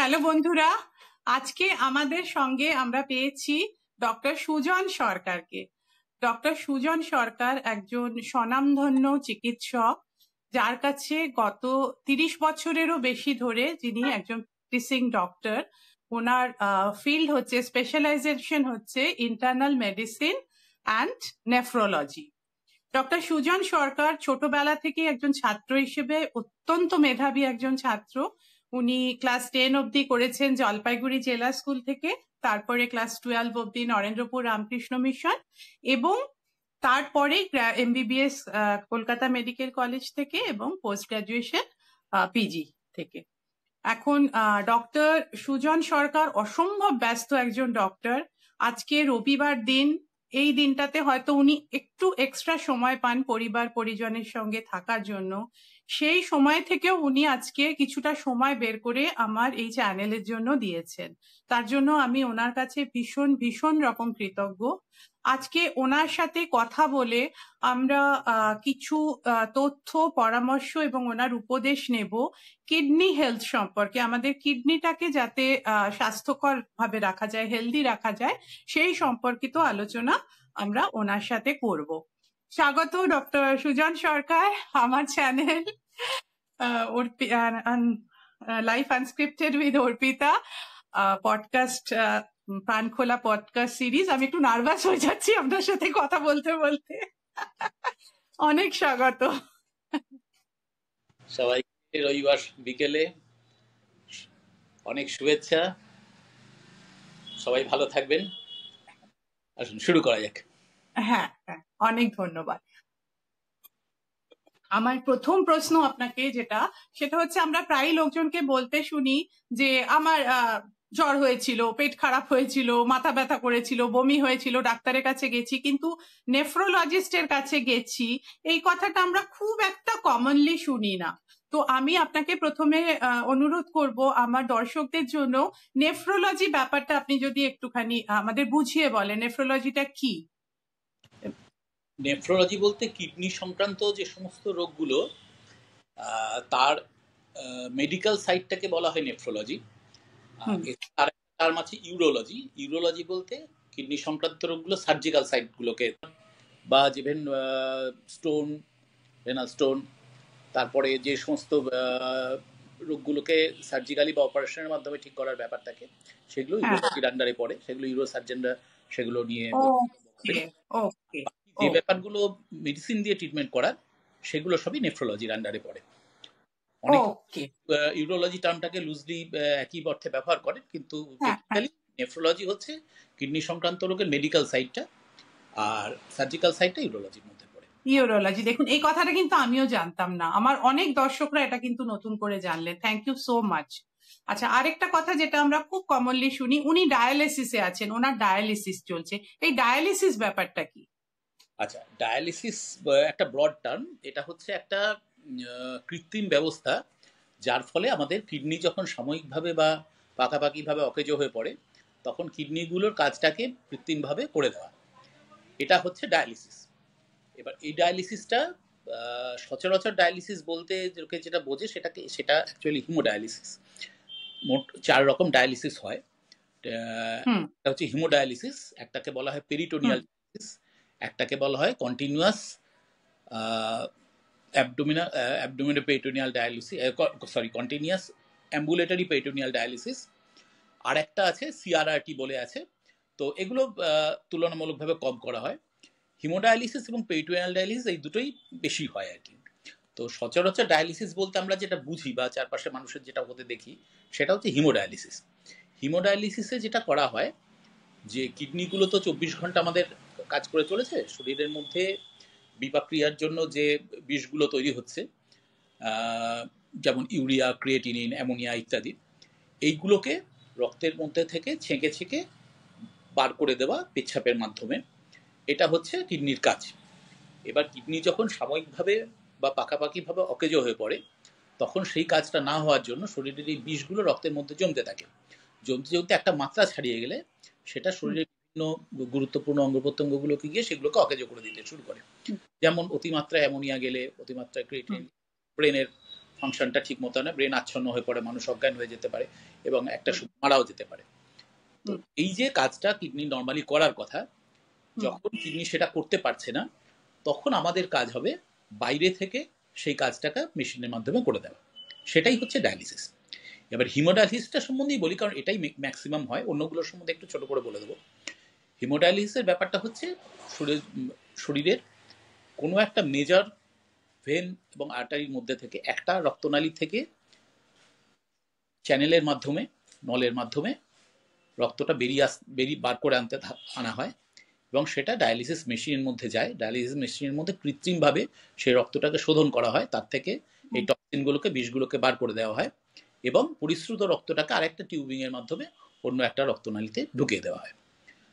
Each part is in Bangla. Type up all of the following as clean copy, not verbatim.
হ্যালো বন্ধুরা, আজকে আমাদের সঙ্গে আমরা পেয়েছি ডক্টর সুজন সরকারকে। ডক্টর সুজন সরকার একজন স্বনামধন্য চিকিৎসক, যার কাছে গত 30 বছরেরও বেশি ধরে যিনি একজন প্র্যাকটিসিং ডক্টর। ওনার ফিল্ড হচ্ছে, স্পেশালাইজেশন হচ্ছে internal medicine and nephrology. Doctor Sujan Sarkar ছোটবেলা থেকে একজন ছাত্র হিসেবে অত্যন্ত মেধাবী একজন ছাত্র। উনি ক্লাস 10 অবধি করেছেন জলপাইগুড়ি জেলা স্কুল থেকে, তারপরে ক্লাস 12 অবধি নরেন্দ্রপুর রামকৃষ্ণ মিশন, এবং তারপরে MBBS কলকাতা মেডিকেল কলেজ থেকে, এবং পোস্ট গ্রাজুয়েশন পিজি থেকে। এখন ডক্টর সুজন সরকার অসম্ভব ব্যস্ত একজন ডক্টর। আজকে রবিবার দিন, এই দিনটাতে হয়তো উনি একটু এক্সট্রা সময় পান পরিবার পরিজনের সঙ্গে থাকার জন্য। সেই সময় থেকেও উনি আজকে কিছুটা সময় বের করে আমার এই চ্যানেলের জন্য দিয়েছেন। তার জন্য আমি ওনার কাছে ভীষণ ভীষণ রকম কৃতজ্ঞ। আজকে ওনার সাথে কথা বলে আমরা কিছু তথ্য, পরামর্শ এবং ওনার উপদেশ নেব কিডনি হেলথ সম্পর্কে। আমাদের কিডনিটাকে যাতে স্বাস্থ্যকর ভাবে রাখা যায়, হেলদি রাখা যায়, সেই সম্পর্কিত আলোচনা আমরা ওনার সাথে করব। স্বাগত ডক্টর সুজন সরকার আমার channel life unscripted with Arpita podcast, প্রাণখোলা পডকাস্ট সিরিজ। আমি একটু নার্ভাস হয়ে যাচ্ছি আপনার সাথে কথা বলতে বলতে। অনেক স্বাগত সবাইকে। রবিবার বিকেলে অনেক শুভেচ্ছা, সবাই ভালো থাকবেন। আসুন শুরু করা যাক। হ্যাঁ, অনেক ধন্যবাদ। আমার প্রথম প্রশ্ন আপনাকে সেটা হচ্ছে, আমরা প্রায় লোকজনকে বলতে শুনি যে আমার জ্বর হয়েছিল, পেট খারাপ হয়েছিল, মাথা ব্যথা করেছিল, বমি হয়েছিল, ডাক্তারের কাছে গেছি, কিন্তু নেফ্রোলজিস্টের কাছে গেছি, এই কথাটা আমরা খুব একটা কমনলি শুনি না। তো আমি আপনাকে প্রথমে অনুরোধ করব আমার দর্শকদের জন্য নেফ্রোলজি ব্যাপারটা আপনি যদি একটুখানি আমাদের বুঝিয়ে বলেন, নেফ্রোলজিটা কি? নেফ্রোলজি বলতে কিডনি সংক্রান্ত যে সমস্ত রোগগুলো, তার মেডিকেল সাইডটাকে বলা হয় নেফ্রোলজি। আর তার মাঝে ইউরোলজি। ইউরোলজি বলতে কিডনি সংক্রান্ত রোগগুলো সার্জিক্যাল সাইটগুলোকে, বা যেভেন স্টোন, রেনাল স্টোন, তারপরে যে সমস্ত রোগগুলোকে সার্জিক্যালি বা অপারেশনের মাধ্যমে ঠিক করার ব্যাপার থাকে, সেগুলো ইউরোলজির আন্ডারে পড়ে। সেগুলো ইউরো সার্জনরা সেগুলো নিয়ে, যে ব্যাপারগুলো মেডিসিন দিয়ে ট্রিটমেন্ট করার, সেগুলো সবই নেফ্রোলজির আন্ডারে পড়ে। অনেক ইউরোলজি টার্মটাকে লুজলি একই অর্থে ব্যবহার করে, কিন্তু টেকনিক্যালি নেফ্রোলজি হচ্ছে কিডনি সংক্রান্ত রোগের মেডিকেল সাইডটা, আর সার্জিক্যাল সাইডটা ইউরোলজির মধ্যে পড়ে। ইউরোলজি, দেখুন এই কথাটা কিন্তু আমিও জানতাম না, আমার অনেক দর্শকরা এটা কিন্তু নতুন করে জানলেন। Thank you so much. আচ্ছা, আরেকটা কথা যেটা আমরা খুব কমনলি শুনি, উনি ডায়ালিসিসে আছেন, ওনার ডায়ালিসিস চলছে। এই ডায়ালিসিস ব্যাপারটা কি? আচ্ছা, ডায়ালিসিস একটা ব্রড টার্ম। এটা হচ্ছে একটা কৃত্রিম ব্যবস্থা, যার ফলে আমাদের কিডনি যখন সাময়িকভাবে বা পাকাপাকিভাবে অকেজো হয়ে পড়ে, তখন কিডনিগুলোর কাজটাকে কৃত্রিমভাবে করে দেওয়া, এটা হচ্ছে ডায়ালিসিস। এবার এই ডায়ালিসিসটা, সচরাচর ডায়ালিসিস বলতে লোকে যেটা বোঝে সেটা অ্যাকচুয়ালি হিমোডায়ালিসিস। মোট 4 রকম ডায়ালিসিস হয়। একটা হচ্ছে হিমোডায়ালিসিস, একটাকে বলা হয় পেরিটোনিয়াল ডায়ালিসিস, একটাকে বলা হয় continuous abdominoperitoneal dialysis, continuous ambulatory peritoneal dialysis, আর একটা আছে CRRT বলে আছে। তো এগুলো তুলনামূলকভাবে কম করা হয়। হিমোডায়ালিসিস এবং পেরিটোনিয়াল ডায়ালিসিস এই দুটোই বেশি হয় আর কি। তো সচরাচর ডায়ালিসিস বলতে আমরা যেটা বুঝি বা চারপাশে মানুষের যেটা হতে দেখি, সেটা হচ্ছে হিমোডায়ালিসিস। হিমোডায়ালিসিসে যেটা করা হয়, যে কিডনিগুলো তো 24 ঘন্টা আমাদের কাজ করে চলেছে, শরীরের মধ্যে বিপাক্রিয়ার জন্য যে বিষগুলো তৈরি হচ্ছে, যেমন ইউরিয়া, ক্রিয়েটিনিন, অ্যামোনিয়া ইত্যাদি, এইগুলোকে রক্তের মধ্যে থেকে ছেঁকে ছেঁকে বার করে দেওয়া পেচ্ছাপের মাধ্যমে, এটা হচ্ছে কিডনির কাজ। এবার কিডনি যখন সাময়িকভাবে বা পাকাপাকিভাবে অকেজো হয়ে পড়ে, তখন সেই কাজটা না হওয়ার জন্য শরীরের এই বিষগুলো রক্তের মধ্যে জমতে থাকে। জমতে জমতে একটা মাত্রা ছাড়িয়ে গেলে সেটা শরীরের বিভিন্ন গুরুত্বপূর্ণ অঙ্গ প্রত্যঙ্গগুলোকে গিয়ে সেগুলোকে অকেজো করে দিতে শুরু করে। যেমন অতিমাত্রায় অ্যামোনিয়া গেলে, অতিমাত্রায় ক্রিয়েটিনিন ব্রেনের ফাংশনটা ঠিক মতো না, ব্রেন আচ্ছন্ন হয়ে পড়ে, মানুষ অজ্ঞান হয়ে যেতে পারে এবং একটা সময় মারাও যেতে পারে। তো এই যে কাজটা কিডনি নর্মালি করার কথা, যখন কিডনি সেটা করতে পারছে না, তখন আমাদের কাজ হবে বাইরে থেকে সেই কাজটাকে মেশিনের মাধ্যমে করে দেওয়া, সেটাই হচ্ছে ডায়ালিসিস। এবার হিমোডায়ালিসিসটা সম্বন্ধেই বলি, কারণ এটাই ম্যাক্সিমাম হয়, অন্যগুলোর সম্বন্ধে একটু ছোট করে বলে দেবো। হিমোডায়ালিসিসের ব্যাপারটা হচ্ছে শরীরের কোনো একটা মেজর ভেন এবং আর্টারির মধ্যে থেকে একটা রক্তনালী থেকে চ্যানেলের মাধ্যমে, নলের মাধ্যমে রক্তটা বেরিয়ে বার করে আনা হয় এবং সেটা ডায়ালিসিস মেশিনের মধ্যে যায়। ডায়ালিসিস মেশিনের মধ্যে কৃত্রিমভাবে সেই রক্তটাকে শোধন করা হয়, তার থেকে এই টক্সিনগুলোকে, বিষগুলোকে বার করে দেওয়া হয় এবং পরিশ্রুত রক্তটাকে আরেকটা টিউবিং এর মাধ্যমে অন্য একটা রক্তনালীতে ঢুকিয়ে দেওয়া হয়।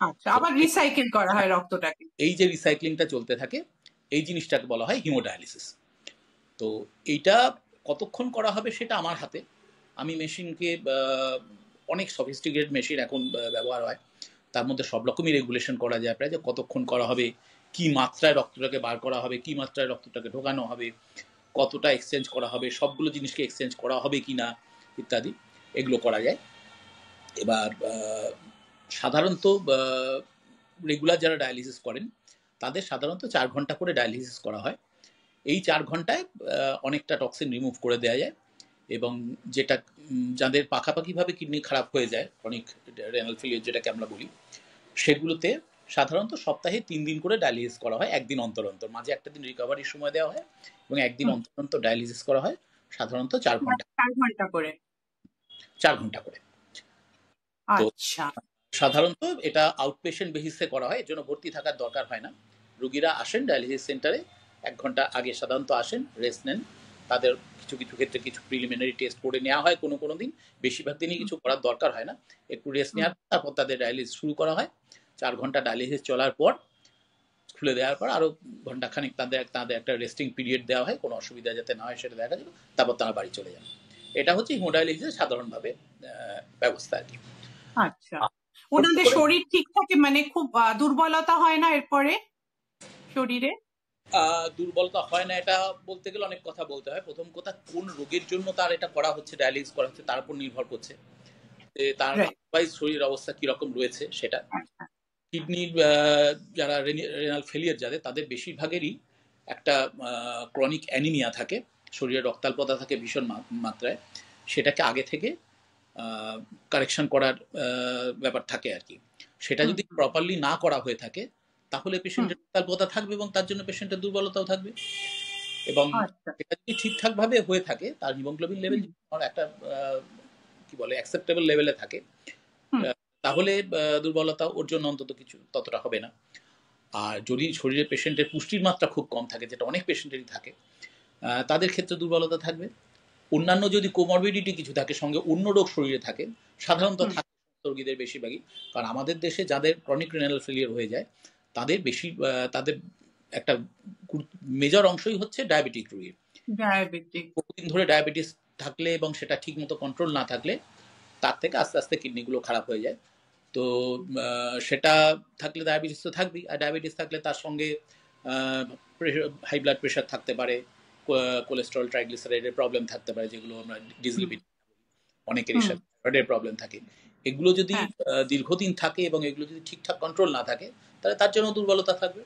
আচ্ছা, আবার রিসাইকেল করা হয় রক্তটাকে। এই যে রিসাইক্লিংটা চলতে থাকে, এই জিনিসটাকে বলা হয় হিমোডায়ালিসিস। তো এইটা কতক্ষণ করা হবে সেটা আমার হাতে। আমি মেশিনকে, অনেক সফিস্টিকেটেড মেশিন এখন ব্যবহার হয়, তার মধ্যে সব রকমই রেগুলেশন করা যায় প্রায়, যে কতক্ষণ করা হবে, কি মাত্রায় রক্তটাকে বার করা হবে, কি মাত্রায় রক্তটাকে ঢোকানো হবে, কতটা এক্সচেঞ্জ করা হবে, সবগুলো জিনিসকে এক্সচেঞ্জ করা হবে কি না ইত্যাদি, এগুলো করা যায়। এবার সাধারণত রেগুলার যারা ডায়ালিসিস করেন তাদের সাধারণত 4 ঘন্টা করে ডায়ালিসিস করা হয়। এই 4 ঘন্টায় অনেকটা টক্সিন রিমুভ করে দেওয়া যায় এবং যেটা যাদের পাকাপাকিভাবে কিডনি খারাপ হয়ে যায়, ক্রনিক রেনাল ফেলিয়ার যেটাকে আমরা বলি, সেগুলোতে সাধারণত সপ্তাহে 3 দিন করে ডায়ালিসিস করা হয়, একদিন অন্তর অন্তর, মাঝে একটা দিন রিকভারির সময় দেওয়া হয় এবং একদিন অন্তর অন্তর ডায়ালিসিস করা হয়, সাধারণত 4 ঘন্টা করে। 4 ঘন্টা করে। তো আচ্ছা, সাধারণত এটা আউটপেশেন্ট বেসিসে করা হয়, এর জন্য ভর্তি থাকার দরকার হয় না। রোগীরা আসেন ডায়ালিসিস সেন্টারে, 1 ঘন্টা আগে সাধারণত আসেন, রেস্ট নেন, তাদের কিছু কিছু ক্ষেত্রে কিছু প্রিলিমিনারি টেস্ট করে নেওয়া হয় কোনো দিন, বেশিরভাগ দিনই কিছু করার দরকার হয় না, একটু রেস্ট নেওয়ার তারপর তাদের ডায়ালিসিস শুরু করা হয়। 4 ঘন্টা ডায়ালিসিস চলার পর খুলে দেওয়ার পর আরো ঘন্টাখানিক তাদের একটা রেস্টিং পিরিয়ড দেওয়া হয়, কোনো অসুবিধা যাতে না হয় সেটা দেখা যাবে, তারপর তারা বাড়ি চলে যান। এটা হচ্ছে হিমোডায়ালিসিসের সাধারণভাবে ব্যবস্থা আর কি। আচ্ছা, ওনাদের শরীর ঠিক থাকে, মানে খুব দুর্বলতা হয় না এরপরে শরীরে? দুর্বলতা হয় না এটা বলতে গেলে অনেক কথা বলতে হয়। প্রথম কথা, কোন রোগের জন্য তার এটা করা হচ্ছে, ডায়ালিসিস করা হচ্ছে, তার উপর নির্ভর করছে তার আদারওয়াইজ শরীর অবস্থা কিরকম রয়েছে সেটা। কিডনির যারা রেনাল ফেলিয়ার যাদের, তাদের বেশিরভাগেরই একটা ক্রনিক অ্যানিমিয়া থাকে, শরীরে রক্তাল্পতা থাকে ভীষণ মাত্রায়, সেটাকে আগে থেকে কারেকশন করার ব্যাপার থাকে আর কি। সেটা যদি প্রপারলি না করা হয়ে থাকে তাহলে পেশেন্টের রক্তাল্পতা থাকবে এবং তার জন্য পেশেন্টের দুর্বলতাও থাকবে। এবং সেটা যদি ঠিকঠাক ভাবে হয়ে থাকে, তার হিমোগ্লোবিন লেভেল একটা কি বলে অ্যাকসেপ্টেবল লেভেলে থাকে, তাহলে দুর্বলতা ওর জন্য অন্তত কিছু ততটা হবে না। আর যদি শরীরে পেশেন্টের পুষ্টির মাত্রা খুব কম থাকে, যেটা অনেক পেশেন্টেরই থাকে, তাদের ক্ষেত্রে দুর্বলতা থাকবে। অন্যান্য যদি কোমরবিডিটি কিছু থাকে, সঙ্গে অন্য রোগ শরীরে থাকে, সাধারণত থাকে রোগীদের বেশিরভাগই, কারণ আমাদের দেশে যাদের ক্রনিক রেনাল ফেলিয়ার হয়ে যায় তাদের একটা মেজর অংশই হচ্ছে ডায়াবেটিক রোগী। বহুদিন ধরে ডায়াবেটিস থাকলে এবং সেটা ঠিক মতো কন্ট্রোল না থাকলে তার থেকে আস্তে আস্তে কিডনিগুলো খারাপ হয়ে যায়। তো সেটা থাকলে ডায়াবেটিস তো থাকবেই, আর ডায়াবেটিস থাকলে তার সঙ্গে হাই ব্লাড প্রেশার থাকতে পারে, কোলেস্টেরল ট্রাইগ্লিসারাইডের প্রবলেম থাকতে পারে, যেগুলো আমরা ডিসলিপিড, অনেকেরই সাথে হার্টের প্রবলেম থাকে। এগুলো যদি দীর্ঘদিন থাকে এবং এগুলো যদি ঠিকঠাক কন্ট্রোল না থাকে তাহলে তার জন্য দুর্বলতা থাকবে।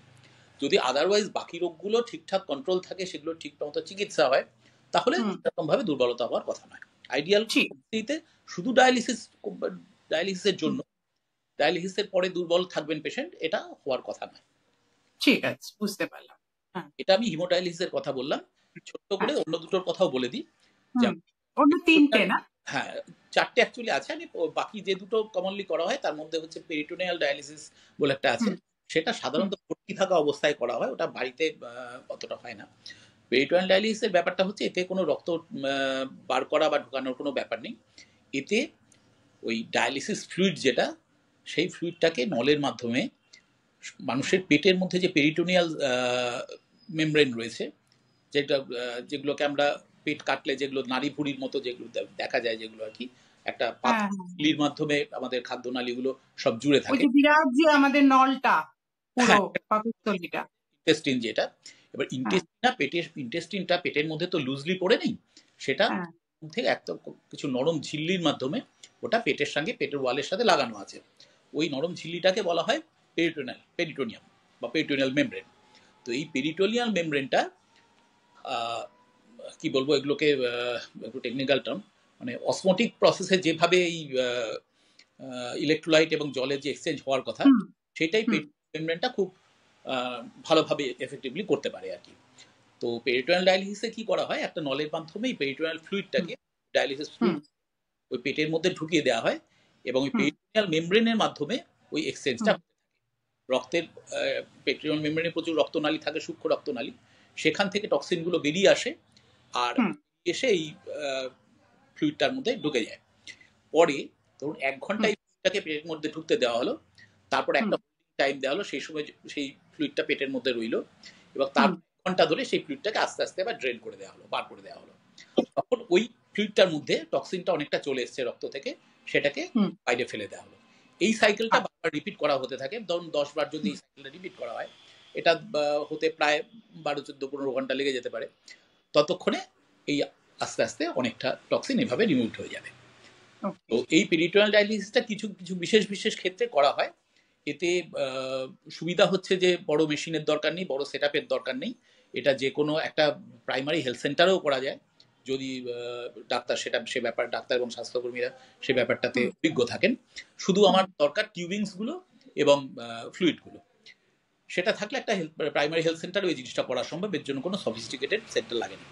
যদি আদারওয়াইজ বাকি রোগগুলো ঠিকঠাক কন্ট্রোল থাকে, সেগুলো ঠিক মতো চিকিৎসা হয়, তাহলে এরকম ভাবে দুর্বলতা হওয়ার কথা নয়। আইডিয়াল পরিস্থিতিতে শুধু ডায়ালিসিসের জন্য, ডায়ালিসিসের পরে দুর্বল থাকবেন পেশেন্ট, এটা হওয়ার কথা নয়। ঠিক আছে, বুঝতে পারলাম। এটা আমি হিমোডায়ালিসিসের কথা বললাম। ছোট্ট করে অন্য দুটোর কথাও বলে দিই। অন্য 3টে না? হ্যাঁ, 4টে অ্যাকচুয়ালি আছে। আমি বাকি যে দুটো কমনলি করা হয় তার মধ্যে হচ্ছে পেরিটোনিয়াল ডায়ালিসিস বলে একটা আছে, সেটা সাধারণত ভর্তি থাকা অবস্থায় করা হয়, ওটা বাড়িতে অতটা হয় না। পেরিটোনিয়াল ডায়ালিসিসের ব্যাপারটা হচ্ছে এতে কোনো রক্ত বার করা বা ঢোকানোর কোনো ব্যাপার নেই। এতে ওই ডায়ালিসিস ফ্লুইড যেটা, সেই ফ্লুইডটাকে নলের মাধ্যমে মানুষের পেটের মধ্যে যে পেরিটোনিয়াল মেমব্রেন রয়েছে, যেগুলোকে আমরা পেট কাটলে যেগুলো নাড়ি ভুড়ির মতো যেগুলো দেখা যায়, যেগুলো আর কি একটা পাতলির মাধ্যমে আমাদের খাদ্যনালীগুলো সব জুড়ে থাকে, বিরাট যে আমাদের নলটা পুরো পাকস্থলীটা, ইন্টেস্টিন যেটা। এবার ইন্টেস্টিনটা পেটের মধ্যে তো লুজলি পড়ে নেই, সেটা হ্যাঁ থেকে একটা কিছু নরম ঝিল্লির মাধ্যমে ওটা পেটের সঙ্গে পেটের ওয়ালের সাথে লাগানো আছে। ওই নরম ঝিল্লিটাকে বলা হয় পেরিটোনিয়াম বা পেরিটোনিয়াল মেমব্রেন। তো এই পেরিটোনিয়াল মেমব্রেনটা কি বলবো এগুলোকে, একটু টেকনিক্যাল টার্ম, মানে অসমোটিক প্রসেসে যেভাবে এই ইলেকট্রোলাইট এবং জলের যে এক্সচেঞ্জ হওয়ার কথা, হুম সেটাই হুম মেমব্রেনটা খুব ভালোভাবে এফেক্টিভলি করতে পারে আর কি। তো পেরিটোনিয়াল ডায়ালিসিসে কি করা হয়, একটা নলের মাধ্যমে এই পেরিটোনিয়াল হুম ফ্লুইডটাকে, ডায়ালিসিস হুম ফ্লুইড ওই পেটের মধ্যে ঢুকিয়ে দেওয়া হয় এবং ওই হুম পেরিটোনিয়াল মেমব্রেনের মাধ্যমে ওই এক্সচেঞ্জটা হুম রক্তের, পেরিটোনিয়াল মেমব্রেনে প্রচুর রক্তনালী থাকে, সূক্ষ্ম রক্তনালী, সেখান থেকে টক্সিনগুলো বেরিয়ে আসে আর হুম এসে এই ফ্লুইডটার মধ্যে ঢুকে যায়। পরে ধরুন 1 ঘন্টা হুম এই ফ্লুইডটাকে পেটের মধ্যে ঢুকতে দেওয়া হলো, তারপর হুম একটা টাইম দেওয়া হলো, সেই সময় সেই ফ্লুইডটা পেটের মধ্যে রইলো এবং হুম তারপর 1 ঘন্টা ধরে সেই ফ্লুইডটাকে আস্তে আস্তে আবার ড্রেন করে দেওয়া হলো, বার করে দেওয়া হলো। তখন ওই ফ্লুইডটার মধ্যে টক্সিনটা অনেকটা চলে এসছে রক্ত থেকে, সেটাকে হুম বাইরে ফেলে দেওয়া হলো। এই সাইকেলটা আচ্ছা বারবার রিপিট করা হতে থাকে। ধরুন 10 বার যদি হুম এই সাইকেলটা রিপিট করা হয়, এটা হতে প্রায় 12, 14, 15 ঘন্টা লেগে যেতে পারে। ততক্ষণে এই আস্তে আস্তে অনেকটা টক্সিন এভাবে রিমুভ হয়ে যাবে। ওকে তো এই পেরিটোনিয়াল ডায়ালিসিসটা কিছু কিছু বিশেষ বিশেষ ক্ষেত্রে করা হয়। এতে সুবিধা হচ্ছে যে বড় মেশিনের দরকার নেই, বড় সেট আপের দরকার নেই। এটা যে কোনো একটা প্রাইমারি হেলথ সেন্টারেও করা যায়, যদি ডাক্তার সে ব্যাপার, ডাক্তার এবং স্বাস্থ্যকর্মীরা সে ব্যাপারটাতে হুম অভিজ্ঞ থাকেন। শুধু হুম আমার দরকার টিউবিংসগুলো এবং ফ্লুইডগুলো। সেটা থাকলে একটা প্রাইমারি হেলথ সেন্টারে ওই জিনিসটা করা সম্ভব, এর জন্য কোনো সফিস্টিকেটেড সেন্টার লাগে না।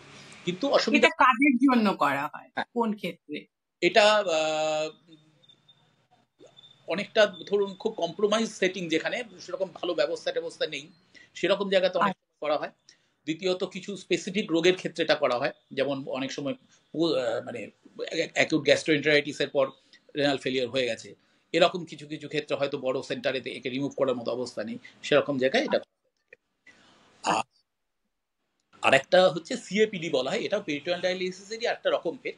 কিন্তু অসুবিধা, এটা কাজের জন্য করা হয় হ্যাঁ, কোন ক্ষেত্রে? এটা অনেকটা ধরুন খুব কম্প্রোমাইজ সেটিং, যেখানে সেরকম ভালো ব্যবস্থা নেই, সেরকম জায়গাতে অনেক সময় করা হয়। দ্বিতীয়ত কিছু স্পেসিফিক রোগের ক্ষেত্রে এটা করা হয়, যেমন অনেক সময় মানে অ্যাকিউট গ্যাস্ট্রোএন্টারাইটিসের পর রেনাল ফেলিয়ার হয়ে গেছে, এরকম কিছু কিছু ক্ষেত্রে হয়তো বড় সেন্টারে একে রিমুভ করার মতো অবস্থা নেই, সেরকম জায়গায় এটা। আর আরেকটা হচ্ছে সিএপিডি বলা হয়, এটাও পেরিটোনিয়াল ডায়ালিসিসেরই একটা রকম ফের।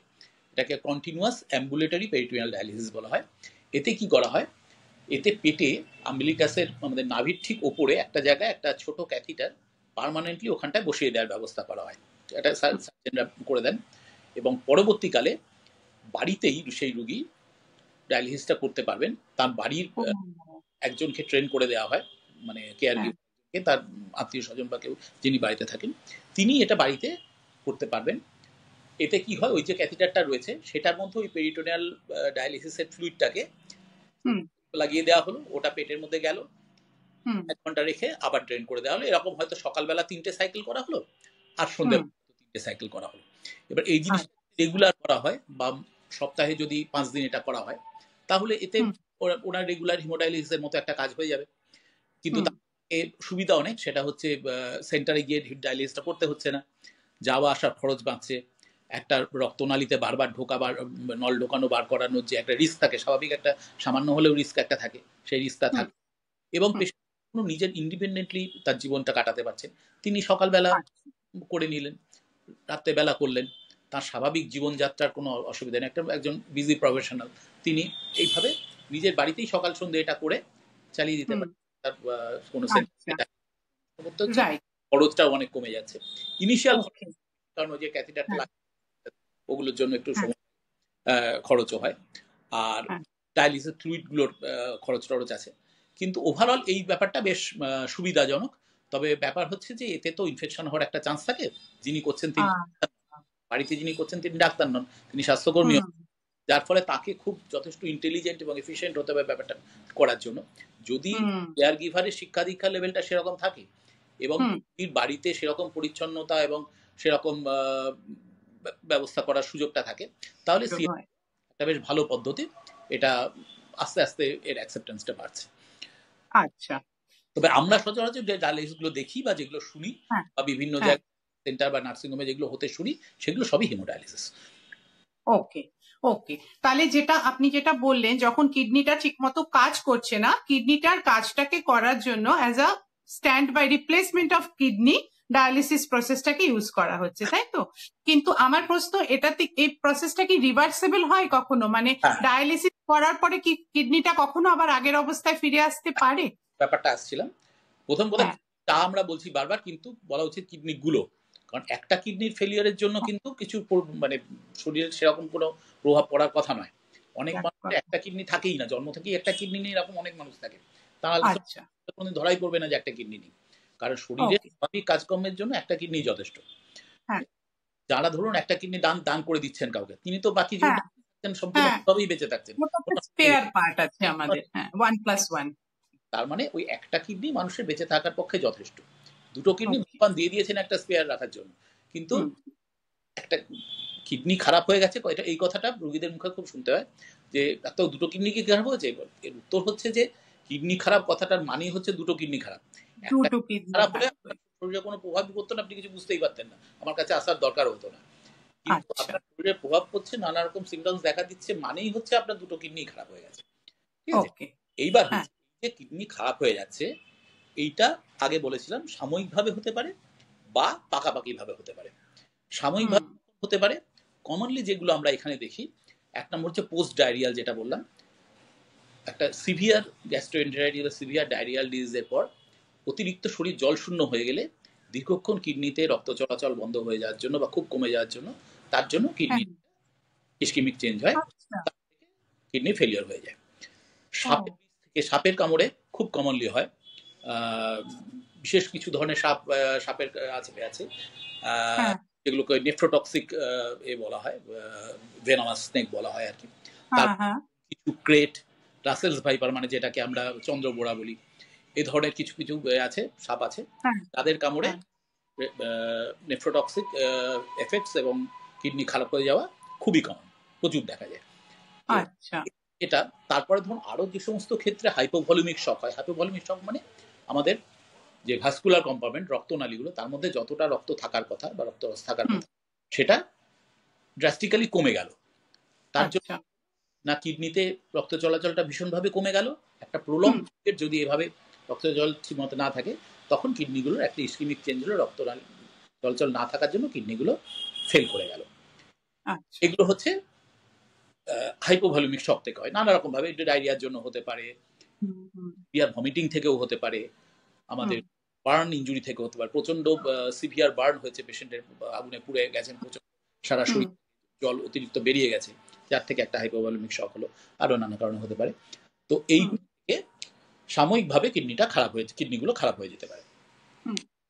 এটাকে কন্টিনিউয়াস অ্যাম্বুলেটরি পেরিটোনিয়াল ডায়ালিসিস বলা হয়। এতে কি করা হয়, এতে পেটে আম্বিলিকাসের, আমাদের নাভির ঠিক ওপরে একটা জায়গায় একটা ছোট ক্যাথিটার পার্মানেন্টলি ওখানটায় বসিয়ে দেওয়ার ব্যবস্থা করা হয়। এটা সার্জনরা করে দেন এবং পরবর্তীকালে বাড়িতেই সেই রুগী ডায়ালিসিসটা করতে পারবেন। তার বাড়ির একজনকে ট্রেন করে দেওয়া হয়, মানে কেয়ার গিভারকে, তার আত্মীয় স্বজন বা কেউ যিনি বাড়িতে থাকেন, তিনি এটা বাড়িতে করতে পারবেন। এতে কি হয়, ওই যে ক্যাথিটারটা রয়েছে সেটার মধ্যে ওই পেরিটোনিয়াল ডায়ালিসিসের ফ্লুইডটাকে লাগিয়ে দেওয়া হলো, ওটা পেটের মধ্যে গেল, 1 ঘন্টা রেখে আবার ড্রেন করে দেওয়া হলো। এরকম হয়তো সকালবেলা 3টে সাইকেল করা হলো আর সন্ধ্যে 3টে সাইকেল করা হলো। এবার এই জিনিসটা রেগুলার করা হয় বা সপ্তাহে যদি 5 দিন এটা করা হয়, তাহলে এতে ওনার রেগুলার হিমোডায়ালিসিসের মতো একটা কাজ হয়ে যাবে। কিন্তু তাকে সুবিধা অনেক, সেটা হচ্ছে সেন্টারে গিয়ে ডায়ালিসিসটা করতে হচ্ছে না, যাওয়া আসার খরচ বাঁচছে, একটা রক্তনালীতে বারবার ঢোকাবার, নল ঢোকানো বার করানোর যে একটা রিস্ক থাকে, স্বাভাবিক একটা সামান্য হলেও রিস্ক একটা থাকে, সেই রিস্কটা থাকে। এবং পেশেন্ট নিজের ইন্ডিপেন্ডেন্টলি তার জীবনটা কাটাতে পারছেন। তিনি সকালবেলা করে নিলেন, রাত্রেবেলা করলেন, তার স্বাভাবিক জীবনযাত্রার কোনো অসুবিধা নেই। একজন বিজি প্রফেশনাল, তিনি এইভাবে নিজের বাড়িতেই সকাল সন্ধ্যে এটা করে চালিয়ে দিতে পারেন। তার কোনো খরচটাও অনেক কমে যাচ্ছে। ইনিশিয়াল কারণ ওই যে ক্যাথিটারটা লাগে ওগুলোর জন্য একটু সময় খরচও হয়, আর ডায়ালিসিস ফ্লুইডগুলোর খরচ টরচ আছে। কিন্তু ওভারঅল এই ব্যাপারটা বেশ সুবিধাজনক। তবে ব্যাপার হচ্ছে যে এতে তো ইনফেকশন হওয়ার একটা চান্স থাকে। যিনি করছেন তিনি বাড়িতে, যিনি করছেন তিনি ডাক্তার নন, তিনি স্বাস্থ্যকর্মী, যার ফলে তাকে খুব যথেষ্ট ইন্টেলিজেন্ট এবং এফিশিয়েন্ট হতে হবে ব্যাপারটা করার জন্য। যদি কেয়ার গিভারের শিক্ষা দীক্ষা লেভেলটা সেরকম থাকে এবং বাড়িতে সেরকম পরিচ্ছন্নতা এবং সেরকম ব্যবস্থা করার সুযোগটা থাকে, তাহলে একটা বেশ ভালো পদ্ধতি। এটা আস্তে আস্তে এর অ্যাকসেপ্টেন্সটা বাড়ছে। আচ্ছা, তবে আমরা সচরাচর যে ডায়ালিসিসগুলো দেখি বা যেগুলো শুনি বা বিভিন্ন জায়গায় সেন্টার বা নার্সিং হোমে যেগুলো হতে শুনি, সেগুলো সবই হিমোডায়ালিসিস। ওকে ওকে, তাহলে আপনি যেটা বললেন, যখন কিডনিটা ঠিকমতো কাজ করছে না, কিডনিটার কাজটাকে করার জন্য as a stand by replacement of kidney dialysis প্রসেসটাকে ইউজ করা হচ্ছে, তাই তো? কিন্তু আমার প্রশ্ন, এটাতে এই প্রসেসটা কি রিভার্সেবল হয় কখনো? মানে ডায়ালিসিস করার পরে কি কিডনিটা কখনো আবার আগের অবস্থায় ফিরে আসতে পারে? ব্যাপারটা আসছিলাম। প্রথম কথা আমরা বলছি বারবার, কিন্তু বলা উচিত কিডনি গুলো, কারণ একটা কিডনির ফেলিয়ারের জন্য কিন্তু কিছু মানে শরীরের সেরকম কোনো প্রভাব পড়ার কথা নয়। অনেক মানুষের একটা কিডনি থাকেই না, জন্ম থেকেই একটা কিডনি নেই, এরকম অনেক মানুষ থাকে। তাহলে কোনোদিন ধরাই পড়বে না যে একটা কিডনি নেই, কারণ শরীরের স্বাভাবিক কাজকর্মের জন্য একটা কিডনি যথেষ্ট। যারা ধরুন একটা কিডনি দান করে দিচ্ছেন কাউকে, তিনি তো বাকি জীবনটা সম্পূর্ণভাবেই বেঁচে থাকছেন। তার মানে ওই একটা কিডনি মানুষের বেঁচে থাকার পক্ষে যথেষ্ট। দুটো কিডনি ভগবান দিয়ে দিয়েছেন একটা স্পেয়ার রাখার জন্য, কিন্তু একটা কিডনি খারাপ হয়ে গেছে, এই কথাটা রোগীদের মুখে খুব শুনতে হয় যে এত দুটো কিডনি কি খারাপ হয়েছে। এর উত্তর হচ্ছে যে কিডনি খারাপ কথাটার মানেই হচ্ছে দুটো কিডনি খারাপ। খারাপ হলে শরীরে কোনো প্রভাব পড়তো না, আপনি কিছু বুঝতেই পারতেন না, আমার কাছে আসার দরকার হতো না। কিন্তু আপনার শরীরে প্রভাব পড়ছে, নানা রকম সিমটমস দেখা দিচ্ছে, মানেই হচ্ছে আপনার দুটো কিডনি খারাপ হয়ে গেছে। ঠিক আছে, এইবার যে কিডনি খারাপ হয়ে যাচ্ছে, এইটা আগে বলেছিলাম সাময়িকভাবে হতে পারে বা পাকাপাকি ভাবে হতে পারে। সাময়িকভাবে হতে পারে কমনলি যেগুলো আমরা এখানে দেখি, এক নম্বর হচ্ছে পোস্ট ডায়রিয়াল, যেটা বললাম, একটা সিভিয়ার গ্যাস্ট্রোএন্টেরাইটিস বা সিভিয়ার ডায়রিয়াল ডিজিজের পর অতিরিক্ত শরীর জল শূন্য হয়ে গেলে দীর্ঘক্ষণ কিডনিতে রক্ত চলাচল বন্ধ হয়ে যাওয়ার জন্য বা খুব কমে যাওয়ার জন্য, তার জন্য কিডনি ইস্কেমিক চেঞ্জ হয়, কিডনি ফেলিয়ার হয়ে যায়। সাপের কামড়ে খুব কমনলি হয়, বিশেষ কিছু ধরনের সাপের আছে যেগুলোকে নেফ্রোটক্সিক বলা হয়, ভেনামাস স্নেক বলা হয় আর কি। কিছু ক্রেট, রাসেলস ভাইপার মানে যেটাকে আমরা চন্দ্রবোড়া বলি, এই ধরনের কিছু কিছু আছে, সাপ আছে, তাদের কামড়ে নেফ্রোটক্সিক এফেক্টস এবং কিডনি খারাপ হয়ে যাওয়া খুবই কমন, প্রচুর দেখা যায়। এটা তারপরে ধরুন আরো যে সমস্ত ক্ষেত্রে হাইপোভলিউমিক শক হয়। হাইপোভলিউমিক শক মানে আমাদের যে ভাস্কুলার কম্পার্টমেন্ট, রক্তনালীগুলো, তার মধ্যে যতটা রক্ত থাকার কথা বা রক্তরস থাকার কথা, সেটা ড্রাস্টিক্যালি কমে গেল। তার জন্য না কিডনিতে রক্ত চলাচলটা ভীষণভাবে কমে গেল, একটা প্রলং পিরিয়ড যদি এভাবে রক্ত চলাচল ঠিকমতো না থাকে, তখন কিডনিগুলোর একটা ইস্কেমিক চেঞ্জ হলো, রক্তনালী চলাচল না থাকার জন্য কিডনিগুলো ফেল করে গেল। এগুলো হচ্ছে হাইপোভলিউমিক শক থেকে হয়। নানা রকম ভাবে, এটা ডায়রিয়ার জন্য হতে পারে, ভমিটিং থেকেও হতে পারে, আমাদের বার্ন ইনজুরি থেকে হতে পারে, প্রচন্ড সিভিয়ার বার্ন হয়েছে, পেশেন্টের আগুনে পুড়ে গেছেন, প্রচন্ড সারা শরীর জল অতিরিক্ত বেরিয়ে গেছে, যার থেকে একটা হাইপোভলিউমিক শক হলো, আরো নানা কারণে হতে পারে। তো এইগুলো থেকে সাময়িকভাবে কিডনিগুলো খারাপ হয়ে যেতে পারে।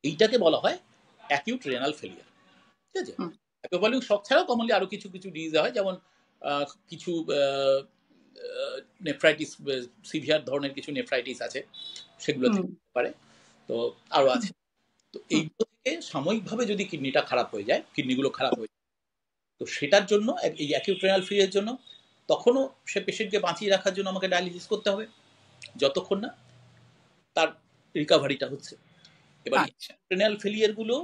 এইটাকে বলা হয় অ্যাকিউট রেনাল ফেলিয়ার। ঠিক আছে, হাইপোভলিউমিক শক ছাড়াও কমনলি আরো কিছু কিছু ডিজিজ হয়, যেমন কিছু নেফ্রাইটিস, সিভিয়ার ধরনের কিছু নেফ্রাইটিস আছে, সেগুলো হতে পারে, তো আরো আছে। তো এইগুলো থেকে সাময়িকভাবে যদি কিডনিটা খারাপ হয়ে যায়, কিডনিগুলো খারাপ হয়ে যায়, তো সেটার জন্য এই অ্যাকিউট রেনাল ফেলিয়ারের জন্য তখনও সে পেশেন্টকে বাঁচিয়ে রাখার জন্য আমাকে ডায়ালিসিস করতে হবে যতক্ষণ না তার রিকভারিটা হচ্ছে। এবার রেনাল ফেলিয়ারগুলো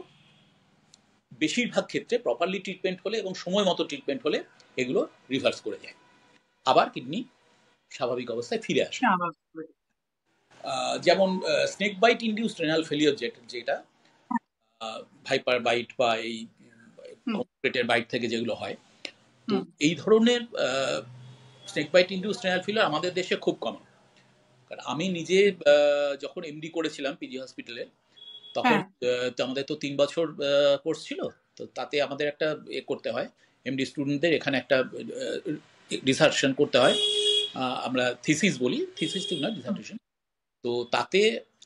বেশিরভাগ ক্ষেত্রে প্রপারলি ট্রিটমেন্ট হলে এবং সময় মতো ট্রিটমেন্ট হলে এগুলো রিভার্স করে যায়, আবার কিডনি স্বাভাবিক অবস্থায় ফিরে আসে। যেমন snake bite induced renal failure, যেটা ভাইপার বাইট বা এই কর্পোরেটের বাইট থেকে যেগুলো হয়, তো এই ধরনের snake bite induced renal failure আমাদের দেশে খুব কমন। কারণ আমি নিজে যখন এমডি করেছিলাম পিজি হসপিটালে, তখন আমাদের তো 3 বছর কোর্স ছিল, তো তাতে আমাদের একটা করতে হয়, এমডি স্টুডেন্টদের এখানে একটা ডিসার্টেশন করতে হয়, আমরা থিসিস বলি, থিসিস ঠিক নয়, ডিসার্টেশন। তো তাতে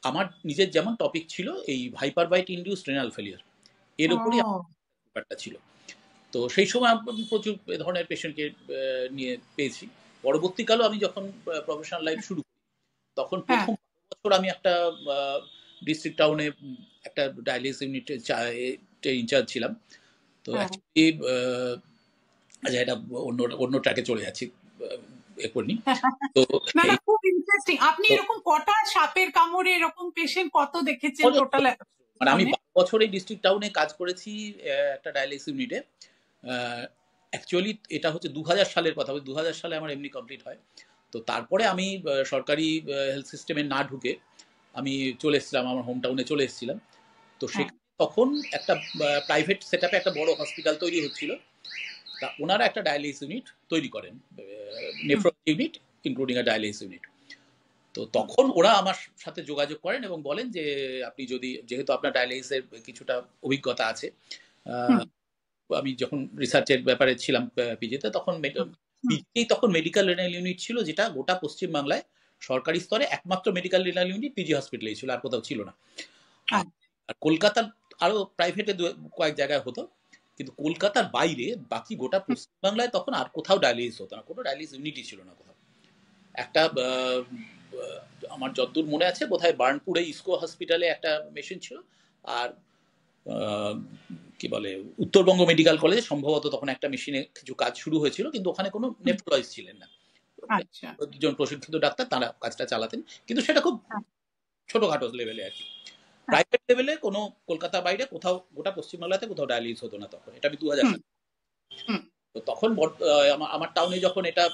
আমার নিজের যেমন টপিক ছিল এই viper bite induced renal failure, এর উপরই ব্যাপারটা ছিল। তো সেই সময় আমি প্রচুর ধরনের পেশেন্টকে নিয়ে পেয়েছি। পরবর্তীকালেও আমি যখন প্রফেশনাল লাইফ শুরু করি, তখন প্রথম বছর আমি একটা ডিস্ট্রিক্ট টাউনে একটা ডায়ালিসিস ইউনিটের ইনচার্জ ছিলাম। তো অ্যাকচুয়ালি এটা অন্য ট্র্যাকে চলে যাচ্ছি, তো খুব ইন্টারেস্টিং। আপনি এরকম কটা সাপের কামড়ে এরকম পেশেন্ট কত দেখেছেন টোটাল? মানে আমি 12 বছর এই ডিস্ট্রিক্ট টাউনে কাজ করেছি একটা ডায়ালিসিস ইউনিটে। অ্যাকচুয়ালি এটা হচ্ছে 2000 সালের কথা, 2000 সালে আমার এমনি কমপ্লিট হয়। তো তারপরে আমি সরকারি হেলথ সিস্টেমে না ঢুকে আমি চলে এসেছিলাম, আমার হোম টাউনে চলে এসেছিলাম। তো সেখানে তখন একটা প্রাইভেট সেটআপে একটা বড় হসপিটাল তৈরি হচ্ছিল, তা ওনারা একটা ডায়ালিসিস ইউনিট তৈরি করেন, নেফ্রোলজি ইউনিট ইনক্লুডিং আ ডায়ালিসিস ইউনিট। তো তখন ওরা আমার সাথে যোগাযোগ করেন এবং বলেন যে আপনি যেহেতু আপনার ডায়ালিসিসের কিছুটা অভিজ্ঞতা আছে, হুম, আমি যখন রিসার্চের ব্যাপারে ছিলাম পিজিতে, তখন হুম, পিজিতেই তখন মেডিকেল রেনাল ইউনিট ছিল, যেটা গোটা পশ্চিমবাংলায় সরকারি স্তরে একমাত্র মেডিকেল রেনাল ইউনিট পিজি হসপিটালেই ছিল, আর কোথাও ছিল না। আর কলকাতার আরো প্রাইভেটে কয়েক জায়গায় হতো, কিন্তু কলকাতার বাইরে বাকি গোটা পশ্চিমবাংলায় তখন আর কোথাও ডায়ালিসিস হতো না, কোনো ডায়ালিসিস ইউনিটই ছিল না কোথাও। একটা আমার যতদূর মনে আছে বোধহয় বার্নপুরে ইসকো হসপিটালে একটা মেশিন ছিল, আর কি বলে উত্তরবঙ্গ মেডিকেল কলেজে সম্ভবত তখন একটা মেশিনে কিছু কাজ শুরু হয়েছিল, কিন্তু ওখানে কোনো নেফ্রোলজিস্ট ছিলেন না, আচ্ছা, দুজন প্রশিক্ষিত ডাক্তার তারা কাজটা চালাতেন, কিন্তু সেটা খুব ছোটখাটো লেভেলে আর কি। প্রাইভেট লেভেলে কোনো কলকাতার বাইরে কোথাও গোটা পশ্চিমবাংলাতে কোথাও ডায়ালিসিস হতো না তখন, এটা আমি 2000 সালে। তো তখন আমার টাউনে যখন এটা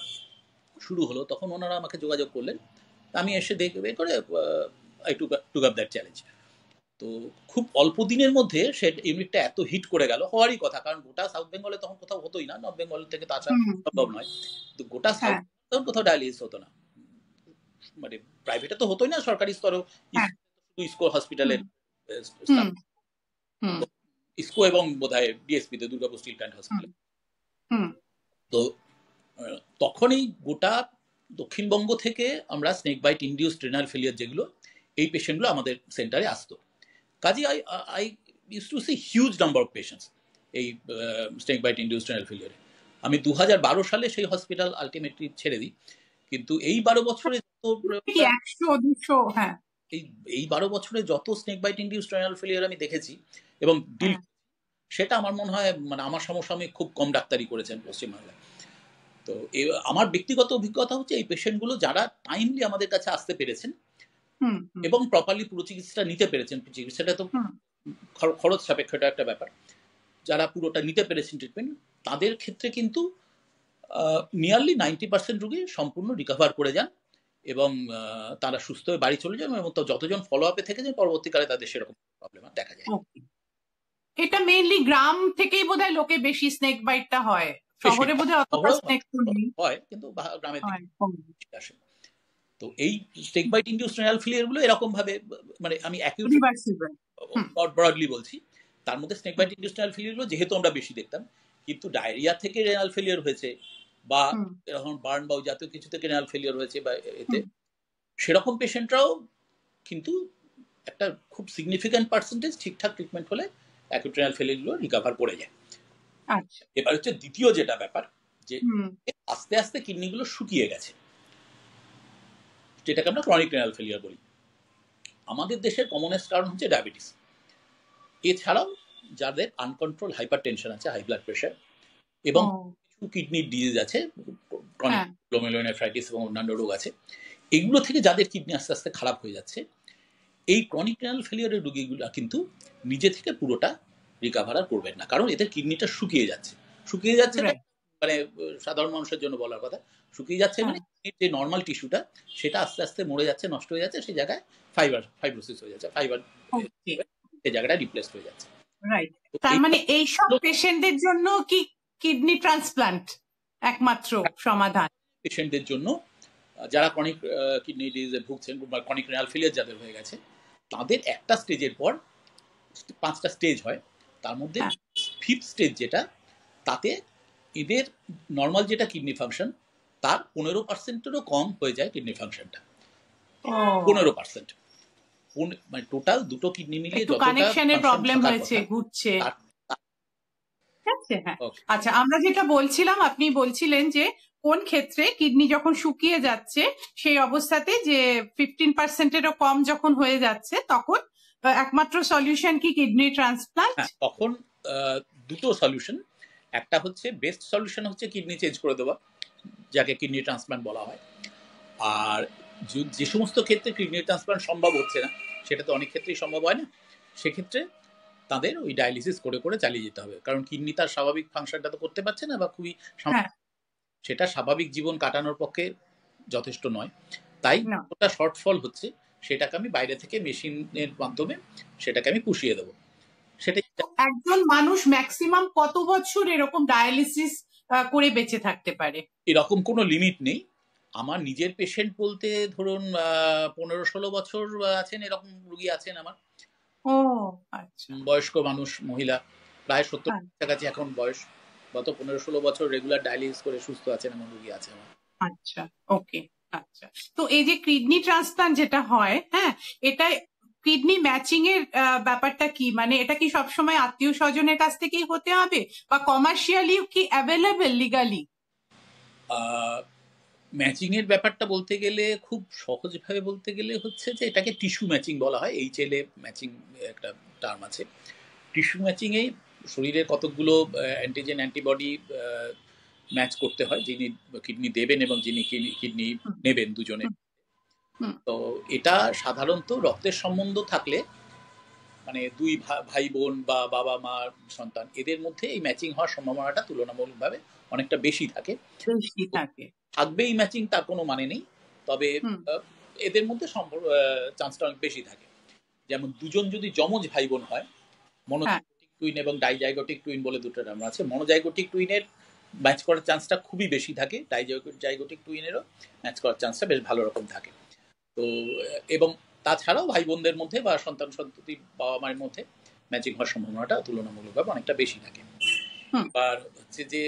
শুরু হলো, তখন ওনারা আমাকে যোগাযোগ করলেন, আমি এসে দেখবে করে I took up that challenge. তো খুব অল্প দিনের মধ্যে সে ইউনিটটা এত হিট করে গেল, হওয়ারই কথা, কারণ গোটা সাউথ বেঙ্গলে তখন কোথাও হতোই না, নর্থ বেঙ্গল থেকে তো আসা সম্ভব নয়, তো গোটা সাউথ তখন কোথাও ডায়ালিসিস হতো না, মানে প্রাইভেটে তো হতোই না, সরকারি স্তরেও ইসকো হসপিটালের ইসকো এবং বোধহয় ডিএসপি তে দুর্গাপুর স্টিল প্ল্যান্ট হসপিটাল। তো তখনই গোটা দক্ষিণবঙ্গ থেকে আমরা snake bite induced renal failure যেগুলো, এই পেশেন্টগুলো আমাদের সেন্টারে আসতো। কাজে I use to see huge number of patients এই স্নেক বাইট ইনডিউসড রেনাল ফেলিয়ারে। আমি 2012 সালে সেই হসপিটাল আলটিমেটলি ছেড়ে দিই, কিন্তু এই 12 বছরে এই 12 বছরে যত snake bite induced renal failure আমি দেখেছি এবং ডিল, সেটা আমার মনে হয় মানে আমার সমসাময়িক খুব কম ডাক্তারই করেছেন পশ্চিমবাংলায়। তো আমার ব্যক্তিগত অভিজ্ঞতা হচ্ছে এই পেশেন্টগুলো যারা টাইমলি আমাদের কাছে আসতে পেরেছেন এবং প্রপারলি পুরো চিকিৎসাটা নিতে পেরেছেন, চিকিৎসাটা তো খরচ সাপেক্ষ একটা ব্যাপার, যারা পুরোটা নিতে পেরেছেন ট্রিটমেন্ট, তাদের ক্ষেত্রে কিন্তু নিয়ারলি 90% রোগী সম্পূর্ণ রিকভার করে যান এবং তারা সুস্থ হয়ে বাড়ি চলে যান, এবং যতজন ফলো আপে থেকে যায় পরবর্তীকালে তাদের সেরকম প্রবলেম দেখা যায়। এটা মেইনলি গ্রাম থেকেই বোধহয় লোকে বেশি স্নেক বাইটটা হয়, শহরে বোধহয় অতটা স্নেক হয়, কিন্তু গ্রামের দিকে আসে। তো এই snake bite induced renal failure গুলো এরকম ভাবে, মানে আমি ব্রডলি বলছি, তার মধ্যে snake bite induced renal failure গুলো যেহেতু আমরা বেশি দেখতাম, কিন্তু ডায়রিয়া থেকে রেনাল ফেলিয়ার হয়েছে বা এরকম বার্ন বা জাতীয় কিছু থেকে রেনাল ফেলিয়ার হয়েছে বা এতে, সেরকম পেশেন্টরাও কিন্তু একটা খুব সিগনিফিক্যান্ট পার্সেন্টেজ ঠিকঠাক ট্রিটমেন্ট হলে অ্যাকিউট রেনাল ফেলিয়ার গুলো রিকভার করে যায়। এবার হচ্ছে দ্বিতীয় যেটা ব্যাপার, যে আস্তে আস্তে কিডনিগুলো শুকিয়ে গেছে, যেটাকে আমরা ক্রনিক রেনাল ফেলিয়ার বলি। আমাদের দেশের কমনেস্ট কারণ হচ্ছে ডায়াবেটিস, এছাড়াও যাদের আনকন্ট্রোল হাইপার টেনশন আছে, হাই ব্লাড প্রেশার, এবং কিছু কিডনির ডিজিজ আছে, ক্রনিক গ্লোমেরুলোনেফ্রাইটিস এবং অন্যান্য রোগ আছে, এগুলো থেকে যাদের কিডনি আস্তে আস্তে খারাপ হয়ে যাচ্ছে, এই ক্রনিক রেনাল ফেলিয়ারের রোগীগুলো কিন্তু নিজে থেকে পুরোটা রিকভার আর করবেন না, কারণ এদের কিডনিটা শুকিয়ে যাচ্ছে। মানে সাধারণ মানুষের জন্য বলার কথা, শুকিয়ে যাচ্ছে মানে যে নর্মাল টিস্যুটা সেটা আস্তে আস্তে মরে যাচ্ছে, নষ্ট হয়ে যাচ্ছে, সেই জায়গায় ফাইব্রোসিস হয়ে যাচ্ছে, ফাইবার সেই জায়গাটা রিপ্লেস হয়ে যাচ্ছে। রাইট, তার মানে এই সব পেশেন্টদের জন্য কি কিডনি ট্রান্সপ্লান্ট একমাত্র সমাধান? পেশেন্টদের জন্য যারা ক্রনিক কিডনি ডিজিজে ভুগছেন বা ক্রনিক রেনাল ফেলিয়ার যাদের হয়ে গেছে, তাদের একটা স্টেজের পর 5টা স্টেজ হয়, তার মধ্যে 5th স্টেজ যেটা, তাতে এদের নর্মাল যেটা কিডনি ফাংশন তার 15%-এরও কম হয়ে যায় কিডনি ফাংশনটা। 15%, মানে টোটাল দুটো কিডনি মিলিয়ে যতটা কানেকশনের প্রবলেম হয়েছে ঘুরছে। আচ্ছা, আমরা যেটা বলছিলাম, আপনি বলছিলেন যে কোন ক্ষেত্রে কিডনি যখন শুকিয়ে যাচ্ছে সেই অবস্থাতে যে 15%-এরও কম যখন হয়ে যাচ্ছে, তখন একমাত্র সলিউশন কি কিডনি ট্রান্সপ্লান্ট? তখন দুটো সলিউশন, একটা হচ্ছে বেস্ট সলিউশন হচ্ছে কিডনি চেঞ্জ করে দেওয়া, যাকে কিডনি ট্রান্সপ্লান্ট বলা হয়। আর যে সমস্ত ক্ষেত্রে কিডনি ট্রান্সপ্লান্ট সম্ভব হচ্ছে না, সেটা তো অনেক ক্ষেত্রেই সম্ভব হয় না, সেক্ষেত্রে তাদের ওই ডায়ালিসিস করে করে চালিয়ে যেতে হবে, কারণ কিডনি তার স্বাভাবিক ফাংশনটা তো করতে পারছে না, বা খুবই সেটা স্বাভাবিক জীবন কাটানোর পক্ষে যথেষ্ট নয়, তাই ওটা শর্টফল হচ্ছে, সেটাকে আমি বাইরে থেকে মেশিনের মাধ্যমে সেটাকে আমি পুষিয়ে দেবো। সেটাই। একজন মানুষ ম্যাক্সিমাম কত বছর এরকম ডায়ালিসিস করে বেঁচে থাকতে পারে? এরকম কোনো লিমিট নেই। আমার নিজের পেশেন্ট বলতে ধরুন 15-16 বছর আছেন, এরকম রোগী আছেন আমার, বয়স্ক মানুষ, মহিলা, প্রায় 70 কাছাকাছি এখন বয়স, গত 15-16 বছর রেগুলার ডায়ালিসিস করে সুস্থ আছেন এমন রোগী আছে আমার। আচ্ছা, ওকে, আচ্ছা। তো এই যে কিডনি ট্রান্সপ্লান্ট যেটা হয়, হ্যাঁ, এটা কিডনি ম্যাচিং এর ব্যাপারটা কি, মানে এটা কি সবসময় আত্মীয় স্বজনের কাছ থেকেই হতে হবে, বা কমার্শিয়ালি কি অ্যাভেলেবল লিগালি? ম্যাচিং এর ব্যাপারটা বলতে গেলে খুব সহজভাবে বলতে গেলে হচ্ছে যে এটাকে টিস্যু ম্যাচিং বলা হয়। HLA ম্যাচিং একটা টার্ম আছে। টিস্যু ম্যাচিং এ শরীরের কতগুলো অ্যান্টিজেন অ্যান্টিবডি ম্যাচ করতে হয়, যিনি কিডনি দেবেন এবং যিনি কিডনি নেবেন, দুজনে। তো এটা সাধারণত রক্তের সম্বন্ধ থাকলে, মানে দুই ভাই বোন বা বাবা মা সন্তান, এদের মধ্যে এই ম্যাচিং হওয়ার সম্ভাবনাটা তুলনামূলকভাবে অনেকটা বেশি থাকে। থাকবে এই ম্যাচিং তার কোনো মানে নেই, তবে এদের মধ্যে চান্সটা অনেক বেশি থাকে। যেমন দুজন যদি যমজ ভাই বোন হয়, মনোজাইগোটিক টুইন এবং ডাইজাইগোটিক টুইন বলে দুটো নাম আছে। মনোজাইগোটিক টুইনের ম্যাচ করার চান্সটা খুবই বেশি থাকে, ডাইজাইগোটিক টুইনেরও ম্যাচ করার চান্সটা বেশ ভালো রকম থাকে। তো এবং তাছাড়াও ভাই বোনদের মধ্যে বা সন্তান সন্ততি বাবা মায়ের মধ্যে ম্যাচিং হওয়ার সম্ভাবনাটা তুলনামূলকভাবে অনেকটা বেশি থাকে। এবার হচ্ছে যে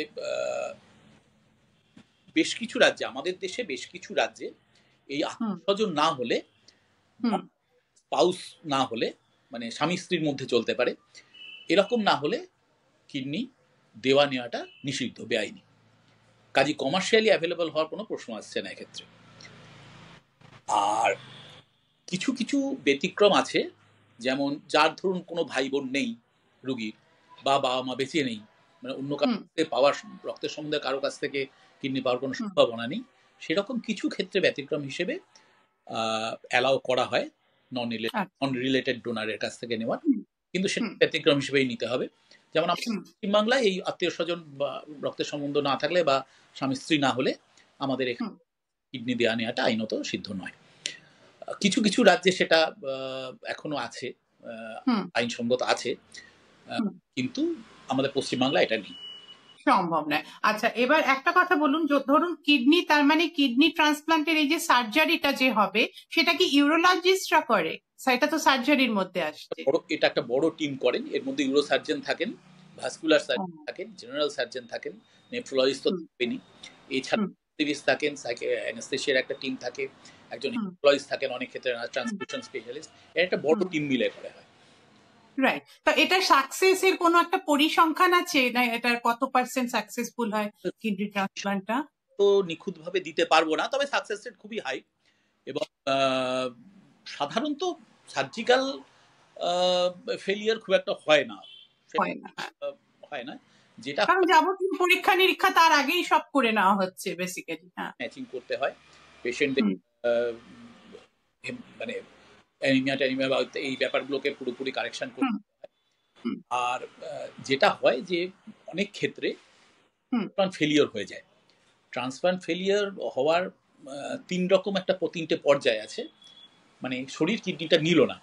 বেশ কিছু রাজ্যে, আমাদের দেশে বেশ কিছু রাজ্যে এই আত্মীয়স্বজন না হলে, স্পাউস না হলে, মানে স্বামী স্ত্রীর মধ্যে চলতে পারে, এরকম না হলে কিডনি দেওয়া নেওয়াটা নিষিদ্ধ, বেআইনি। কাজে কমার্শিয়ালি অ্যাভেলেবল হওয়ার কোনো প্রশ্ন আসছে না এক্ষেত্রে। আর কিছু কিছু ব্যতিক্রম আছে, যেমন যার ধরুন কোনো ভাই বোন নেই রুগীর, বা বাবা মা বেঁচে নেই, মানে অন্য কাছ থেকে পাওয়ার, রক্তের সম্বন্ধে কারো কাছ থেকে কিডনি পাওয়ার কোনো সম্ভাবনা নেই, সেরকম কিছু ক্ষেত্রে ব্যতিক্রম হিসেবে অ্যালাউ করা হয় নন রিলেটেড ডোনারের কাছ থেকে নেওয়ার, কিন্তু সেটা ব্যতিক্রম হিসেবেই নিতে হবে। যেমন পশ্চিমবাংলায় এই আত্মীয় স্বজন বা রক্তের সম্বন্ধ না থাকলে বা স্বামী স্ত্রী না হলে আমাদের এখানে কিডনি দেওয়া নেওয়াটা আইনত সিদ্ধ নয়। কিছু কিছু রাজ্যে সেটা এখনো আছে, আইনসঙ্গত আছে, কিন্তু আমাদের পশ্চিমবাংলা এটা নেই, সম্ভব নয়। আচ্ছা, এবার একটা কথা বলুন, ধরুন কিডনি, তার মানে কিডনি ট্রান্সপ্লান্টের এই যে সার্জারিটা যে হবে, সেটা কি ইউরোলজিস্টরা করে? সেটা তো সার্জারির মধ্যে আসছে। এটা একটা বড় টিম করেন, এর মধ্যে ইউরো সার্জন থাকেন, ভাস্কুলার সার্জন থাকেন, জেনারেল সার্জন থাকেন, নেফ্রোলজিস্ট তো থাকেনই, এছাড়া থাকেন, অ্যানেস্থেসিয়ার একটা টিম থাকে, একজন নেফ্রোলজিস্ট থাকেন, অনেক ক্ষেত্রে ট্রান্সফিউশন স্পেশালিস্ট, এর একটা বড় টিম মিলে করা হয়। রাইট। তো এটা সাকসেসের কোনো একটা পরিসংখ্যান আছে, না এটার কত পার্সেন্ট সাকসেসফুল হয় কিডনি ট্রান্সপ্লান্টটা? তো নিখুঁতভাবে দিতে পারবো না, তবে সাকসেস রেট খুবই হাই, এবং সাধারণত সার্জিক্যাল ফেলিয়ার খুব একটা হয় না, যেটা কারণ যাবতীয় পরীক্ষা নিরীক্ষা তার আগেই সব করে নেওয়া হচ্ছে বেসিক্যালি। ম্যাচিং করতে হয় পেশেন্টদের, মানে অ্যানিমিয়া ট্যানিমিয়া বা এই ব্যাপারগুলোকে পুরোপুরি কারেকশন করতে হয়। আর যেটা হয় যে অনেক ক্ষেত্রে ট্রান্সপ্লান্ট ফেলিয়ার হয়ে যায়। ট্রান্সপ্লান্ট ফেলিয়ার হওয়ার 3 রকম একটা 3টে পর্যায় আছে, মানে শরীর কিডনিটা নিল না,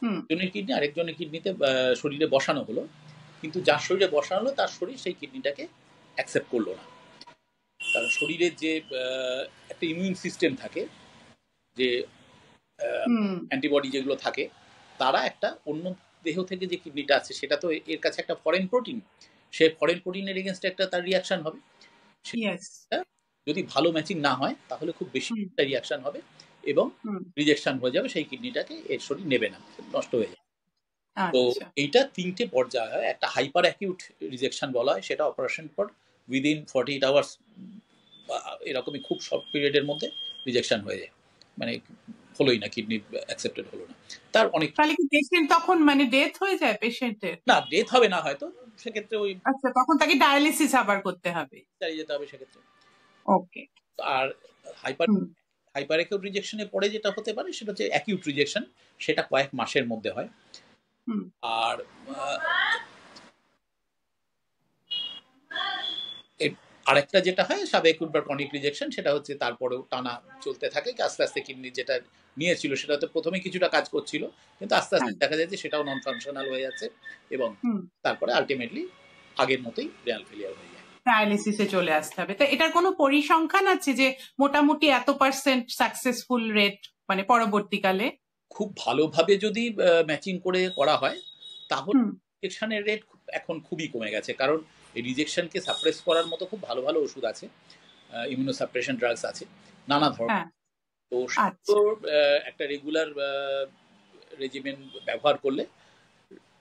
একজনের কিডনি আরেকজনের কিডনিতে শরীরে বসানো হলো, কিন্তু যার শরীরে বসানো হলো তার শরীর সেই কিডনিটাকে অ্যাকসেপ্ট করলো না। কারণ শরীরের যে একটা ইমিউন সিস্টেম থাকে, যে অ্যান্টিবডি যেগুলো থাকে, তারা একটা অন্য দেহ থেকে যে কিডনিটা আছে সেটা তো এর কাছে একটা ফরেন প্রোটিন, সেই ফরেন প্রোটিনের এগেনস্টে একটা তার রিয়াকশন হবে। যদি ভালো ম্যাচিং না হয় তাহলে খুব বেশি একটা রিয়াকশন হবে এবং রিজেকশন হয়ে যাবে, সেই কিডনিটাকে এর শরীর নেবে না, নষ্ট হয়ে যাবে। তো এইটা 3টে পর্যায় হয়। একটা হাইপার অ্যাকিউট রিজেকশন বলা হয়, সেটা অপারেশন পর উইদিন 48 আওয়ার্স এরকমই খুব শর্ট পিরিয়ডের মধ্যে রিজেকশন হয়ে যায়, মানে হলোই না, কিডনি অ্যাকসেপ্টেড হলো না। তার অনেক, তাহলে কি পেশেন্ট তখন মানে ডেথ হয়ে যায় পেশেন্টের? না, ডেথ হবে না হয়তো, সেক্ষেত্রে ওই আচ্ছা, তখন তাকে ডায়ালিসিস আবার করতে হবে, চালিয়ে যেতে হবে সেক্ষেত্রে। ওকে। আর হাইপার অ্যাকিউট রিজেকশনের পরে যেটা হতে পারে সেটা হচ্ছে অ্যাকিউট রিজেকশন, সেটা কয়েক মাসের মধ্যে হয়। আর আরেকটা যেটা হয় সাব অ্যাকিউট বা ক্রনিক রিজেকশন, সেটা হচ্ছে তারপরেও টানা চলতে থাকে, আস্তে আস্তে কিডনি যেটা নিয়েছিল সেটা তো প্রথমে কিছুটা কাজ করছিল, কিন্তু আস্তে আস্তে দেখা যায় যে সেটাও নন ফাংশনাল হয়ে যাচ্ছে এবং তারপরে আলটিমেটলি আগের মতোই রেনাল ফেলিয়ার হয়ে যায়, ডায়ালিসিসে চলে আসতে হবে। তো এটার কোনো পরিসংখ্যান আছে যে মোটামুটি এত পার্সেন্ট সাকসেসফুল রেট, মানে পরবর্তীকালে? খুব ভালোভাবে যদি ম্যাচিং করে করা হয় তাহলে রিজেকশনের রেট এখন খুবই কমে গেছে, কারণ এই রিজেকশনকে সাপ্রেস করার মতো খুব ভালো ভালো ওষুধ আছে, ইমিউনোসাপ্রেশন ড্রাগস আছে নানা ধরনের। হ্যাঁ, তো আচ্ছা, একটা রেগুলার রেজিমেন ব্যবহার করলে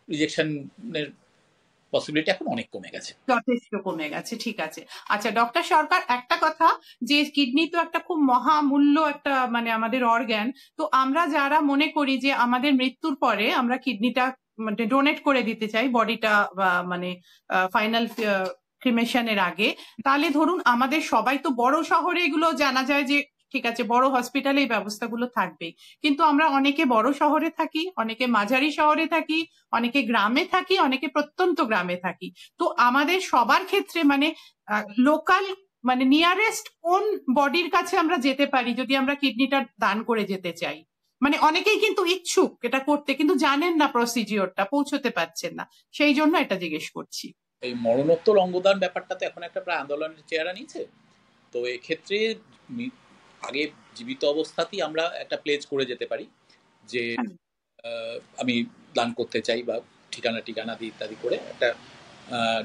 রিজেকশনের পসিবিলিটি এখন অনেক কমে গেছে। যথেষ্ট কমে গেছে, ঠিক আছে। আচ্ছা ডক্টর সরকার, একটা কথা, যে কিডনি তো একটা খুব মহামূল্য একটা মানে আমাদের অর্গ্যান, তো আমরা যারা মনে করি যে আমাদের মৃত্যুর পরে আমরা কিডনিটা মানে ডোনেট করে দিতে চাই বডিটা, মানে ফাইনাল ক্রিমেশনের আগে, তাহলে ধরুন আমাদের সবাই তো বড় শহরে এগুলো জানা যায় যে ঠিক আছে, বড় হসপিটালে এই ব্যবস্থাগুলো থাকবে, কিন্তু আমরা অনেকে বড় শহরে থাকি, অনেকে মাঝারি শহরে থাকি, অনেকে গ্রামে থাকি, অনেকে প্রত্যন্ত গ্রামে থাকি। তো আমাদের সবার ক্ষেত্রে মানে লোকাল মানে নিয়ারেস্ট কোন বডির কাছে আমরা যেতে পারি যদি আমরা কিডনিটা দান করে যেতে চাই? মানে অনেকেই কিন্তু ইচ্ছুক এটা করতে, কিন্তু জানেন না প্রসিজিওরটা, পৌঁছতে পারছেন না, সেই জন্য এটা জিজ্ঞেস করছি। এই মরণোত্তর অঙ্গদান ব্যাপারটা তো এখন একটা প্রায় আন্দোলনের চেহারা নিয়েছে। তো এক্ষেত্রে আগে জীবিত অবস্থাতেই আমরা একটা প্লেজ করে যেতে পারি যে আমি দান করতে চাই, বা ঠিকানা ঠিকানা দিয়ে ইত্যাদি করে একটা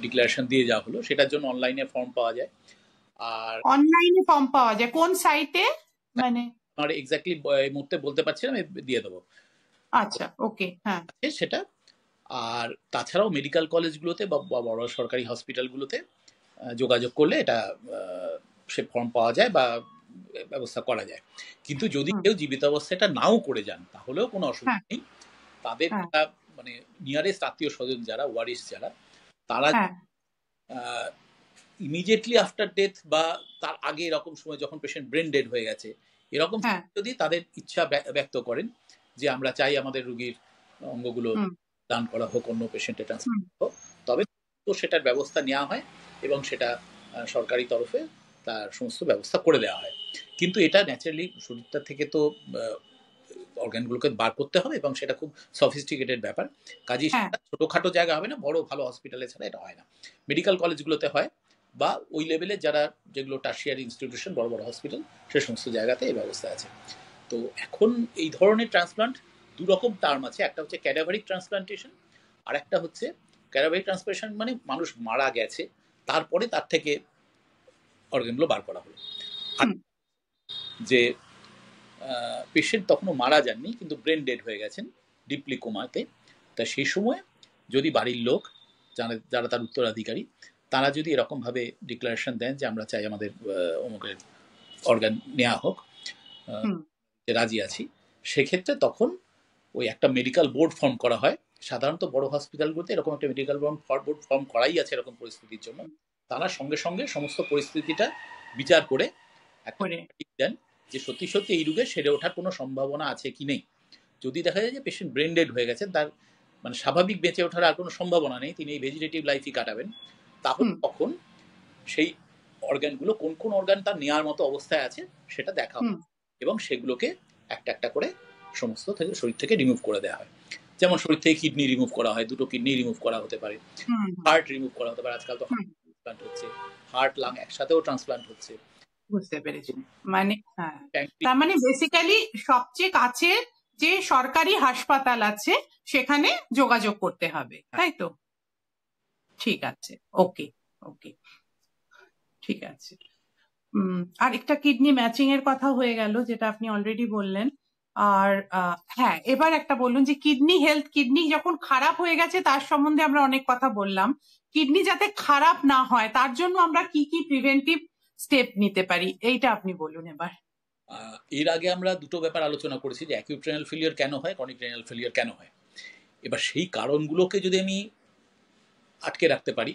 ডিক্লারেশন দিয়ে যাওয়া হলো। সেটার জন্য অনলাইনে ফর্ম পাওয়া যায়। আর অনলাইনে ফর্ম পাওয়া যায় কোন সাইটে? মানে আমার এক্স্যাক্টলি এই মুহূর্তে বলতে পারছি না, আমি দিয়ে দেবো। আচ্ছা, ওকে, হ্যাঁ, সেটা। আর তাছাড়াও মেডিকেল কলেজগুলোতে বা বড় সরকারি হসপিটালগুলোতে যোগাযোগ করলে এটা সে ফর্ম পাওয়া যায় বা ব্যবস্থা করা যায়। কিন্তু যদি কেউ জীবিত অবস্থায় এটা নাও করে যান তাহলেও কোনো অসুবিধা নেই। তাদের মানে নিয়ারেস্ট আত্মীয় স্বজন যারা, ওয়ারিস যারা, তারা ইমিডিয়েটলি আফটার ডেথ বা তার আগে এরকম সময় যখন পেশেন্ট ব্রেন ডেড হয়ে গেছে, এরকম যদি তাদের ইচ্ছা ব্যক্ত করেন যে আমরা চাই আমাদের রোগীর অঙ্গগুলো দান করা হোক, অন্য পেশেন্টে ট্রান্সফার হোক, তবে তো সেটার ব্যবস্থা নেওয়া হয় এবং সেটা সরকারি তরফে তার সমস্ত ব্যবস্থা করে দেওয়া হয়। কিন্তু এটা ন্যাচারালি শরীরটা থেকে তো অর্গানগুলোকে বার করতে হবে এবং সেটা খুব সফিস্টিকেটেড ব্যাপার। কাজেই সেটা ছোটোখাটো জায়গা হবে না, বড় ভালো হসপিটালে ছাড়া এটা হয় না। মেডিকেল কলেজগুলোতে হয়, বা ওই লেভেলে যারা যেগুলো টার্সিয়ারি ইনস্টিটিউশন, বড় বড় হসপিটাল, সে সমস্ত জায়গাতে এই ব্যবস্থা আছে। তো এখন এই ধরনের ট্রান্সপ্লান্ট দু রকম টার্ম আছে। একটা হচ্ছে ক্যাডাভারিক ট্রান্সপ্লান্টেশন, আর একটা হচ্ছে ক্যাডাভারিক ট্রান্সপ্লান্টেশন মানে মানুষ মারা গেছে, তারপরে তার থেকে অর্গানগুলো বার করা হলো। আর যে পেশেন্ট তখনও মারা যাননি কিন্তু ব্রেন ডেড হয়ে গেছেন, ডিপলি কোমাতে, তা সেই সময় যদি বাড়ির লোক যারা তার উত্তরাধিকারী, তারা যদি এরকমভাবে ডিক্লারেশন দেন যে আমরা চাই আমাদের অমুকের অর্গান নেওয়া হোক, রাজি আছি, সেক্ষেত্রে তখন ওই একটা মেডিকেল বোর্ড ফর্ম করা হয়। সাধারণত বড় হসপিটালগুলোতে এরকম একটা মেডিকেল বোর্ড ফর্ম করাই আছে এরকম পরিস্থিতির জন্য। তারা সঙ্গে সঙ্গে সমস্ত পরিস্থিতিটা বিচার করে দেন যে সত্যি সত্যি এই রোগে সেরে ওঠার কোনো সম্ভাবনা আছে কি নেই। যদি দেখা যায় যে পেশেন্ট ব্রেন ডেড হয়ে গেছে, তার মানে স্বাভাবিক বেঁচে ওঠার আর কোনো সম্ভাবনা নেই, তিনি এই ভেজিটেটিভ লাইফই কাটাবেন, তাহলে তখন সেই অর্গানগুলো কোন কোন অর্গান তার নেওয়ার মতো অবস্থায় আছে সেটা দেখা হয় এবং সেগুলোকে একটা একটা করে সমস্ত থেকে শরীর থেকে রিমুভ করে দেওয়া হয়। যেমন শরীর থেকে কিডনি রিমুভ করা হয়, দুটো কিডনি রিমুভ করা হতে পারে, হার্ট রিমুভ করা হতে পারে, আজকাল তো ট্রান্সপ্লান্ট হচ্ছে, হার্ট লাং একসাথেও ট্রান্সপ্লান্ট হচ্ছে। বুঝতে পেরেছি। মানে তার মানে বেসিক্যালি সবচেয়ে কাছে যে সরকারি হাসপাতাল আছে সেখানে যোগাযোগ করতে হবে, তাই তো? ঠিক আছে, ওকে ওকে, ঠিক আছে। আর একটা কিডনি ম্যাচিং এর কথা হয়ে গেল, যেটা আপনি অলরেডি বললেন। আর হ্যাঁ, এবার একটা বলুন যে কিডনি হেলথ, কিডনি যখন খারাপ হয়ে গেছে তার সম্বন্ধে আমরা অনেক কথা বললাম। কিডনি যাতে খারাপ না হয় তার জন্য আমরা কি কি প্রিভেন্টিভ স্টেপ নিতে পারি, এইটা আপনি বলুন এবার। এর আগে আমরা দুটো ব্যাপার আলোচনা করেছি, যে অ্যাকিউট রেনাল ফেলিয়ার কেন হয়, ক্রনিক রেনাল ফেলিয়ার কেন হয়। এবার সেই কারণগুলোকে যদি আমি আটকে রাখতে পারি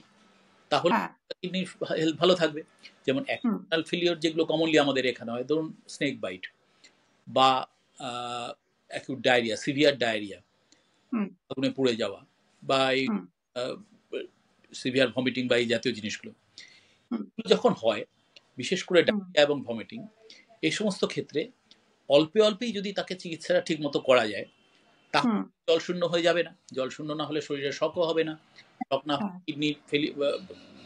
তাহলে কিডনির হেলথ ভালো থাকবে। যেমন অ্যাকিউট রেনাল ফেলিয়ার যেগুলো কমনলি আমাদের এখানে হয়, ধরুন স্নেক বাইট বা অ্যাকিউট ডায়রিয়া, সিভিয়ার ডায়রিয়া, আগুনে পুড়ে যাওয়া, বা এই সিভিয়ার ভমিটিং বা এই জাতীয় জিনিসগুলো যখন হয়, বিশেষ করে ডায়রিয়া এবং ভমিটিং, এই সমস্ত ক্ষেত্রে অল্পে অল্পেই যদি তাকে চিকিৎসাটা ঠিক মতো করা যায় তাহলে জল শূন্য হয়ে যাবে না। জল শূন্য না হলে শরীরে শকও হবে না, শক না হলে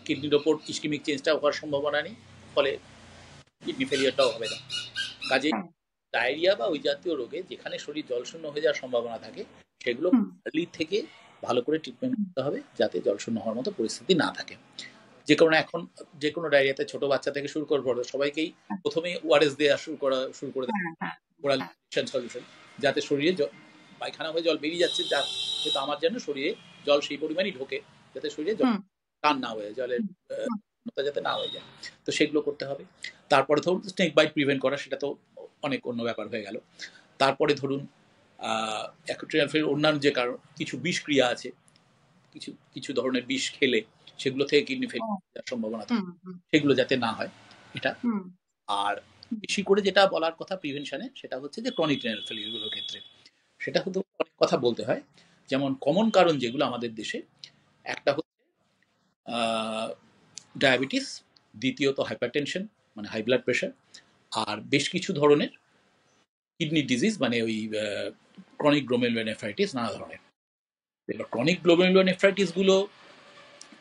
কিডনির ওপর ইস্কিমিক চেঞ্জটা হওয়ার সম্ভাবনা নেই, ফলে কিডনি ফেলিয়ারটাও হবে না। কাজে ডায়রিয়া বা ওই জাতীয় রোগে যেখানে শরীর জলশূন্য হয়ে যাওয়ার সম্ভাবনা থাকে সেগুলো আর্লি থেকে ভালো করে ট্রিটমেন্ট করতে হবে যাতে জলশূন্য হওয়ার মতো পরিস্থিতি না থাকে। যে কারণে এখন যে কোনো ডায়রিয়াতে ছোট বাচ্চা থেকে শুরু করে সবাইকেই প্রথমেই ওআরএস দেওয়া শুরু করে দেয়, ওরাল সলিউশন, যাতে শরীরে পায়খানা হয়ে জল বেরিয়ে যাচ্ছে, কিন্তু আমার যেন শরীরে জল সেই পরিমাণই ঢোকে যাতে শরীরে জল টান না হয়ে জলের যাতে না হয়ে যায়। তো সেগুলো করতে হবে। তারপরে ধরুন স্নেক বাইট প্রিভেন্ট করা, সেটা তো অনেক অন্য ব্যাপার হয়ে গেল। তারপরে ধরুন অ্যাকুট্রিয়াল অন্যান্য যে কারণ কিছু বিষক্রিয়া আছে, কিছু কিছু ধরনের বিষ খেলে সেগুলো থেকে কিডনি ফেল যাওয়ার সম্ভাবনা থাকে, সেগুলো যাতে না হয় এটা। আর বেশি করে যেটা বলার কথা প্রিভেনশনে, সেটা হচ্ছে যে ক্রনিক রিনাল ফেলিউরগুলোর ক্ষেত্রে সেটা হতে অনেক কথা বলতে হয়। যেমন কমন কারণ যেগুলো আমাদের দেশে, একটা হচ্ছে ডায়াবেটিস, দ্বিতীয়ত হাইপারটেনশন মানে হাই ব্লাড প্রেশার, আর বেশ কিছু ধরনের কিডনি ডিজিজ মানে ওই ক্রনিক গ্লোমেরুলোনেফ্রাইটিস, নানা ধরনের। এবার ক্রনিক গ্লোমেরুলোনেফ্রাইটিস গুলো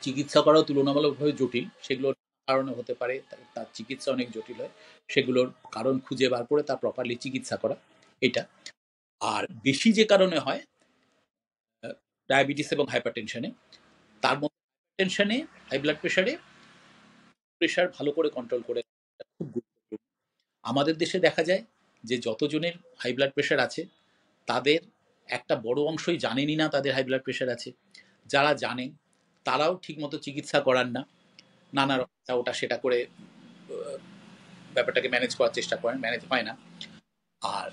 চিকিৎসা করাও তুলনামূলকভাবে জটিল, সেগুলোর কারণে হতে পারে তার চিকিৎসা অনেক জটিল হয়, সেগুলোর কারণ খুঁজে বার করে তার প্রপারলি চিকিৎসা করা এটা। আর বেশি যে কারণে হয় ডায়াবেটিস এবং হাইপারটেনশনে, তার মধ্যে হাইপারটেনশনে হাই ব্লাড প্রেশারে প্রেশার ভালো করে কন্ট্রোল করে খুব গুরুত্বপূর্ণ। আমাদের দেশে দেখা যায় যে যতজনের হাই ব্লাড প্রেশার আছে তাদের একটা বড় অংশই জানেনই না তাদের হাই ব্লাড প্রেশার আছে। যারা জানেন তারাও ঠিকমতো চিকিৎসা করান না, নানা রকম ওটা সেটা করে ব্যাপারটাকে ম্যানেজ করার চেষ্টা করেন, ম্যানেজ হয় না। আর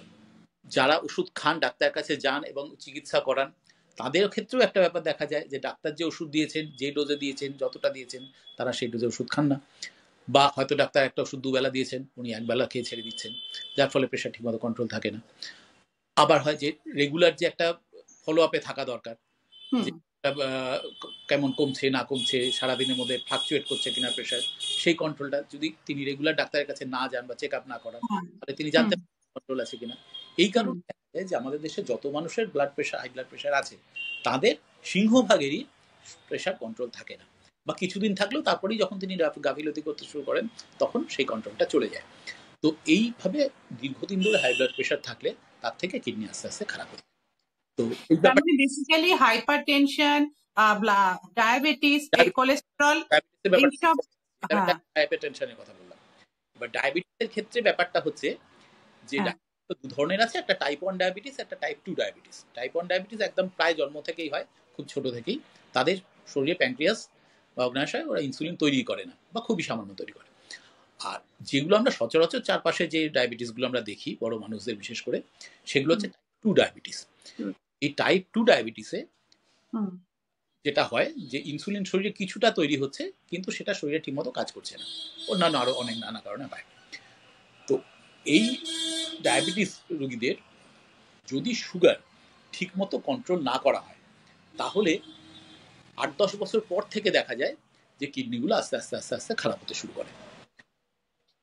যারা ওষুধ খান, ডাক্তারের কাছে যান এবং চিকিৎসা করান, তাদের ক্ষেত্রেও একটা ব্যাপার দেখা যায় যে ডাক্তার যে ওষুধ দিয়েছেন, যে ডোজে দিয়েছেন, যতটা দিয়েছেন, তারা সেই ডোজে ওষুধ খান না, বা হয়তো ডাক্তার একটা ওষুধ দুবেলা দিয়েছেন, উনি একবেলা খেয়ে ছেড়ে দিচ্ছেন, যার ফলে প্রেশার ঠিকমতো কন্ট্রোল থাকে না। আবার হয় যে রেগুলার যে একটা ফলো আপে থাকা দরকার, যে কেমন কমছে না কমছে, সারাদিনের মধ্যে ফ্লাকচুয়েট করছে কিনা প্রেশার, সেই কন্ট্রোলটা যদি তিনি রেগুলার ডাক্তারের কাছে না যান বা চেক আপ না করান, তাহলে তিনি জানতে কন্ট্রোল আছে কিনা। এই কারণে দেখা যায় যে আমাদের দেশে যত মানুষের blood pressure, high blood pressure আছে, তাদের সিংহভাগেরই প্রেশার কন্ট্রোল থাকে না, বা কিছুদিন থাকলেও তারপরেই যখন তিনি গাফিলতি করতে শুরু করেন তখন সেই কন্ট্রোলটা চলে যায়। তো এইভাবে দীর্ঘদিন ধরে হাই ব্লাড প্রেশার থাকলে তার থেকে কিডনি আস্তে আস্তে খারাপ হয়ে যায়। তো মানে বেসিক্যালি হাইপারটেনশন, ডায়াবেটিস, কোলেস্টেরল, এইসব হাইপারটেনশনের কথা বললাম। এবার ডায়াবেটিসের ক্ষেত্রে ব্যাপারটা হচ্ছে যে দু ধরনের আছে, একটা টাইপ 1 ডায়াবেটিস, একটা টাইপ 2 ডায়াবেটিস। টাইপ 1 ডায়াবেটিস একদম প্রায় জন্ম থেকেই হয়, খুব ছোট থেকেই তাদের শরীরে প্যানক্রিয়াস বা অগ্নাশয় ওরা ইনসুলিন তৈরি করে না বা খুবই সামান্য তৈরি করে। আর যেগুলো আমরা সচরাচর চারপাশে যে ডায়াবেটিসগুলো আমরা দেখি বড় মানুষদের বিশেষ করে, সেগুলো হচ্ছে টাইপ 2 ডায়াবেটিস। এই টাইপ 2 ডায়াবেটিসে যেটা হয় যে ইনসুলিন শরীরে কিছুটা তৈরি হচ্ছে, কিন্তু সেটা শরীরে ঠিকমতো কাজ করছে না, অন্যান্য আরো অনেক নানা কারণে হয়। তো এই ডায়াবেটিস রোগীদের যদি সুগার ঠিকমতো কন্ট্রোল না করা হয়, তাহলে 8-10 বছর পর থেকে দেখা যায় যে কিডনিগুলো আস্তে আস্তে আস্তে আস্তে খারাপ হতে শুরু করে।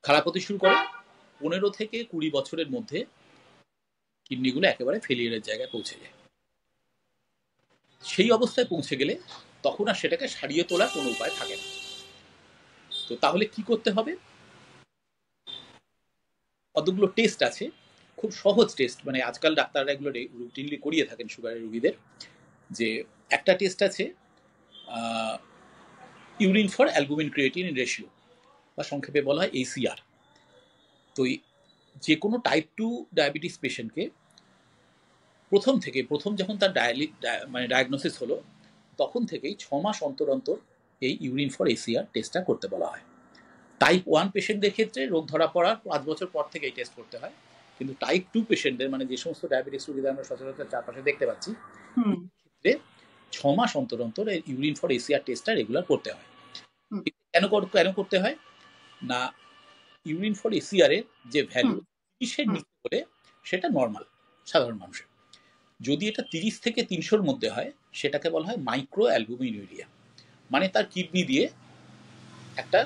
15 থেকে 20 বছরের মধ্যে কিডনিগুলো একেবারে ফেলিয়ারের জায়গায় পৌঁছে যায়। সেই অবস্থায় পৌঁছে গেলে তখন আর সেটাকে সারিয়ে তোলার কোনো উপায় থাকে না। তো তাহলে কি করতে হবে? কতগুলো টেস্ট আছে, খুব সহজ টেস্ট, মানে আজকাল ডাক্তাররা এগুলো রুটিনলি করিয়ে থাকেন সুগারের রোগীদের। যে একটা টেস্ট আছে urine for albumin creatinine ratio, বা সংক্ষেপে বলা হয় ACR। তো যে কোনো টাইপ 2 ডায়াবেটিস পেশেন্টকে প্রথম যখন তার মানে ডায়াগনোসিস হলো, তখন থেকেই 6 মাস অন্তর অন্তর এই ইউরিন ফর ACR টেস্টটা করতে বলা হয়। টাইপ 1 পেশেন্টদের ক্ষেত্রে রোগ ধরা পড়ার 5 বছর পর থেকে এই টেস্ট করতে হয়, কিন্তু টাইপ 2 পেশেন্টদের, মানে যে সমস্ত ডায়াবেটিস রোগীদের আমরা সচরাচর চারপাশে দেখতে পাচ্ছি, ক্ষেত্রে 6 মাস অন্তর অন্তর এই ইউরিন ফর ACR টেস্টটা রেগুলার করতে হয়। কেন করতে হয় না, ইউরিন ফর ACR এর যে ভ্যালু 30-এর নিচে হলে সেটা নর্মাল সাধারণ মানুষের। যদি এটা 30 থেকে 300-এর মধ্যে হয়, সেটাকে বলা হয় মাইক্রো অ্যালবুমিনুরিয়া, মানে তার কিডনি দিয়ে একটা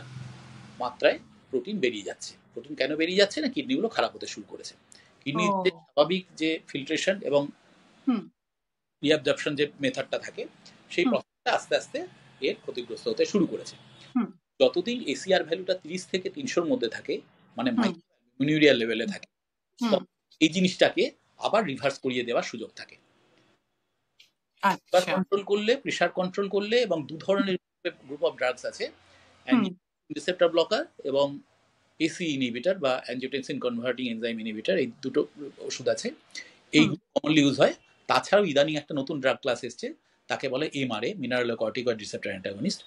মাত্রায় প্রোটিন বেরিয়ে যাচ্ছে। প্রোটিন কেন বেরিয়ে যাচ্ছে না, কিডনিগুলো খারাপ হতে শুরু করেছে। কিডনির যে স্বাভাবিক যে ফিল্ট্রেশন এবং রিঅ্যাবজর্পশন যে মেথডটা থাকে, সেই প্রসেসটা আস্তে আস্তে এর ক্ষতিগ্রস্ত হতে শুরু করেছে। যতদিন ACR ভ্যালুটা 30 থেকে 300-এর মধ্যে থাকে, মানে মাইক্রো অ্যালবুমিনুরিয়া লেভেলে থাকে, এই জিনিসটাকে আবার রিভার্স করিয়ে দেওয়ার সুযোগ থাকে। সুগার আচ্ছা। কন্ট্রোল করলে, প্রেশার কন্ট্রোল করলে, এবং দু ধরনের গ্রুপ অফ ড্রাগস আছে, হুম রিসেপ্টর ব্লকার এবং এসি ইনহিবিটর বা অ্যাঞ্জিওটেনসিন কনভার্টিং এনজাইম ইনহিবিটর, এই দুটো ওষুধ আছে, এইগুলো কমনলি ইউজ হয়। তাছাড়াও ইদানিং একটা নতুন ড্রাগ ক্লাস এসছে, তাকে বলে এমআরএ, মিনারেলোকর্টিকয়েড রিসেপ্টর অ্যান্টাগনিস্ট।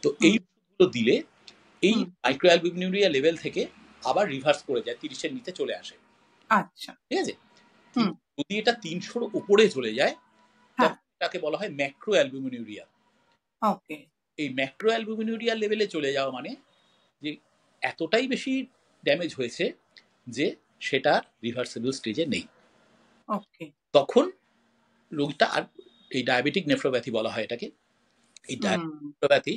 তো এই ওষুধগুলো দিলে এই মাইক্রোঅ্যালবুমিনুরিয়া লেভেল থেকে আবার রিভার্স করে যায়, 30-এর নিচে চলে আসে। আচ্ছা। ঠিক আছে, যদি এটা 300-র উপরে চলে যায় তখন এটাকে বলা হয় ম্যাক্রো অ্যালবুমিনুরিয়া। ওকে। এই ম্যাক্রো অ্যালবুমিনুরিয়া লেভেলে চলে যাওয়া মানে যে এতটাই বেশি ড্যামেজ হয়েছে যে সেটা রিভার্সেবল স্টেজে নেই। ওকে। তখন রোগটা, আর এই ডায়াবেটিক নেফ্রোপ্যাথি বলা হয় এটাকে, এই ডায়াবেটিক নেফ্রোপ্যাথি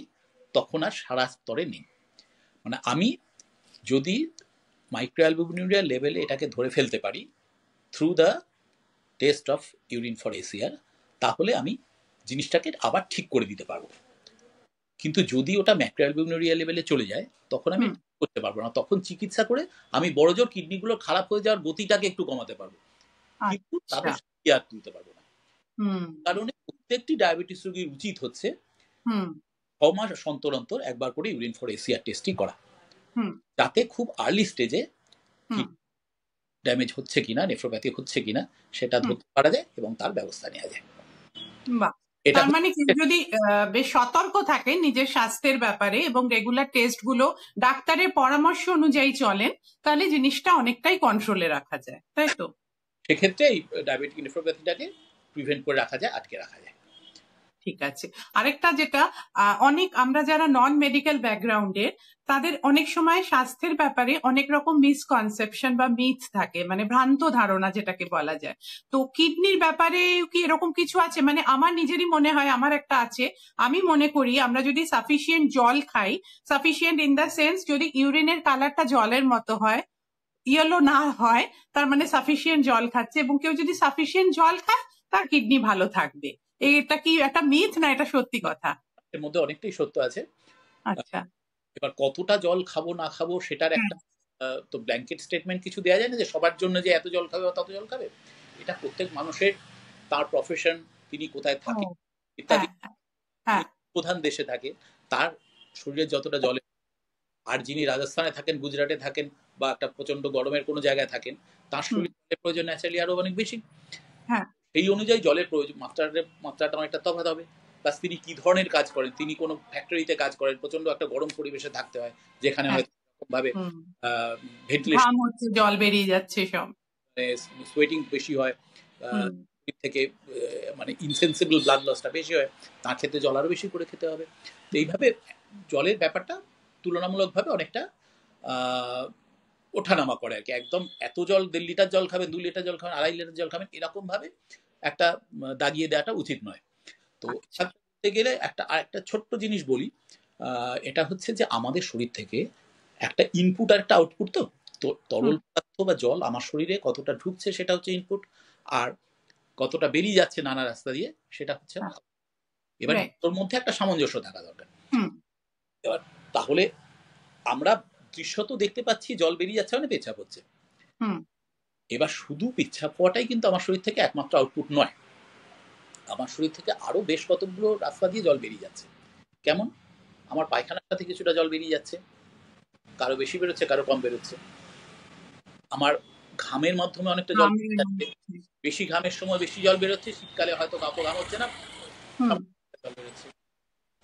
তখন আর সারা স্তরে নেই। মানে আমি যদি মাইক্রোঅ্যালবুমিনুরিয়া লেভেলে এটাকে ধরে ফেলতে পারি through the test of urine for ACR, তাহলে আমি জিনিসটাকে আবার ঠিক করে দিতে পারবো। কিন্তু যদি ওটা ম্যাক্রোঅ্যালবুমিনুরিয়া লেভেলে চলে যায় তখন আমি করতে পারবো না। তখন চিকিৎসা করে আমি বড়জোর কিডনিগুলো খারাপ হয়ে যাওয়ার গতিটাকে একটু কমাতে পারবো, কিন্তু তাদের আর তুলতে পারবো না। কারণে প্রত্যেকটি ডায়াবেটিস রোগীর উচিত হচ্ছে 6 মাস অন্তর অন্তর একবার করে ইউরিন ফর এসিআর টেস্টই করা, যাতে খুব আর্লি স্টেজে ড্যামেজ হচ্ছে কিনা, নেফ্রোপ্যাথি হচ্ছে কিনা সেটা ধরতে পারা যায় এবং তার ব্যবস্থা নেওয়া যায়। তার মানে কেউ যদি বেশ সতর্ক থাকে নিজের স্বাস্থ্যের ব্যাপারে এবং রেগুলার টেস্ট গুলো ডাক্তারের পরামর্শ অনুযায়ী চলেন, তাহলে জিনিসটা অনেকটাই কন্ট্রোলে রাখা যায়, তাই তো? সেক্ষেত্রে এই ডায়াবেটিক নেফ্রোপ্যাথিটাকে প্রিভেন্ট করে রাখা যায়, আটকে রাখা যায়। ঠিক আছে। আরেকটা যেটা, অনেক আমরা যারা নন মেডিকেল ব্যাকগ্রাউন্ডের, তাদের অনেক সময় স্বাস্থ্যের ব্যাপারে অনেক রকম মিসকনসেপশন বা মিথ থাকে, মানে ভ্রান্ত ধারণা যেটাকে বলা যায়। তো কিডনির ব্যাপারে কি এরকম কিছু আছে? মানে আমার নিজেরই মনে হয়, আমার একটা আছে, আমি মনে করি আমরা যদি সাফিসিয়েন্ট জল খাই, সাফিসিয়েন্ট ইন দ্য সেন্স যদি ইউরিনের কালারটা জলের মতো হয়, ইয়েলো না হয়, তার মানে সাফিসিয়েন্ট জল খাচ্ছে, এবং কেউ যদি সাফিসিয়েন্ট জল খায় তার কিডনি ভালো থাকবে। এটা কি একটা মিথ না এটা সত্যি কথা? এর মধ্যে অনেকটাই সত্য আছে। আচ্ছা। এবার কতটা জল খাবো না খাবো সেটার একটা তো ব্ল্যাঙ্কেট স্টেটমেন্ট কিছু দেওয়া যায় না যে সবার জন্য যে এত জল খাবে তত জল খাবে। এটা প্রত্যেক মানুষের, তার প্রফেশন, তিনি কোথায় থাকেন ইত্যাদি, প্রধান দেশে থাকে, তার শরীরের যতটা জলে, আর যিনি রাজস্থানে থাকেন, গুজরাটে থাকেন, বা একটা প্রচন্ড গরমের কোনো জায়গায় থাকেন, তার শরীরের প্রয়োজন ন্যাচারালি আরো অনেক বেশি। সেই অনুযায়ী জলের প্রয়োজন মাত্রাটা অনেকটা তফাৎ হবে। প্লাস তিনি কি ধরনের কাজ করেন, তিনি কোনো ফ্যাক্টরিতে কাজ করেন, প্রচন্ড একটা গরম পরিবেশে থাকতে হয়, যেখানে হয়তো ভাবে ভেন্টিলেশন হচ্ছে, জল বেরিয়ে যাচ্ছে, সব সোয়েটিং বেশি হয়, থেকে মানে ইনসেন্সিবল ব্লাড লসটা বেশি হয়, তার ক্ষেত্রে জল আরো বেশি করে খেতে হবে। তো এইভাবে জলের ব্যাপারটা তুলনামূলকভাবে অনেকটা ওঠানামা করে আর কি। একদম এত জল 1.5 লিটার জল খাবেন, 2 লিটার জল খাবেন, 2.5 লিটার জল খাবেন, এরকম ভাবে একটা দাগিয়ে দেওয়াটা উচিত নয়। তো করতে গেলে আরেকটা ছোট্ট জিনিস বলি, এটা হচ্ছে যে আমাদের শরীর থেকে একটা ইনপুট আর একটা আউটপুট। তো তরল পদার্থ বা জল আমার শরীরে কতটা ঢুকছে সেটা হচ্ছে ইনপুট, আর কতটা বেরিয়ে যাচ্ছে নানা রাস্তা দিয়ে সেটা হচ্ছে। এবার তোর মধ্যে একটা সামঞ্জস্য থাকা দরকার। এবার তাহলে আমরা দৃশ্যত দেখতে পাচ্ছি জল বেরিয়ে যাচ্ছে মানে পেচ্ছাপ হচ্ছে। এবার শুধু পেচ্ছাপ হওয়াটাই কিন্তু আমার শরীর থেকে একমাত্র আউটপুট নয়, আমার শরীর থেকে আরো বেশ কতগুলো রাস্তা দিয়ে জল বেরিয়ে যাচ্ছে। কেমন? আমার পায়খানার সাথে কিছুটা জল বেরিয়ে যাচ্ছে, কারো বেশি বেরোচ্ছে, কারো কম বেরোচ্ছে। আমার ঘামের মাধ্যমে অনেকটা জল বেরোচ্ছে, বেশি ঘামের সময় বেশি জল বেরোচ্ছে, শীতকালে হয়তো কাপড় ঘাম হচ্ছে না, জল বেরোচ্ছে।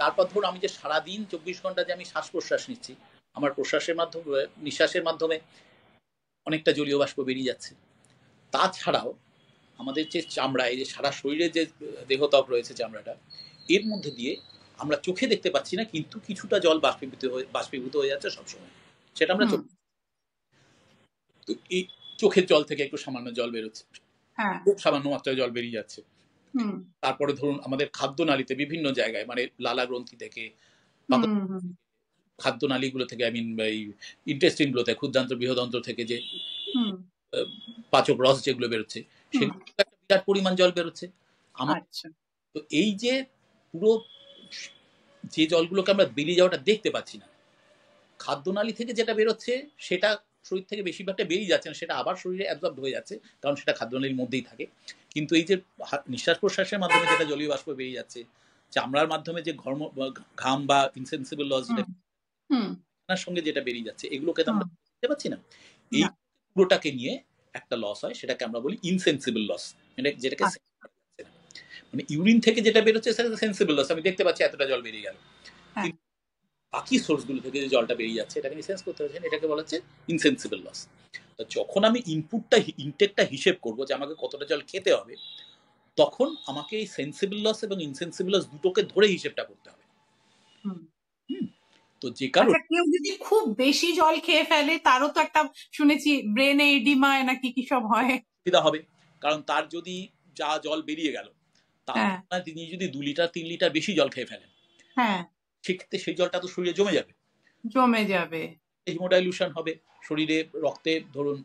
তারপর ধরুন আমি যে সারাদিন 24 ঘন্টা যে আমি শ্বাস প্রশ্বাস নিচ্ছি, আমার প্রশ্বাসের মাধ্যমে, নিঃশ্বাসের মাধ্যমে অনেকটা জলীয় বাষ্প বেরিয়ে যাচ্ছে। তাছাড়াও আমাদের যে চামড়া, এই যে সারা শরীরে যে দেহত্বক রয়েছে চামড়াটা, এর মধ্যে দিয়ে আমরা চোখে দেখতে পাচ্ছি না, কিন্তু কিছুটা জল বাষ্পীভূত হয়ে যাচ্ছে সবসময়, সেটা আমরা চোখ, তো এই চোখের জল থেকে একটু সামান্য জল বেরোচ্ছে, খুব সামান্য মাত্রায় জল বেরিয়ে যাচ্ছে। তারপরে ধরুন আমাদের খাদ্য নালীতে বিভিন্ন জায়গায়, মানে লালা গ্রন্থি থেকে, খাদ্য নালীগুলো থেকে, আই মিন এই ইন্টেস্টিন গুলোতে, ক্ষুদ্রান্ত্র বৃহদন্ত্র থেকে যে পাচক রস যেগুলো বেরোচ্ছে, সেগুলো একটা বিরাট পরিমাণ জল বেরোচ্ছে আমার। তো এই যে পুরো যে জলগুলোকে আমরা বেরিয়ে যাওয়াটা দেখতে পাচ্ছি না, খাদ্যনালী থেকে যেটা বেরোচ্ছে সেটা শরীর থেকে বেশিরভাগটা বেরিয়ে যাচ্ছে না, সেটা আবার শরীরে অ্যাবজর্ব হয়ে যাচ্ছে, কারণ সেটা খাদ্যনালীর মধ্যেই থাকে। কিন্তু এই যে নিঃশ্বাস প্রশ্বাসের মাধ্যমে যেটা জলীয় বাষ্প বেরিয়ে যাচ্ছে, চামড়ার মাধ্যমে যে ঘাম বা ইনসেন্সিবল লস যেটা সঙ্গে যেটা বেরিয়ে যাচ্ছে, এগুলোকে তো আমরা দেখতে পাচ্ছি না। এই পুরোটাকে নিয়ে একটা লস হয়, সেটাকে আমরা বলি ইনসেন্সিবল লস, যেটাকে মানে ইউরিন থেকে যেটা বেরোচ্ছে সেটা সেন্সিবল লস, আমি দেখতে পাচ্ছি এতটা জল বেরিয়ে গেল, কিন্তু বাকি সোর্সগুলো থেকে যে জলটা বেরিয়ে যাচ্ছে এটাকে আমি সেন্স করতে পারছি না, এটাকে বলা হচ্ছে ইনসেন্সিবল লস। তো যখন আমি ইনটেকটা হিসেব করবো যে আমাকে কতটা জল খেতে হবে, তখন আমাকে এই সেন্সিবল লস এবং ইনসেন্সিবল লস দুটোকে ধরে হিসেবটা করতে হবে। তো যে কারণে কেউ যদি খুব বেশি জল খেয়ে ফেলে তারও তো একটা শুনেছি ব্রেনে এডিমা নাকি কি সব হয়, অসুবিধা হবে, কারণ তার যদি যা জল বেরিয়ে গেল তার তিনি যদি 2 লিটার 3 লিটার বেশি জল খেয়ে ফেলেন, সেক্ষেত্রে সেই জলটা তো শরীরে জমে যাবে, হিমোডাইলুশন হবে, শরীরে রক্তে ধরুন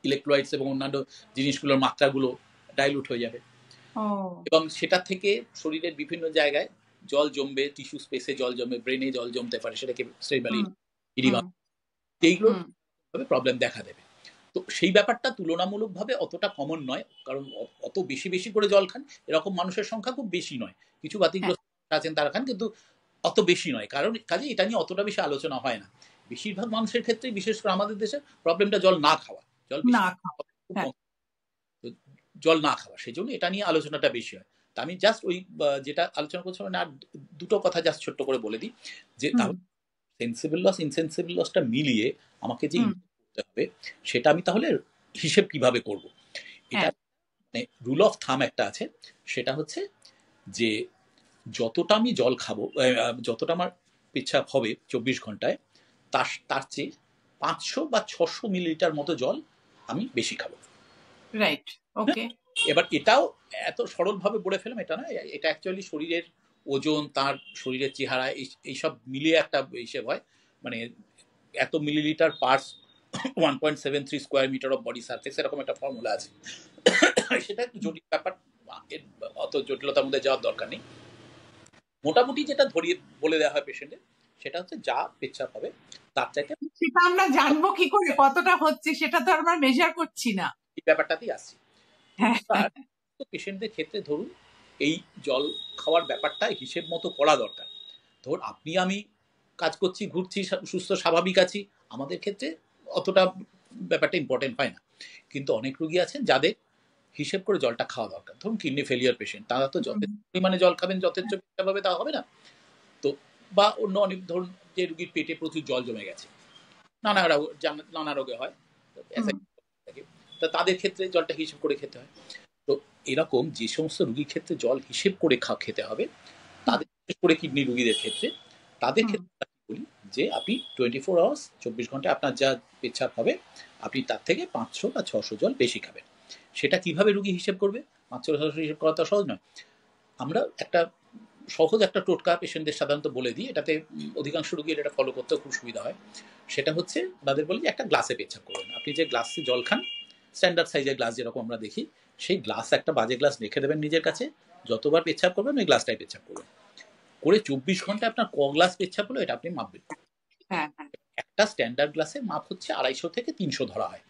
ইলেকট্রোলাইটস এবং অন্যান্য জিনিসগুলোর মাত্রাগুলো ডাইলুট হয়ে যাবে, এবং সেটা থেকে শরীরের বিভিন্ন জায়গায় জল জমবে, টিস্যু স্পেসে জল জমবে, ব্রেনে জল জমতে পারে, সেটাকে এইগুলো প্রবলেম দেখা দেবে। তো সেই ব্যাপারটা তুলনামূলকভাবে অতটা কমন নয়, কারণ অত বেশি বেশি করে জল খান এরকম মানুষের সংখ্যা খুব বেশি নয়, কিছু বাতিগ্রস্ত আছেন তারা খান, কিন্তু অত বেশি নয়, কারণ কাজে এটা নিয়ে অতটা বেশি আলোচনা হয় না। বেশিরভাগ মানুষের ক্ষেত্রে, বিশেষ করে আমাদের দেশে প্রবলেমটা জল না খাওয়া, জল না খাওয়া, সেই জন্য এটা নিয়ে আলোচনাটা বেশি হয়। তা আমি জাস্ট ওই যেটা আলোচনা করছিলাম আর দুটো কথা জাস্ট ছোট্ট করে বলে দিই, যে তাহলে সেন্সিবল লস ইনসেন্সিবল লসটা মিলিয়ে আমাকে যে করতে হবে, সেটা আমি তাহলে হিসেব কিভাবে করব। এটা মানে রুল অফ থাম একটা আছে, সেটা হচ্ছে যে যতটা আমি জল খাবো, যতটা আমার পেচ্ছাপ হবে 24 ঘন্টায়, তার চেয়ে 500 বা 600 মিলিলিটার মতো জল আমি বেশি খাবো। রাইট, ওকে। এবার এটাও এত সরল ভাবে বলে ফেলাম এটা না, এটা অ্যাকচুয়ালি শরীরের ওজন, তার শরীরের চেহারা, এইসব মিলিয়ে একটা হিসেব হয়, মানে এত millilitre per 1.73 square metre of body surface, এরকম একটা ফর্মুলা আছে। সেটা একটু জটিল ব্যাপার, অত জটিলতার মধ্যে যাওয়ার দরকার নেই। মোটামুটি যেটা ধরিয়ে বলে দেওয়া হয় পেশেন্টের, সেটা হচ্ছে যা পেচ্ছাপ হবে তার চাইতে, সেটা আমরা জানবো কি করে কতটা হচ্ছে, সেটা তো আমরা মেজার করছি না, এই ব্যাপারটাতেই আসছি। পেশেন্টদের ক্ষেত্রে ধরুন এই জল খাওয়ার ব্যাপারটা হিসেব মতো করা দরকার। ধর আপনি আমি কাজ করছি, ঘুরছি, সুস্থ স্বাভাবিক আছি, আমাদের ক্ষেত্রে অতটা ব্যাপারটা ইম্পর্টেন্ট হয় না, কিন্তু অনেক রোগী আছেন যাদের হিসেব করে জলটা খাওয়া দরকার। ধরুন কিডনি ফেলিয়ার পেশেন্ট, তারা তো যথেষ্ট পরিমাণে জল খাবেন, যথেষ্ট ভাবে তা হবে না তো, বা অন্য অনেক ধরুন যে রোগীর পেটে প্রচুর জল জমে গেছে, নানা রোগে হয়, তা তাদের ক্ষেত্রে জলটা হিসেব করে খেতে হয়। তো এরকম যে সমস্ত রোগীর ক্ষেত্রে জল হিসেব করে খেতে হবে, তাদের বিশেষ করে কিডনি রোগীদের ক্ষেত্রে, তাদের ক্ষেত্রে বলি যে আপনি 24 আওয়ার্স 24 ঘন্টায় আপনার যা পেচ্ছাপ হবে, আপনি তার থেকে 500 বা 600 জল বেশি খাবেন। সেটা কিভাবে রোগী হিসেব করবে? 500 হিসেব করা তো সহজ নয়। আমরা সহজ একটা টোটকা পেশেন্টদের সাধারণত বলে দিই, এটাতে অধিকাংশ রোগীর এটা ফলো করতেও খুব সুবিধা হয়। সেটা হচ্ছে তাদের বলি যে একটা গ্লাসে পেচ্ছাপ করবেন। আপনি যে গ্লাসে জল খান, স্ট্যান্ডার্ড সাইজের গ্লাস যেরকম আমরা দেখি, সেই গ্লাস, একটা বাজে গ্লাস রেখে দেবেন নিজের কাছে, যতবার পেচ্ছাপ করবেন ওই গ্লাসটাই পেচ্ছাপ করবেন করে 24 ঘন্টায় আপনার ক গ্লাস পেচ্ছাপ হলো এটা আপনি মাপবেন। একটা স্ট্যান্ডার্ড গ্লাসের মাপ হচ্ছে 250 থেকে 300 ধরা হয়।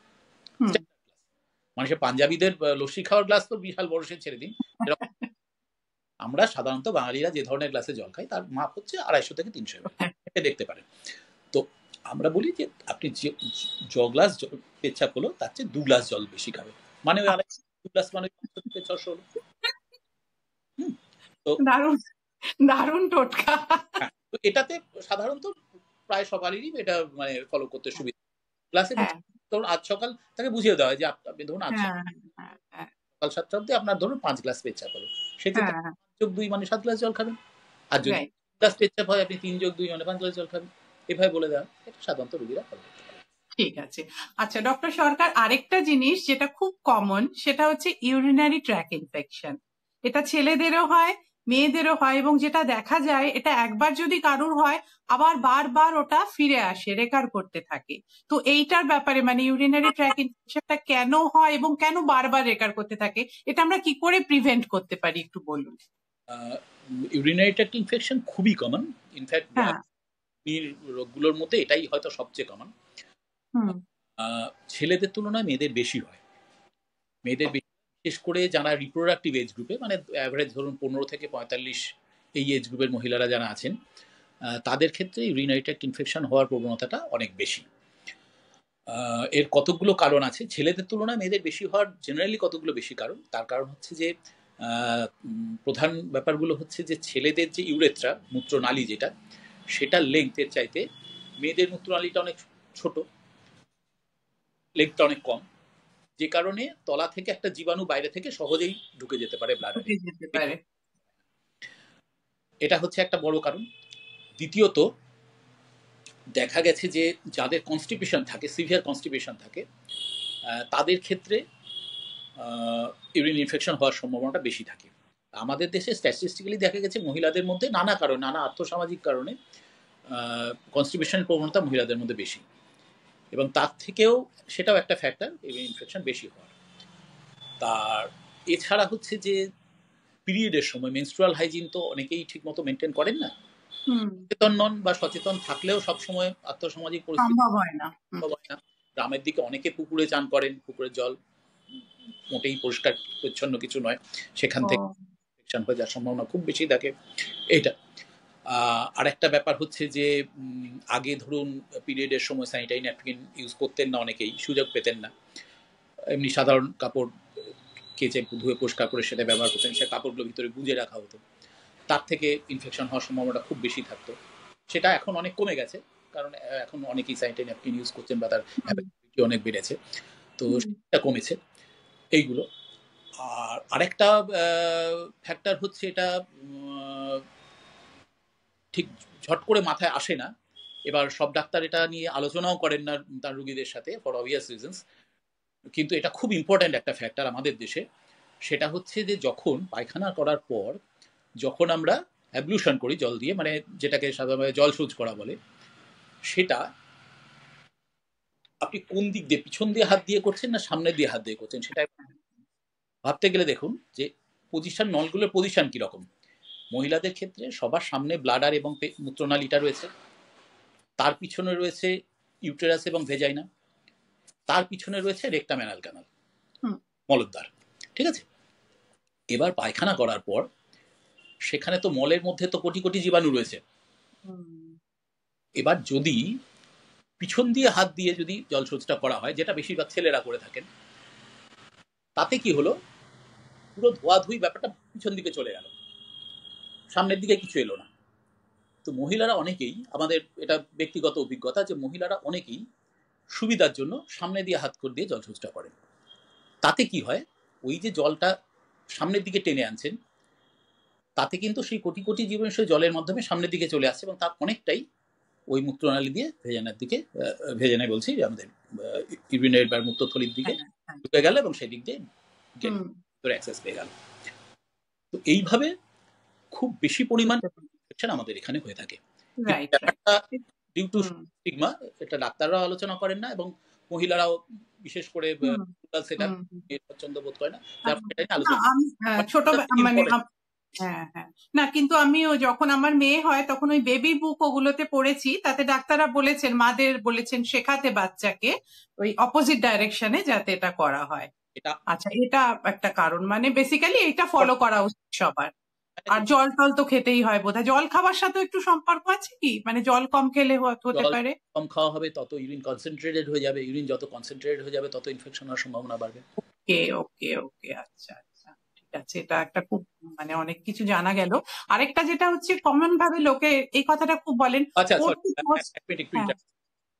মানুষের পাঞ্জাবিদের লস্যি খাওয়ার গ্লাস তো বিশাল বড়, সে ছেড়ে দিন। আমরা সাধারণত বাঙালিরা যে ধরনের গ্লাসে জল খাই তার মাপ হচ্ছে 250 থেকে 300 দেখতে পারেন। তো আমরা বলি যে আপনি যে গ্লাস পেচ্ছাপ হলো তার চেয়ে 2 গ্লাস জল বেশি খাবে, মানে ওই 2 গ্লাস মানে 500 থেকে 600 হলো। তো দারুণ টোটকা। তো এটাতে সাধারণত প্রায় সকালেরই এটা মানে ফলো করতে সুবিধা। গ্লাসে ধরুন আজ সকাল তাকে বুঝিয়ে দেওয়া হয় যে আপনি ধরুন আজ সকাল 7টা অব্দি আপনার ধরুন 5 গ্লাস পেচ্ছাপ হলো, সেক্ষেত্রে 5+2 মানে 7 গ্লাস জল খাবেন। আর যদি গ্লাস পেচ্ছাপ হয় আপনি 3+2 মানে 5 গ্লাস জল খাবেন, এভাবে বলে দেওয়া। এটা সাধারণত রোগীরা ফলো করতে পারে। ঠিক আছে। আচ্ছা ডক্টর সরকার, আরেকটা জিনিস যেটা খুব কমন, সেটা হচ্ছে ইউরিনারি ট্র্যাক ইনফেকশন। এটা ছেলেদেরও হয়, মেয়েদেরও হয়, এবং যেটা দেখা যায় এটা একবার যদি কারুর হয় আবার বারবার ওটা ফিরে আসে, রেকার করতে থাকে। তো এইটার ব্যাপারে মানে ইউরিনারি ট্র্যাক ইনফেকশনটা কেন হয় এবং কেন বারবার রেকার করতে থাকে, এটা আমরা কি করে প্রিভেন্ট করতে পারি একটু বলুন। ইউরিনারি ট্র্যাক ইনফেকশন খুবই কমন, ইনফ্যাক্ট রোগগুলোর মধ্যে এটাই হয়তো সবচেয়ে কমন। ছেলেদের তুলনায় মেয়েদের বেশি হয়। মেয়েদের বিশেষ করে যারা রিপ্রোডাক্টিভ এজ গ্রুপে, মানে অ্যাভারেজ ধরুন 15 থেকে 45 এই এজ গ্রুপের মহিলারা যারা আছেন, তাদের ক্ষেত্রে ইউরিনারি ট্র্যাক্ট ইনফেকশন হওয়ার প্রবণতাটা অনেক বেশি। এর কতগুলো কারণ আছে। ছেলেদের তুলনায় মেয়েদের বেশি হওয়ার জেনারেলি কতগুলো বেশি কারণ। তার কারণ হচ্ছে যে প্রধান ব্যাপারগুলো হচ্ছে যে ছেলেদের যে ইউরেথ্রা, মূত্রনালী যেটা, সেটার লেংথের চাইতে মেয়েদের মূত্রনালীটা অনেক ছোট, লেংথটা অনেক কম, যে কারণে তলা থেকে একটা জীবাণু বাইরে থেকে সহজেই ঢুকে যেতে পারে ব্লাডারে। এটা হচ্ছে একটা বড় কারণ। দ্বিতীয়ত, দেখা গেছে যে যাদের কনস্টিপেশন থাকে, সিভিয়ার কনস্টিপেশন থাকে, তাদের ক্ষেত্রে ইউরিন ইনফেকশন হওয়ার সম্ভাবনাটা বেশি থাকে। আমাদের দেশে স্ট্যাটিস্টিক্যালি দেখা গেছে মহিলাদের মধ্যে নানা কারণে, নানা আর্থসামাজিক কারণে কনস্টিপেশনের প্রবণতা মহিলাদের মধ্যে বেশি, এবং তার থেকেও সেটাও একটা ফ্যাক্টর ইউরিন ইনফেকশন বেশি হওয়ার। তার এছাড়া হচ্ছে যে পিরিয়ডের সময় মেনস্ট্রুয়াল হাইজিন তো অনেকেই ঠিকমতো মেনটেন করেন না, সচেতন নন, বা সচেতন থাকলেও সবসময় আর্থসামাজিক পরিস্থিতি সম্ভব হয় না। গ্রামের দিকে অনেকে পুকুরে চান করেন, পুকুরের জল মোটেই পরিষ্কার পরিচ্ছন্ন কিছু নয়, সেখান থেকে ইনফেকশন হয়ে যাওয়ার সম্ভাবনা খুব বেশি থাকে। এটা আর একটা ব্যাপার হচ্ছে যে আগে ধরুন পিরিয়ডের সময় স্যানিটারি ন্যাপকিন ইউজ করতেন না, অনেকেই সুযোগ পেতেন না, এমনি সাধারণ কাপড় কেচে ধুয়ে পরিষ্কার করে সেটা ব্যবহার করতেন, সে কাপড়গুলো ভিতরে গুঁজে রাখা হতো, তার থেকে ইনফেকশন হওয়ার সম্ভাবনাটা খুব বেশি থাকতো। সেটা এখন অনেক কমে গেছে, কারণ এখন অনেকেই স্যানিটারি ন্যাপকিন ইউজ করছেন বা তার অ্যাভেলেবিলিটি অনেক বেড়েছে, তো সেটা কমেছে এইগুলো। আর আরেকটা ফ্যাক্টর হচ্ছে, এটা ঠিক ঝট করে মাথায় আসে না, এবার সব ডাক্তার এটা নিয়ে আলোচনাও করেন না তার রোগীদের সাথে ফর অবভিয়াস রিজনস, কিন্তু এটা খুব ইম্পর্ট্যান্ট একটা ফ্যাক্টর আমাদের দেশে। সেটা হচ্ছে যে যখন পায়খানা করার পর যখন আমরা অ্যাবলুশন করি জল দিয়ে, মানে যেটাকে সাধারণভাবে জল শৌচ করা বলে, সেটা আপনি কোন দিক দিয়ে, পিছন দিয়ে হাত দিয়ে করছেন না সামনের দিয়ে হাত দিয়ে করছেন, সেটা ভাবতে গেলে দেখুন যে পজিশন, নলগুলোর পজিশন কিরকম। মহিলাদের ক্ষেত্রে সবার সামনে ব্লাডার এবং মূত্রনালীটা রয়েছে, তার পিছনে রয়েছে ইউটেরাস এবং ভেজাইনা, তার পিছনে রয়েছে রেকটাম অ্যানাল ক্যানাল, মলদ্বার, ঠিক আছে। এবার পায়খানা করার পর সেখানে তো মলের মধ্যে তো কোটি কোটি জীবাণু রয়েছে। এবার যদি পিছন দিয়ে হাত দিয়ে যদি জলশৌচটা করা হয়, যেটা বেশিরভাগ ছেলেরা করে থাকেন, তাতে কি হলো, পুরো ধোয়াধুয়ি ব্যাপারটা পিছন দিকে চলে গেল, সামনের দিকে কিছু এলো না। তো মহিলারা অনেকেই, আমাদের এটা ব্যক্তিগত অভিজ্ঞতা, যে মহিলারা অনেকেই সুবিধার জন্য সামনে দিয়ে হাত করে দিয়ে জলশৌচটা করেন। তাতে কি হয়, ওই যে জলটা সামনের দিকে টেনে আনছেন, তাতে কিন্তু সেই কোটি কোটি জীবাণু জলের মাধ্যমে সামনের দিকে চলে আসছে, এবং তার অনেকটাই ওই মূত্রনালী দিয়ে ভেজানার দিকে, ভেজানায় বলছি আমাদের ইউরিনারি বা মূত্রথলির দিকে ঢুকে গেল, এবং সেই দিক দিয়ে অ্যাক্সেস পেয়ে গেল। তো এইভাবে খুব বেশি পরিমাণ ইনফেকশন আমাদের এখানে হয়ে থাকে। ডিউ টু স্টিগমা, এটা ডাক্তাররাও আলোচনা করেন না, এবং মহিলারাও বিশেষ করে সেটা পছন্দ বোধ করে না, যার ফলে এটা আলোচনা ছোট মানে হ্যাঁ হ্যাঁ না, কিন্তু আমিও যখন আমার মেয়ে হয় তখন ওই বেবি বুক ওগুলোতে পড়েছি, তাতে ডাক্তাররা বলেছেন, মাদের বলেছেন শেখাতে বাচ্চাকে ওই অপোজিট ডাইরেকশনে যাতে এটা করা হয়। আচ্ছা, এটা একটা কারণ, মানে বেসিক্যালি এটা ফলো করা উচিত সবার। আর জল টল তো খেতেই হয় বোধহয়, জল খাবার সাথে একটু সম্পর্ক আছে কি, মানে জল কম খেলে হতে পারে? কম খাওয়া হবে তত ইউরিন কনসেন্ট্রেটেড হয়ে যাবে, ইউরিন যত কনসেন্ট্রেটেড হয়ে যাবে তত ইনফেকশন হওয়ার সম্ভাবনা বাড়বে। ওকে ওকে ওকে, আচ্ছা আচ্ছা, ঠিক আছে, এটা একটা খুব মানে অনেক কিছু জানা গেল। আরেকটা যেটা হচ্ছে কমন ভাবে লোকে এই কথাটা খুব বলেন। আচ্ছা, একটু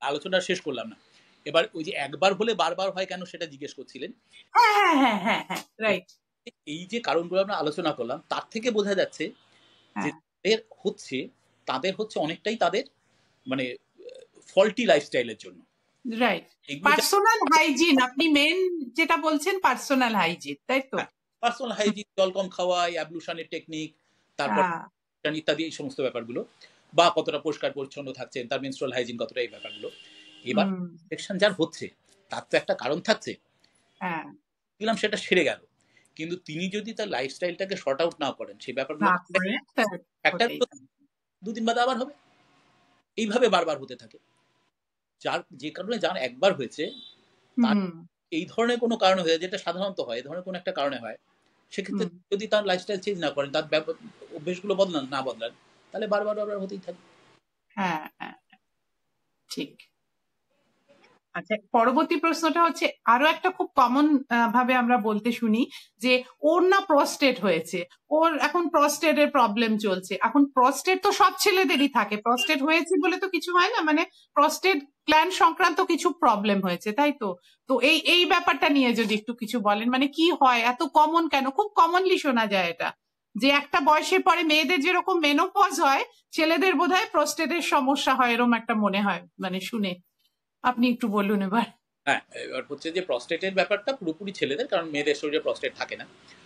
আলোচনা শেষ করলাম না, এবার ওই যে একবার হলে বারবার হয় কেন সেটা জিজ্ঞেস করছিলেন। হ্যাঁ হ্যাঁ হ্যাঁ হ্যাঁ, রাইট। এই যে কারণগুলো আমরা আলোচনা করলাম, তার থেকে বোঝা যাচ্ছে যে তাদের হচ্ছে অনেকটাই তাদের মানে ফল্টি লাইফস্টাইলের জন্য। রাইট, পার্সোনাল হাইজিন, আপনি মেন যেটা বলছেন পার্সোনাল হাইজিন, তাই তো? পার্সোনাল হাইজিন, জল কম খাওয়া, অ্যাবলুশনের টেকনিক, তারপর ইত্যাদি, এই সমস্ত ব্যাপারগুলো, বা কতটা পরিষ্কার পরিচ্ছন্ন থাকছেন, তার মেনস্ট্রুয়াল হাইজিন কতটা, এই ব্যাপারগুলো। এবার ইনফেকশন যার হচ্ছে তার তো একটা কারণ থাকছে, দিলাম সেটা সেরে গেল, কিন্তু তিনি যদি তার লাইফস্টাইলটাকে শর্ট আউট না করেন, সেই ব্যাপারগুলো একটা 2 দিন বাদে আবার হবে, এইভাবে বারবার হতে থাকে। যে কারণে যার একবার হয়েছে তার এই ধরনের কোনো কারণে হয়ে, যেটা সাধারণত হয়, এই ধরনের কোনো একটা কারণে হয়, সেক্ষেত্রে যদি তার লাইফস্টাইল চেঞ্জ না করেন, তার অভ্যেসগুলো না বদলান, তাহলে বারবার হতেই থাকবে। হ্যাঁ, ঠিক। আচ্ছা, পরবর্তী প্রশ্নটা হচ্ছে, আরো একটা খুব কমন ভাবে আমরা বলতে শুনি যে ওর না প্রস্টেট হয়েছে, ওর এখন প্রস্টেটের প্রবলেম চলছে। এখন প্রস্টেট তো সব ছেলেদেরই থাকে, প্রস্টেট হয়েছে বলে তো কিছু হয় না, মানে প্রস্টেট গ্ল্যান্ড সংক্রান্ত কিছু প্রবলেম হয়েছে, তাই তো? তো এই ব্যাপারটা নিয়ে যদি একটু কিছু বলেন, মানে কি হয়, এত কমন কেন? খুব কমনলি শোনা যায় এটা, যে একটা বয়সের পরে মেয়েদের যেরকম মেনোপজ হয়, ছেলেদের বোধহয় প্রস্টেটের সমস্যা হয়, এরকম একটা মনে হয় মানে শুনে। আপনি একটু বলুন এবার। হ্যাঁ, এবার হচ্ছে যে প্রস্টেটের ব্যাপারটা পুরোপুরি ছেলেদের, কারণ মেয়েদের শরীরে প্রস্টেট থাকে না।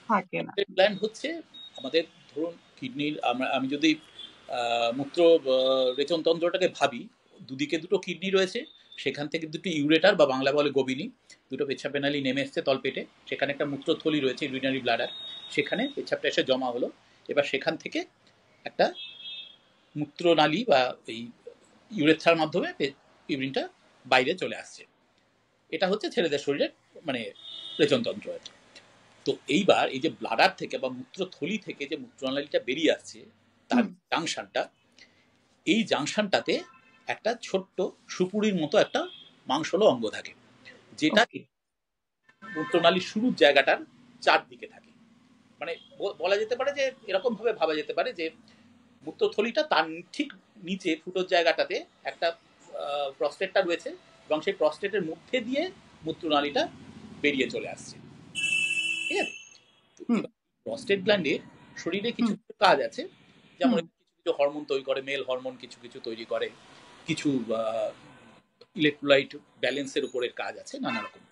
প্রস্টেট গ্ল্যান্ড হচ্ছে আমাদের, ধরুন কিডনির, আমি যদি মূত্র রেচনতন্ত্রটাকে ভাবি, দুদিকে দুটো কিডনি রয়েছে, সেখান থেকে দুটো ইউরেটার বা বাংলা বলে গোবিনী, দুটো পেচ্ছাপ নালী নেমে এসছে তলপেটে, সেখানে একটা মূত্রথলি রয়েছে ইউরিনারি ব্লাডার, সেখানে পেচ্ছাপটা এসে জমা হলো, এবার সেখান থেকে একটা মূত্রনালী বা এই ইউরেথ্রার মাধ্যমে ইউরিনটা বাইরে চলে আসছে। এটা হচ্ছে ছেলেদের শরীরের মানে রেচনতন্ত্র। তো এইবার এই যে ব্লাডার থেকে বা মূত্রথলি থেকে যে মূত্রনালীটা বেরিয়ে আসছে, তার জাংশনটা, এই জাংশনটাতে একটা ছোট্ট সুপুরির মতো একটা মাংসল অঙ্গ থাকে, যেটা মূত্রনালীর শুরুর জায়গাটার চারদিকে থাকে। মানে বলা যেতে পারে যে এরকম ভাবে ভাবা যেতে পারে যে মূত্রথলিটা তার ঠিক নিচে ফুটোর জায়গাটাতে একটা প্রস্টেটটা রয়েছে, এবং সেই প্রস্টেটের মধ্যে দিয়ে মূত্রনালীটা বেরিয়ে চলে আসছে। ঠিক আছে? প্রস্টেট গ্ল্যান্ডের শরীরে কিছু কাজ আছে, যেমন কিছু কিছু হরমোন তৈরি করে, মেল হরমোন কিছু কিছু তৈরি করে, কিছু ইলেকট্রোলাইট ব্যালেন্সের উপরের কাজ আছে, নানা রকম।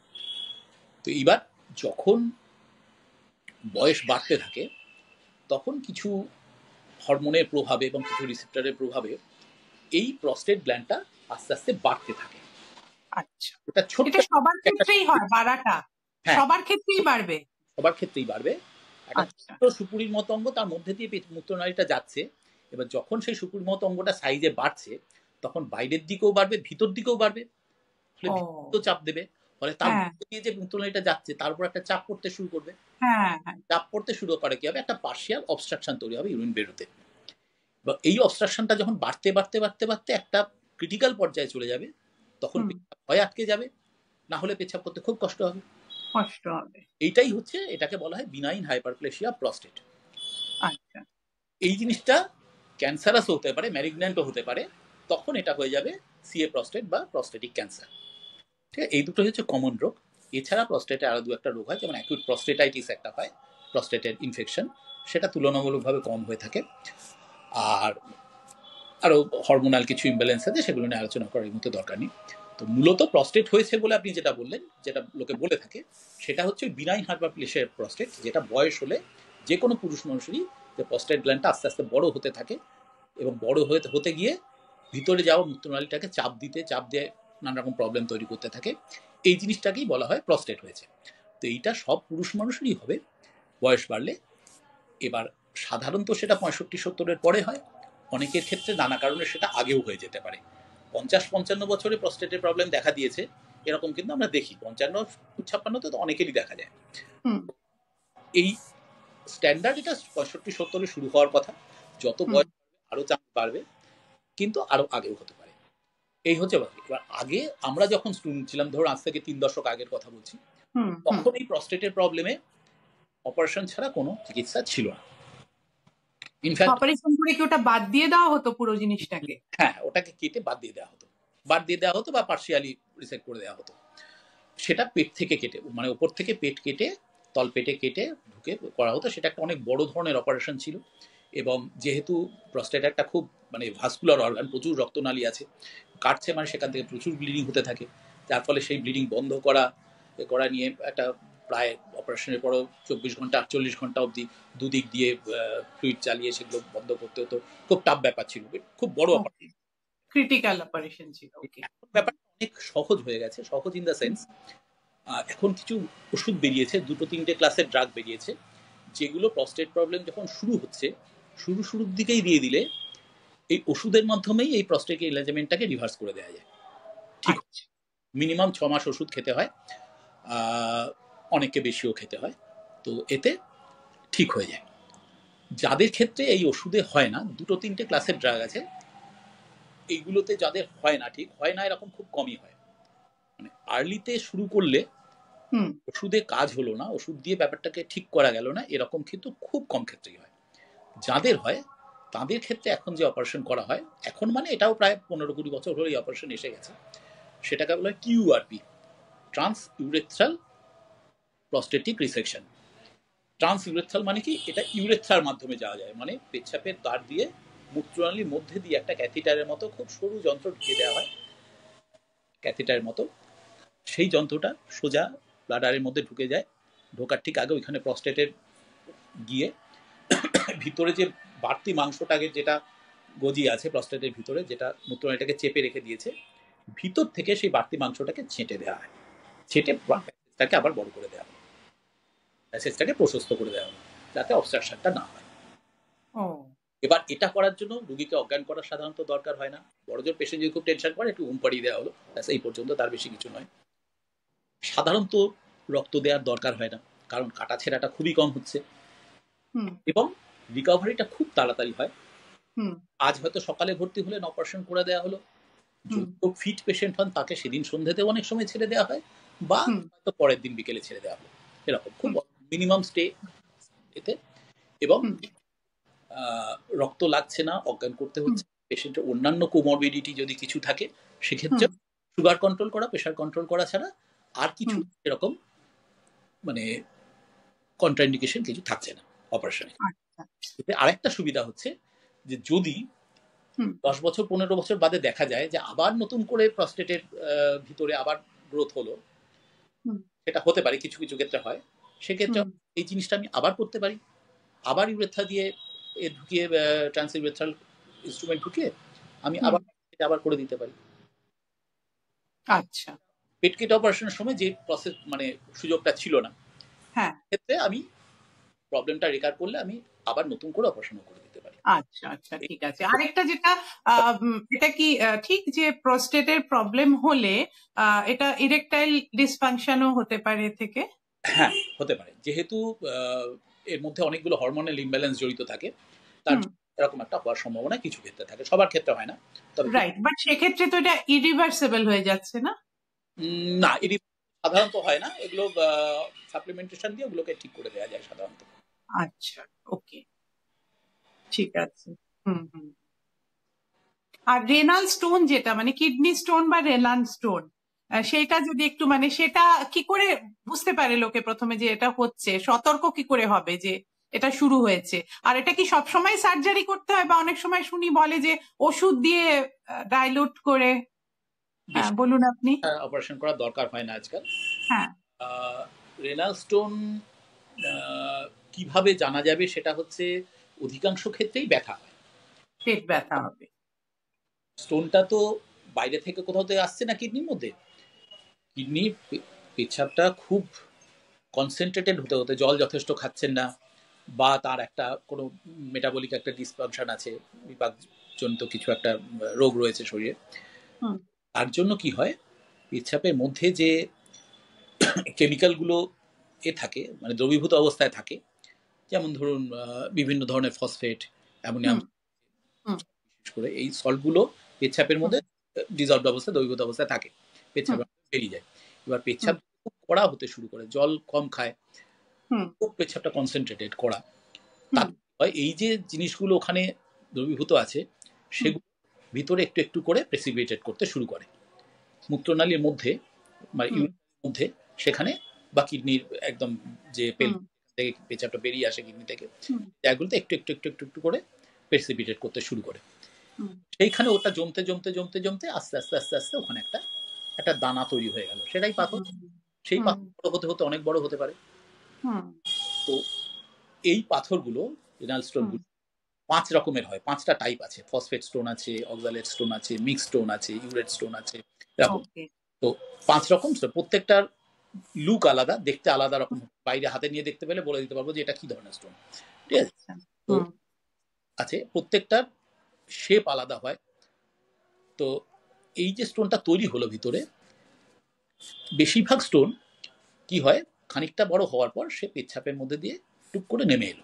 তো এবার যখন বয়স বাড়তে থাকে, তখন কিছু হরমোনের প্রভাবে এবং কিছু রিসেপ্টরের প্রভাবে এই প্রস্টেট গ্ল্যান্ডটা আস্তে আস্তে বাড়তে থাকে। আচ্ছা, এটা সবার ক্ষেত্রেই হয় বাড়াটা? সবার ক্ষেত্রেই বাড়বে? সবার ক্ষেত্রেই বাড়বে। একটা সুপুরির মতো অঙ্গ, তার মধ্যে দিয়ে মূত্রনালীটা যাচ্ছে। এবার যখন সেই সুপুরির মতো অঙ্গটা সাইজে বাড়ছে, তখন বাইরের দিকেও বাড়বে, ভিতর দিকেও বাড়বে, ফলে ভিতর চাপ দেবে, ফলে তার মধ্যে দিয়ে যে মূত্রনালীটা যাচ্ছে তার উপর একটা চাপ পড়তে শুরু করবে। চাপ পড়তে শুরু করে কি হবে, একটা পার্শিয়াল অবস্ট্রাকশন তৈরি হবে ইউরিন বেরোতে। এই অবস্ট্রাকশনটা যখন বাড়তে বাড়তে বাড়তে বাড়তে একটা ক্রিটিক্যাল পর্যায়ে চলে যাবে, তখন পেচ্ছাপ হয় আটকে যাবে, না হলে পেচ্ছাপ করতে খুব কষ্ট হবে। এইটাই হচ্ছে, এটাকে বলা হয় বিনাইন হাইপারপ্লেসিয়া প্রস্টেট। আচ্ছা, এই জিনিসটা ক্যান্সারাস হতে পারে, ম্যালিগন্যান্টও হতে পারে, তখন এটা হয়ে যাবে সিএ প্রস্টেট বা প্রস্টেটিক ক্যান্সার। ঠিক আছে, এই দুটো হচ্ছে কমন রোগ। এছাড়া প্রস্টেটে আরো দু একটা রোগ হয়, যেমন অ্যাকিউট প্রস্টেটাইটিস একটা হয়, প্রস্টেটের ইনফেকশন, সেটা তুলনামূলকভাবে কম হয়ে থাকে। আর আরো হরমোনাল কিছু ইমব্যালেন্স আছে, সেগুলো নিয়ে আলোচনা করার মতো দরকার নেই। তো মূলত প্রস্টেট হয়েছে বলে আপনি যেটা বললেন, যেটা লোকে বলে থাকে, সেটা হচ্ছে বিনাইন হাইপারপ্লেসিয়া প্রস্টেট, যেটা বয়স হলে যে কোনো পুরুষ মানুষেরই যে প্রস্টেট গ্ল্যান্ডটা আস্তে আস্তে বড় হতে থাকে, এবং বড় হতে গিয়ে ভিতরে যাওয়া মূত্রনালীটাকে চাপ দিয়ে নানা রকম প্রবলেম তৈরি করতে থাকে। এই জিনিসটাকেই বলা হয় প্রস্টেট হয়েছে। তো এইটা সব পুরুষ মানুষেরই হবে বয়স বাড়লে। এবার সাধারণত সেটা 65-70-এর পরে হয়, অনেকের ক্ষেত্রে নানা কারণে সেটা আগেও হয়ে যেতে পারে। 50-55 বছরে প্রস্টেটের প্রবলেম দেখা দিয়েছে এরকম কিন্তু আমরা দেখি, 55-56 তো অনেকেরই দেখা যায়। এই স্ট্যান্ডার্ড এটা 65-70-এ শুরু হওয়ার কথা, যত বয়স আরো চাপ বাড়বে, কিন্তু আরো আগেও হতে পারে। এই হচ্ছে ব্যাপার। এবার আগে আমরা যখন স্টুডেন্ট ছিলাম, ধরুন আজ থেকে 3 দশক আগের কথা বলছি, তখন এই প্রস্টেটের প্রবলেমে অপারেশন ছাড়া কোনো চিকিৎসা ছিল না। ইনফ্যাক্ট অপারেশন করে কি ওটা বাদ দিয়ে দেওয়া হতো পুরো জিনিসটাকে? হ্যাঁ, ওটাকে কেটে বাদ দিয়ে দেওয়া হতো বা পার্শিয়ালি রিসেক্ট করে দেওয়া হতো। সেটা পেট থেকে কেটে, মানে উপর থেকে পেট কেটে তলপেটে কেটে ঢুকে করা হতো। সেটা একটা অনেক বড় ধরনের অপারেশন ছিল, এবং যেহেতু প্রস্টেট একটা খুব মানে ভাস্কুলার অর্গান, প্রচুর রক্তনালী আছে, কাটছে মানে সেখান থেকে প্রচুর ব্লিডিং হতে থাকে, যার ফলে সেই ব্লিডিং বন্ধ করা নিয়ে একটা প্রায় অপারেশনের পরও 24 ঘন্টা 48 ঘন্টা অবধি দুদিক দিয়ে ফ্লুইড চালিয়ে সেগুলো বন্ধ করতে হতো। খুব টাফ ব্যাপার ছিল, খুব বড় অপারেশন, ক্রিটিক্যাল অপারেশন ছিল। ব্যাপারটা অনেক সহজ হয়ে গেছে, সহজ ইন দ্য সেন্স এখন কিছু ওষুধ বেরিয়েছে, 2-3টে ক্লাসের ড্রাগ বেরিয়েছে, যেগুলো প্রস্টেট প্রবলেম যখন শুরু হচ্ছে শুরুর দিকেই দিয়ে দিলে এই ওষুধের মাধ্যমেই এই প্রস্টেট এনলার্জমেন্টটাকে রিভার্স করে দেওয়া যায়। ঠিক আচ্ছা মিনিমাম 6 মাস ওষুধ খেতে হয়, অনেককে বেশিও খেতে হয়, তো এতে ঠিক হয়ে যায়। যাদের ক্ষেত্রে এই ওষুধে হয় না, 2-3টে ক্লাসের ড্রাগ আছে, এইগুলোতে যাদের হয় না, ঠিক হয় না এরকম খুব কমই হয়। মানে আর্লিতে শুরু করলে হুম ওষুধে কাজ হলো না, ওষুধ দিয়ে ব্যাপারটাকে ঠিক করা গেল না, এরকম কিন্তু খুব কম ক্ষেত্রেই হয়। যাদের হয় তাদের ক্ষেত্রে এখন যে অপারেশন করা হয়, এখন মানে এটাও প্রায় 15-20 বছর হলো এই অপারেশন এসে গেছে, সেটাকে বলা হয় QRP, trans urethral prostatic resection. Trans urethral মানে কি, এটা ইউরেথ্রার মাধ্যমে যাওয়া যায়, মানে পেচ্ছাপের দ্বার দিয়ে মূত্রনালীর মধ্যে দিয়ে একটা ক্যাথিটারের মতো খুব সরু যন্ত্র ঢুকিয়ে দেওয়া হয়, ক্যাথিটারের মতো। সেই যন্ত্রটা সোজা ব্লাডারের মধ্যে ঢুকে যায়, ঢোকার ঠিক আগে ওইখানে প্রস্টেটের গিয়ে ভিতরে যে বাড়তি মাংসটাকে, যেটা গজিয়ে আছে প্রস্টেটের ভিতরে, যেটা মূত্রনালীটাকে চেপে রেখে দিয়েছে, ভিতর থেকে সেই বাড়তি মাংসটাকে ছেঁটে দেওয়া হয়, ছেঁটে প্যাসেজটাকে আবার বড় করে দেওয়া হয়, প্যাসেজটাকে প্রশস্ত করে দেওয়া হয়, যাতে অবস্ট্রাকশনটা না হয়। ও এবার এটা করার জন্য রুগীকে অজ্ঞান করা সাধারণত দরকার হয় না, বড়জোর পেশেন্ট যদি খুব টেনশন করে একটু ঘুম পাড়িয়ে দেওয়া হলো, এই পর্যন্ত, তার বেশি কিছু নয়। সাধারণত রক্ত দেওয়ার দরকার হয় না, কারণ কাটা ছেঁড়াটা খুবই কম হচ্ছে, হুম এবং রিকভারিটা খুব তাড়াতাড়ি হয়। হুম আজ হয়তো সকালে ভর্তি হলেন, অপারেশন করে দেওয়া হলো, হুম যদি খুব ফিট পেশেন্ট হন তাকে সেদিন সন্ধ্যেতেও অনেক সময় ছেড়ে দেওয়া হয়, বা হুম হয়তো পরের দিন বিকেলে ছেড়ে দেওয়া হলো, এরকম খুব হুম মিনিমাম স্টে এতে। এবং হুম রক্ত লাগছে না, অজ্ঞান করতে হচ্ছে, পেশেন্টের অন্যান্য কোমরবিডিটি যদি কিছু থাকে সেক্ষেত্রে হুম সুগার কন্ট্রোল করা, প্রেশার কন্ট্রোল করা ছাড়া আর কিছু হুম এরকম মানে কন্ট্রাইন্ডিকেশন কিছু থাকছে না অপারেশনে। আচ্ছা এতে আরেকটা সুবিধা হচ্ছে যে যদি হুম 10 বছর 15 বছর বাদে দেখা যায় যে আবার নতুন করে প্রস্টেটের ভিতরে আবার গ্রোথ হলো, হুম সেটা হতে পারে, কিছু কিছু ক্ষেত্রে হয়, সেক্ষেত্রে হুম এই জিনিসটা আমি আবার করতে পারি, আবার ইউরেথ্রা দিয়ে ঢুকিয়ে, ট্রান্স ইউরেথ্রাল ইনস্ট্রুমেন্ট ঢুকিয়ে আমি হুম আবার আবার করে দিতে পারি। আচ্ছা পেট কেটে অপারেশনের সময় যে প্রসেস মানে সুযোগটা ছিল না, হ্যাঁ ক্ষেত্রে আমি প্রবলেমটা রিকার করলে আমি আবার নতুন করে অপারেশনও করে দিতে পারি। আচ্ছা আচ্ছা ঠিক আছে। আরেকটা যেটা এটা কি ঠিক যে প্রোস্টেটের প্রবলেম হলে এটা ইরেকটাইল ডিসফাংশনও হতে পারে এ থেকে? হ্যাঁ, হতে পারে, যেহেতু এর মধ্যে অনেকগুলো হরমোনাল ইমব্যালেন্স জড়িত থাকে, তার হুম জন্য এরকম একটা হওয়ার সম্ভাবনা কিছু ক্ষেত্রে থাকে, সবার ক্ষেত্রে হয় না, তবে রাইট, বাট সেক্ষেত্রে তো এটা ইরিভার্সিবল হয়ে যাচ্ছে না? না, এটি সাধারণত হয় না, এগুলো সাপ্লিমেন্টেশন দিয়ে ওগুলোকে ঠিক করে দেওয়া যায় সাধারণত। আচ্ছা ওকে ঠিক আছে। হুম হুম। আর রেনাল স্টোন যেটা মানে কিডনি স্টোন বা রেনাল স্টোন, সেটা যদি একটু মানে সেটা কি করে বুঝতে পারে লোকে প্রথমে যে এটা হচ্ছে, সতর্ক কি করে হবে যে এটা শুরু হয়েছে? আর এটা কি সবসময় সার্জারি করতে হয়, বা অনেক সময় শুনি বলে যে ওষুধ দিয়ে ডাইলুট করে? হ্যাঁ বেশি বলুন আপনি। অপারেশন করার দরকার হয় না আজকাল। হ্যাঁ রেনাল স্টোন কিভাবে জানা যাবে, সেটা হচ্ছে অধিকাংশ ক্ষেত্রেই ব্যথা হয়। পেট ব্যথা হবে। স্টোনটা তো বাইরে থেকে কোথাও থেকে আসছে না কিডনির মধ্যে, কিডনির পেচ্ছাপটা খুব কনসেন্ট্রেটেড হতে হতে, জল যথেষ্ট খাচ্ছেন না, বা তার একটা কোনো মেটাবলিক একটা ডিসফাংশন আছে, বিপাকজনিত কিছু একটা রোগ রয়েছে শরীরে, হুম তার জন্য কি হয়, পেচ্ছাপের মধ্যে যে কেমিক্যালগুলো থাকে, মানে দ্রবীভূত অবস্থায় থাকে, যেমন ধরুন বিভিন্ন ধরনের ফসফেট, অ্যামোনিয়াম, হুম হুম বিশেষ করে এই সল্টগুলো পেচ্ছাপের হুম মধ্যে ডিজলভড অবস্থায়, দ্রবীভূত অবস্থায় থাকে, হুম পেচ্ছাপের বেরিয়ে যায়। এবার হুম পেচ্ছাপ খুব কড়া হতে শুরু করে, জল কম খায়, হুম খুব পেচ্ছাপটা কনসেন্ট্রেটেড কড়া, হুম তার হয় এই যে জিনিসগুলো ওখানে দ্রবীভূত আছে, হুম সেগুলো ভিতরে একটু একটু করে প্রেসিপিটেট করতে শুরু করে মূত্রনালীর মধ্যে, মানে হুম ইউরিনের মধ্যে, সেখানে, বা কিডনির একদম যে পেল হুম থেকে পেচ্ছাপটা বেরিয়ে আসে কিডনি থেকে, হুম জায়গাগুলোতে একটু একটু একটু একটু একটু করে প্রেসিপিটেট করতে শুরু করে। হুম সেইখানে ওটা জমতে জমতে জমতে জমতে আস্তে আস্তে আস্তে আস্তে ওখানে একটা একটা দানা তৈরি হয়ে গেল, সেটাই পাথর। হুম সেই হুম পাথর বড় হতে হতে অনেক বড় হতে পারে। হুম তো এই পাথরগুলো, রেনাল হুম স্টোনগুলো 5 রকমের হয়, 5টা টাইপ আছে, ফসফেট স্টোন আছে, অক্সালেট স্টোন আছে, মিক্স স্টোন আছে, ইউরেট স্টোন আছে, এরকম। ওকে তো 5 রকম, প্রত্যেকটার লুক আলাদা, দেখতে আলাদা রকম, বাইরে হাতে নিয়ে দেখতে পেলে বলে দিতে পারবো যে এটা কি ধরনের স্টোন, ঠিক আছে। আচ্ছা তো হুম আছে, প্রত্যেকটার শেপ আলাদা হয়। তো এই যে স্টোনটা তৈরি হলো ভিতরে, বেশিরভাগ স্টোন কি হয়, খানিকটা বড় হওয়ার পর সে পেচ্ছাপের মধ্যে দিয়ে টুক করে নেমে এলো,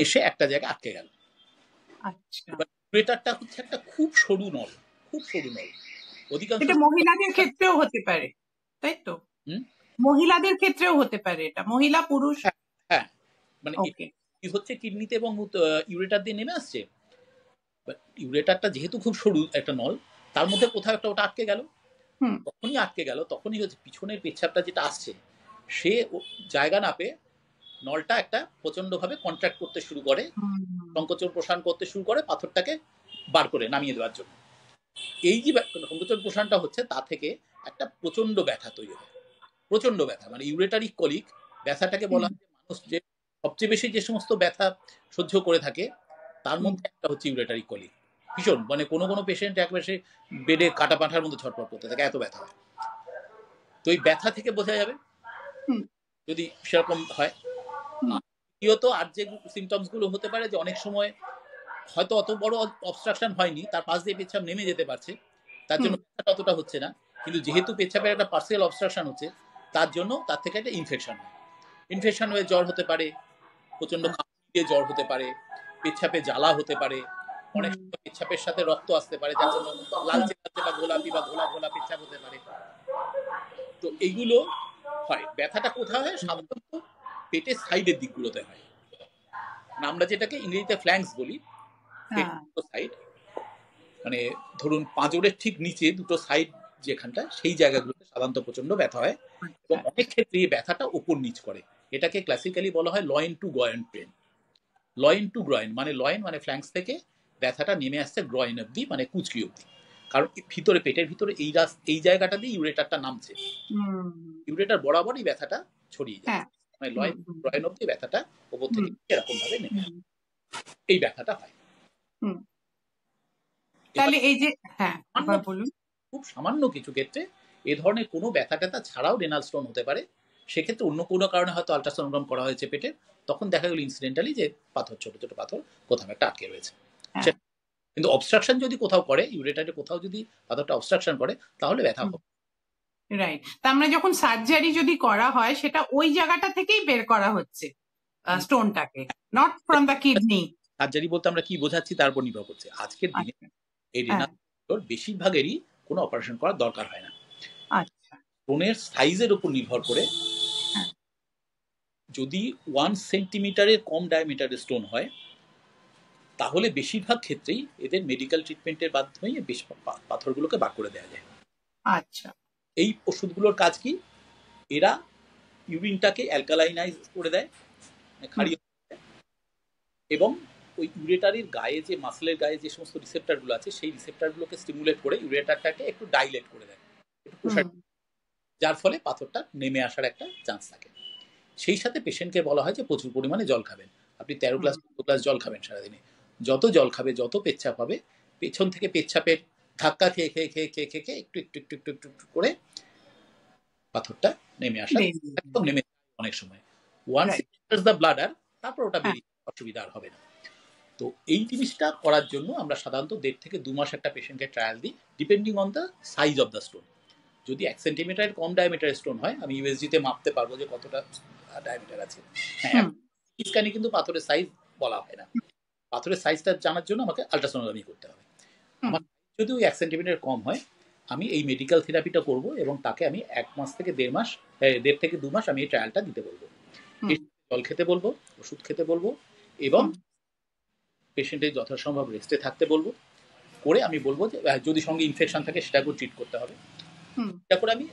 এসে একটা জায়গায় আটকে গেল। আচ্ছা, এবার ইউরেটারটা হচ্ছে একটা খুব সরু নল, খুব সরু নল। অধিকাংশ এটা মহিলাদের ক্ষেত্রেও হতে পারে, তাই তো? মহিলাদের ক্ষেত্রেও হতে পারে, এটা মহিলা পুরুষ। হ্যাঁ, মানে ওকে, কি হচ্ছে, কিডনিতে এবং ইউরেটার দিয়ে নেমে আসছে। ইউরেটারটা যেহেতু খুব সরু একটা নল, তার মধ্যে কোথাও একটা ওটা আটকে গেল। তখনই আটকে গেল, তখনই হচ্ছে পিছনের পেচ্ছাপটা যেটা আসছে সে জায়গা না পেয়ে নলটা একটা প্রচন্ড ভাবে কন্ট্রাক্ট করতে শুরু করে, সংকোচন প্রসারণ করতে শুরু করে পাথরটাকে বার করে নামিয়ে দেওয়ার জন্য। এই যে সংকোচন প্রসারণটা হচ্ছে, তা থেকে একটা প্রচন্ড ব্যথা তৈরি হয়, প্রচন্ড ব্যথা। মানে ইউরেটারিক কলিক ব্যথাটাকে বলা হয় মানুষ যে সবচেয়ে বেশি যে সমস্ত ব্যথা সহ্য করে থাকে তার মধ্যে একটা হচ্ছে ইউরেটারিক কলিক। ভীষণ, মানে কোনো কোনো পেশেন্ট একবার সে বেডে কাটা পাঠার মধ্যে ছটফট করতে থাকে, এত ব্যথা হয়। তো এই ব্যথা থেকে বোঝা যাবে যদি সেরকম হয়। দ্বিতীয়ত আর যে সিমটমস গুলো হতে পারে, যে অনেক সময় হয়তো অত বড় অবস্ট্রাকশন হয়নি, তার পাশ দিয়ে পেচ্ছাপ নেমে যেতে পারছে, তার জন্য ব্যথাটা অতটা হচ্ছে না, কিন্তু যেহেতু পেচ্ছাপের একটা পার্সিয়াল অবস্ট্রাকশন হচ্ছে, তার জন্য তার থেকে একটা ইনফেকশন হয়। ইনফেকশন হয়ে জ্বর হতে পারে, প্রচন্ড কাঁপুনি দিয়ে জ্বর হতে পারে, পেচ্ছাপে জ্বালা হতে পারে, অনেক সময় পেচ্ছাপের সাথে রক্ত আসতে পারে, যার জন্য লালচে লালচে বা গোলাপি বা ঘোলা ঘোলা পেচ্ছাপ হতে পারে। তো এইগুলো হয়। ব্যথাটা কোথায় হয়? সাধারণত পেটের সাইডের দিকগুলোতে হয়, আমরা যেটাকে ইংরেজিতে ফ্ল্যাঙ্কস বলি, সাইড, মানে ধরুন পাঁজরের ঠিক নিচে দুটো সাইড যেখানটা, সেই জায়গাগুলোতে সাধারণত প্রচন্ড ব্যথা হয়, এবং অনেক ক্ষেত্রে এই ব্যথাটা উপর নিচ করে। এটাকে ক্লাসিক্যালি বলা হয় loin to groin pain. Loin to groin মানে লয়েন মানে ফ্ল্যাঙ্কস থেকে ব্যথাটা নেমে আসছে গ্রয়েন অব্দি, মানে কুচকি অব্দি, কারণ ভিতরে পেটের ভিতরে এই জায়গাটা দিয়ে ইউরেটারটা নামছে, ইউরেটার বরাবরই ব্যথাটা ছড়িয়ে যায়, মানে লয়েন গ্রয়েন অব্দি ব্যথাটা উপর থেকে এরকম ভাবে নেমে আসে, এই ব্যথাটা হয়। তাহলে এই যে বলুন, খুব সামান্য কিছু ক্ষেত্রে এ ধরনের কোনো ব্যথা ট্যাথা ছাড়াও রেনাল স্টোন হতে পারে। সেক্ষেত্রে অন্য কোনো কারণে হয়তো আল্ট্রাসোনোগ্রাম করা হয়েছে পেটে, তখন দেখা গেল ইনসিডেন্টালি যে পাথর, ছোট ছোট পাথর কোথাও একটা আটকে রয়েছে। কিন্তু অবস্ট্রাকশন যদি কোথাও করে, ইউরেটারে কোথাও যদি পাথরটা অবস্ট্রাকশন করে, তাহলে ব্যথা হবে। রাইট, তার মানে যখন সার্জারি যদি করা হয়, সেটা ওই জায়গাটা থেকেই বের করা হচ্ছে স্টোনটাকে, not from the kidney. Surgery বলতে আমরা কি বোঝাচ্ছি তার উপর নির্ভর করছে। আজকের দিনে এই রেনাল বেশিরভাগেরই কোনো অপারেশন করার দরকার হয় না। আচ্ছা, স্টোনের সাইজের উপর নির্ভর করে, যদি 1 সেন্টিমিটারের কম ডায়ামিটারের স্টোন হয়, তাহলে বেশিরভাগ ক্ষেত্রেই এদের মেডিকেল ট্রিটমেন্টের মাধ্যমেই বেশ পাথরগুলোকে বার করে দেওয়া যায়। আচ্ছা, এই ওষুধগুলোর কাজ কি? এরা ইউরিনটাকে অ্যালকালাইনাইজ করে দেয়, ক্ষারীয়, এবং ওই ইউরেটারের গায়ে যে মাসলের গায়ে যে সমস্ত রিসেপ্টরগুলো আছে, সেই রিসেপ্টরগুলোকে স্টিমুলেট করে ইউরেটারটাকে একটু ডাইলেট করে দেয়, একটু প্রসারিত, যার ফলে পাথরটা নেমে আসার একটা চান্স থাকে। সেই সাথে পেশেন্টকে বলা হয় যে প্রচুর পরিমাণে জল খাবেন। আপনি 13 গ্লাস 14 গ্লাস জল খাবেন সারাদিনে। যত জল খাবে, যত পেচ্ছাপ হবে, পেছন থেকে পেচ্ছাপের ধাক্কা খেয়ে খেয়ে খেয়ে খেয়ে খেয়ে খেয়ে একটু একটু একটু একটু একটু একটু করে পাথরটা নেমে আসা, একদম নেমে অনেক সময় once it enters the bladder, তারপর ওটা বেরিয়ে অসুবিধা আর হবে না। তো এই জিনিসটা করার জন্য আমরা সাধারণত 1.5 থেকে 2 মাস একটা পেশেন্টকে ট্রায়াল দিই, depending on the size of the stone. যদি 1 সেন্টিমিটারের কম ডায়ামিটার স্টোন হয়, আমি ইউএসজিতে মাপতে পারবো যে কতটা ডায়ামিটার আছে। হ্যাঁ, স্ক্যানে কিন্তু পাথরের সাইজ বলা হয় না। পাথরের সাইজটা জানার জন্য আমাকে আল্ট্রাসোনোগ্রাফি করতে হবে। আমার যদি ওই 1 সেন্টিমিটার কম হয়, আমি এই মেডিকেল থেরাপিটা করব, এবং তাকে আমি 1 মাস থেকে 1.5 মাস, 1.5 থেকে 2 মাস আমি এই ট্রায়ালটা দিতে বলবো। জল খেতে বলবো, ওষুধ খেতে বলবো, এবং পেশেন্টের যথাসম্ভব রেস্টে থাকতে বলবো। করে আমি বলবো যে যদি সঙ্গে ইনফেকশন থাকে সেটাকেও ট্রিট করতে হবে। এটা করে আমি